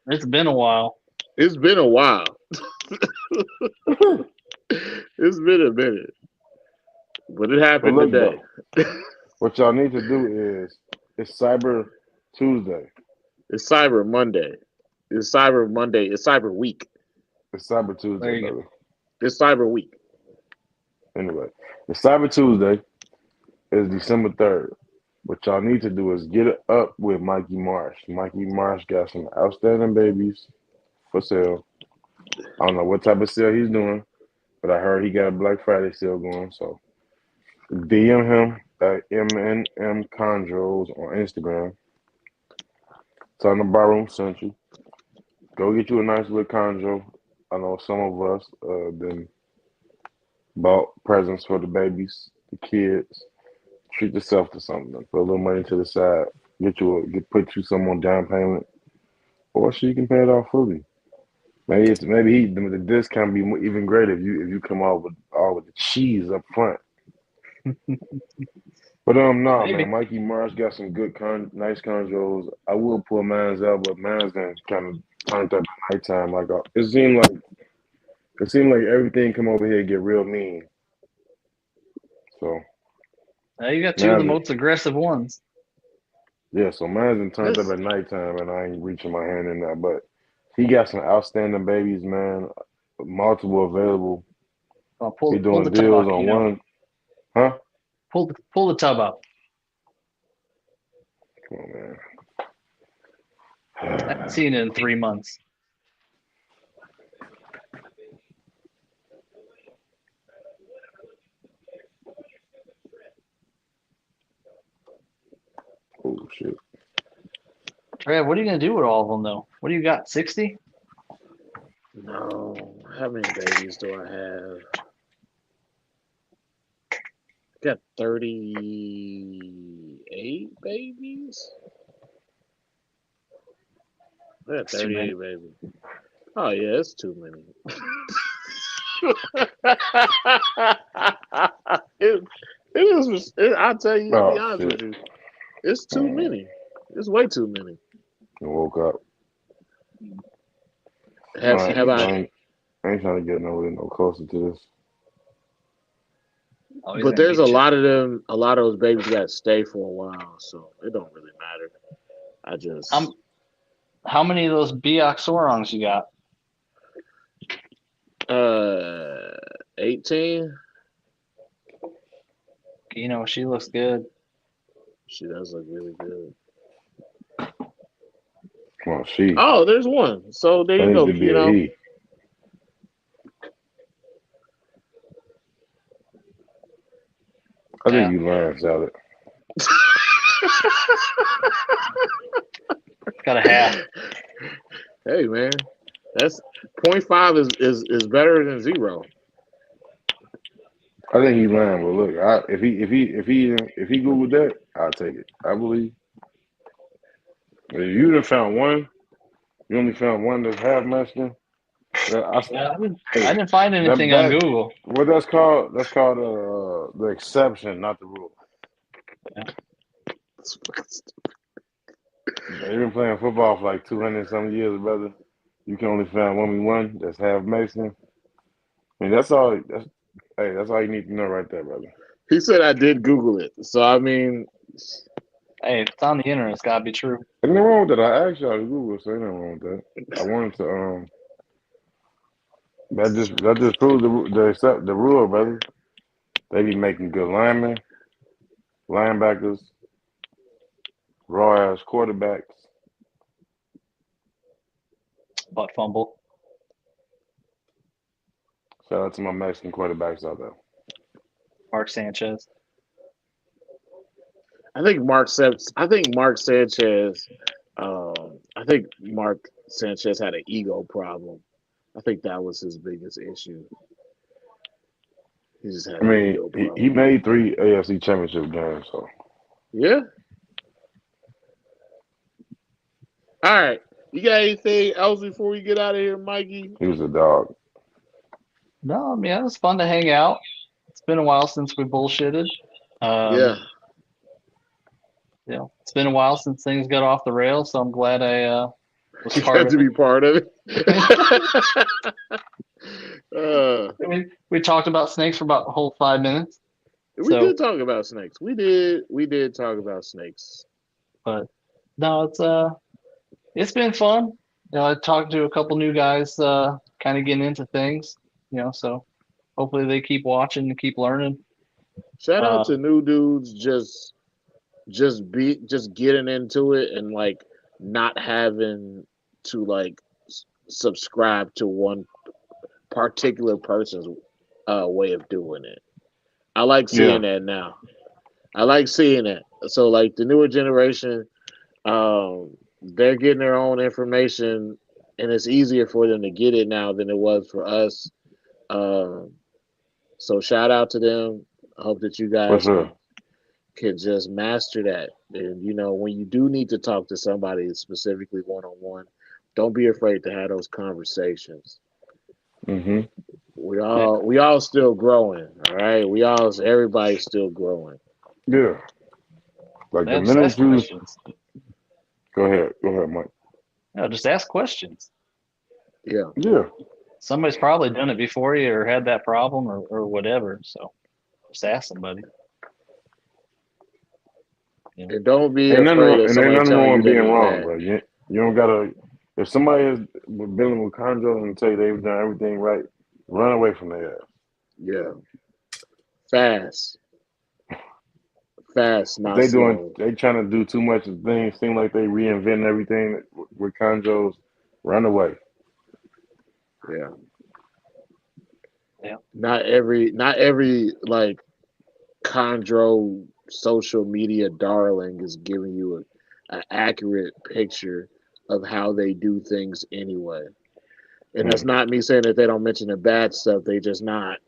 It's been a while. It's been a while. It's been a minute. But it happened today. What y'all need to do is it's Cyber Tuesday. It's Cyber Monday. It's Cyber Monday. It's Cyber Week. It's Cyber There Tuesday, you go. brother. It's Cyber Week. Anyway, it's Cyber Tuesday is December 3rd. What y'all need to do is get it up with Mikey Marsh. Mikey Marsh got some outstanding babies for sale. I don't know what type of sale he's doing, but I heard he got a Black Friday sale going. So DM him at MNM Chondros on Instagram. Chondro Bar Room sent you. Go get you a nice little chondro. I know some of us been bought presents for the babies, the kids. Treat yourself to something. Put a little money to the side. Put you some on down payment, or so you can pay it off fully. Maybe the discount be even greater if you come out with the cheese up front. But no, man, Mikey Marsh got some good nice chondros. I will pull man's out, but man's been kind of turned up at nighttime. Like it seemed like everything come over here and get real mean. So Now you got two of the most aggressive ones. Yeah, so man's been turned up at nighttime, and I ain't reaching my hand in that. But he got some outstanding babies, man. Multiple available. Well, He pull doing the tub deals up, on one, huh? Pull the tub up. Come on, man. I haven't seen it in 3 months. Oh shit. Trev, what are you gonna do with all of them though? What do you got? 60? No. How many babies do I have? I got 38 babies. I got That's too many. 38 babies. Oh yeah, it's too many. it, it is. I'll tell you. I'll be Oh honest shit. with you. It's too many. It's way too many. I woke up. Have I have I? ain't trying to get no closer to this. Oh, he's But gonna there's a beat you. lot of them. A lot of those babies got to stay for a while, so it don't really matter. I just. How many of those Bioxorongs you got? 18. You know, she looks good. She does look really good. Well, she. Oh, there's one. So there That you needs go. to be You a know. he. I think you learned, Salad. Got a half. Hey man, that's 0.5 is better than 0. I think he lying, but look, if he Googled that, I'll take it. I believe. If you done found one, you only found one that's half Mexican. I didn't find anything on Google. What that's called? That's called the exception, not the rule. They've been playing football for like 200 some years, brother. You can only find one that's half Mexican. I mean, that's all. That's all you need to know right there, brother. He said I did Google it, so I mean. Hey, if it's on the internet, it's gotta be true. Ain't nothing wrong with that. I actually on Google, so ain't nothing wrong with that. I wanted to that just proves the rule, brother. They be making good linemen, linebackers, raw ass quarterbacks. Butt fumble. Shout out to my Mexican quarterbacks out there. Mark Sanchez. I think Mark Sanchez. I think Mark Sanchez had an ego problem. I think that was his biggest issue. He just had I an mean, ego problem. he made 3 AFC championship games, so Yeah. All right. You got anything else before we get out of here, Mikey? he was a dog. No, I mean, it was fun to hang out. It's been a while since we bullshitted. Yeah. You know, it's been a while since things got off the rails, so I'm glad I was You part got of to it. be part of it. I mean, we talked about snakes for about a whole 5 minutes. We did talk about snakes. We did talk about snakes. But no, it's been fun. You know, I talked to a couple new guys, kind of getting into things. You know, so hopefully they keep watching and keep learning. Shout out to new dudes just getting into it and like not having to like subscribe to one particular person's way of doing it. I like seeing that now. I like seeing that. So like the newer generation, they're getting their own information, and it's easier for them to get it now than it was for us. So shout out to them. I hope that you guys can just master that. And you know, when you do need to talk to somebody specifically one on one, don't be afraid to have those conversations. Mm-hmm. We all still growing, all right. Everybody's still growing. Yeah. Like the Just ask minute you questions. go ahead, Mike. No, just ask questions. Yeah. Yeah. Somebody's probably done it before you or had that problem or whatever. So just ask somebody. You know? And don't be afraid of somebody telling you being that wrong, bro. You don't gotta. If somebody is dealing with chondro and tell you they've done everything right, run away from their ass. Yeah, fast, fast, not They doing, slow. they trying to do too much of things. Seem like they reinventing everything with Conjo's Runaway. Yeah, Yeah. not every like chondro social media darling is giving you an accurate picture of how they do things anyway. And that's Mm. not me saying that they don't mention the bad stuff. They just not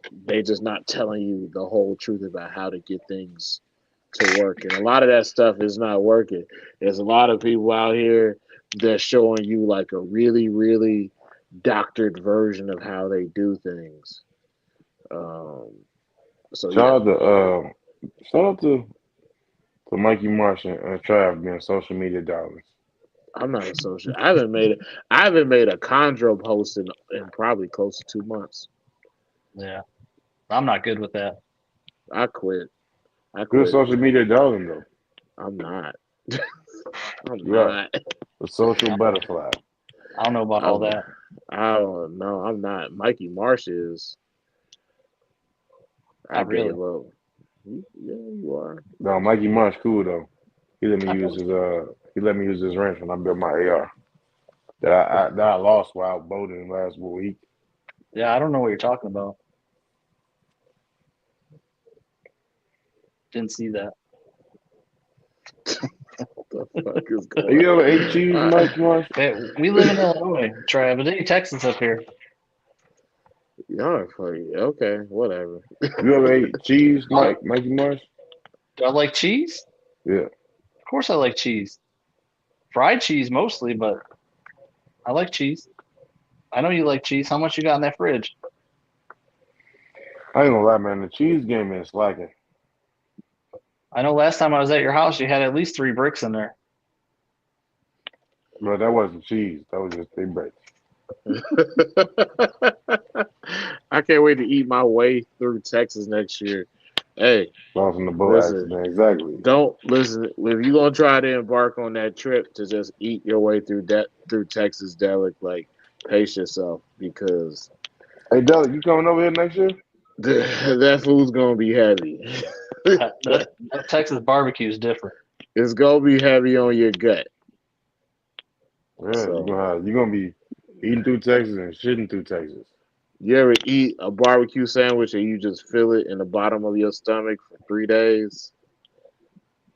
telling you the whole truth about how to get things to work. And a lot of that stuff is not working. There's a lot of people out here that's showing you like a really, really doctored version of how they do things. Um, so yeah, Shout out to shout out to Mikey Marsh and Trav being social media darlings. I'm not a social. I haven't made a chondro post in probably close to 2 months. Yeah. I'm not good with that. I quit. I Good quit. social media darling though. I'm not. I'm Yeah, not. the social butterfly. I don't know about all I'm. that. I don't know. I'm not. Mikey Marsh is. I Not really. gave up. Yeah, you are. No, Mikey Marsh cool though. He let me I use feel, his wrench when I built my AR that I lost while boating last week. yeah, I don't know what you're talking about. Didn't see that. What the fuck is Have going you ever ate cheese, on? Mike Marsh? Hey, we live in Illinois, Trav. It ain't Texas up here. Y'all are funny. Okay, whatever. You ever ate cheese, Oh, Mikey Marsh? do I like cheese? Yeah. Of course I like cheese. Fried cheese mostly, but I like cheese. I know you like cheese. How much you got in that fridge? I ain't gonna lie, man. The cheese game is slacking. I know last time I was at your house, you had at least 3 bricks in there. But that wasn't cheese. That was just big break. I can't wait to eat my way through Texas next year. Hey, Lost in the boat listen, accident. Exactly. don't listen. If you gonna try to embark on that trip to just eat your way through Texas, Delic, like pace yourself because Hey, Della, you coming over here next year? that food's gonna be heavy. That Texas barbecue is different. It's gonna be heavy on your gut. Yeah, So you gonna be eating through Texas and shitting through Texas. you ever eat a barbecue sandwich and you just feel it in the bottom of your stomach for 3 days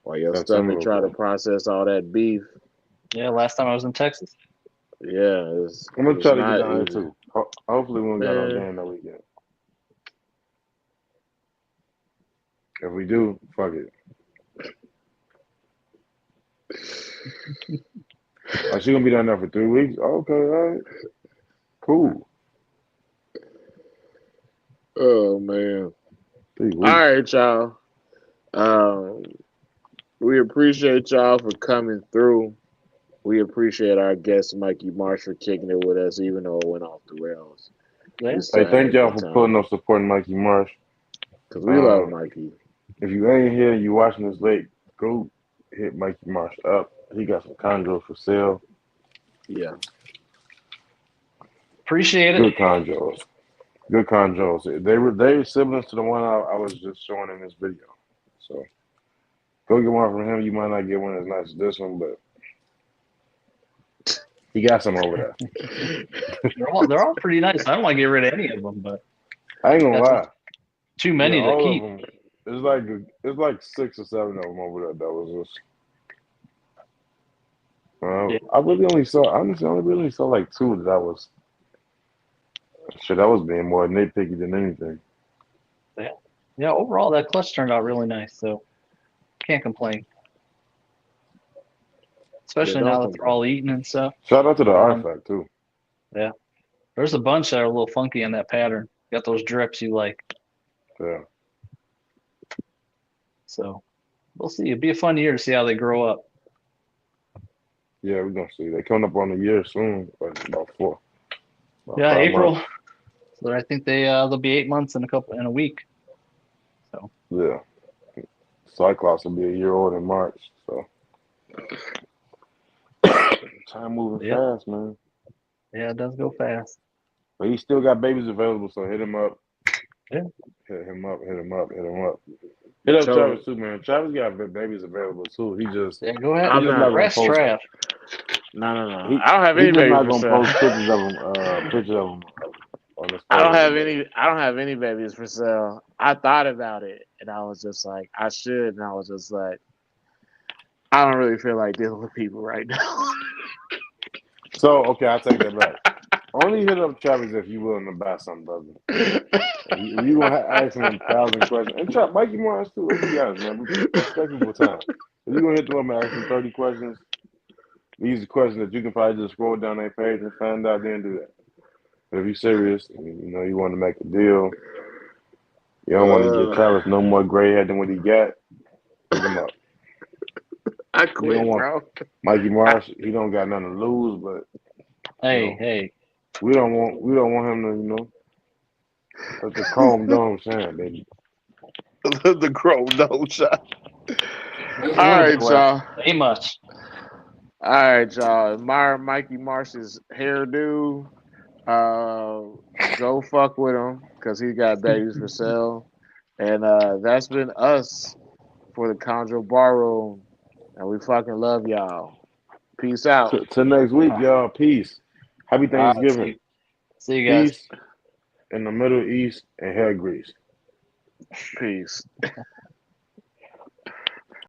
while your stomach September, try to bro. process all that beef? Yeah, last time I was in Texas. Yeah, I'm gonna it's try to get not down here easy. too. Hopefully, we don't got no Man, game that weekend. If we do, fuck it. Oh, she gonna be down there for 3 weeks? Okay, all right. Cool. oh man. 3 weeks. All right, y'all. Um, we appreciate y'all for coming through. We appreciate our guest Mikey Marsh for kicking it with us, even though it went off the rails. Yeah. We Hey, still had a thank y'all good for time pulling up supporting Mikey Marsh. because we love Um, Mikey. if you ain't here and you watching this late, go hit Mikey Marsh up. He got some conjos for sale. Yeah, Appreciate it. Good conjos. Good conjos. They siblings to the one I was just showing in this video. So go get one from him. You might not get one as nice as this one, but he got some over there. They're all pretty nice. I don't want to get rid of any of them, but I ain't gonna that's lie. too Yeah, many to all of keep. them. It's like 6 or 7 of them over there. That was just. Yeah. I really only saw. Honestly, I only really saw like 2 that I was. Shit, I was being more nitpicky than anything. Yeah. Yeah. Overall, that clutch turned out really nice. So can't complain. yeah. Especially Don't now that they're complain. all eating and stuff. Shout out to the Um, artifact too. yeah. There's a bunch that are a little funky in that pattern. Got those drips you like. Yeah, So we'll see. It'll be a fun year to see how they grow up. yeah, we're gonna see. They coming up on a year soon, like about Yeah, 5 months. April. So I think they'll be 8 months in a week. So Yeah, Cyclops will be a year old in March. So time moving yeah, fast, man. yeah, it does go fast. But he still got babies available, so hit him up. Yeah. Hit him up. Hit up So, Travis too, man. Travis got babies available too. He just Yeah, go ahead. I'm just not. not gonna Rest post. Trav. No. He I don't have he any just babies not for gonna sale. post pictures of him on his I don't story. have any. I don't have any babies for sale. I thought about it, and I was just like, I should, and I was just like, I don't really feel like dealing with people right now. So okay, I take that back. Only hit up Travis if you willing to buy something, brother. If you gonna ask him 1,000 questions, and try Mikey Marsh too. Let's be honest, man. Respectful time. If you gonna hit them up and ask them 30 questions, these are questions that you can probably just scroll down their page and find out. Then do that. But if you're serious, and, you want to make a deal, you don't want to give Travis no more gray hair than what he got. Hit him up. I You quit, don't want bro. Mikey Marsh. He don't got nothing to lose, but Hey. we don't want him to let the chrome dome shine, baby. The crow no shot. He's All doing right, it well. y'all. Ain't much. All right, y'all. Admire Mikey Marsh's hairdo. Go fuck with him because he got babies for sale. And that's been us for the Chondro Bar Room. And we fucking love y'all. Peace out. Till next week, y'all. Peace. Happy All right, Thanksgiving. see you guys. Peace in the Middle East and hair grease. Peace.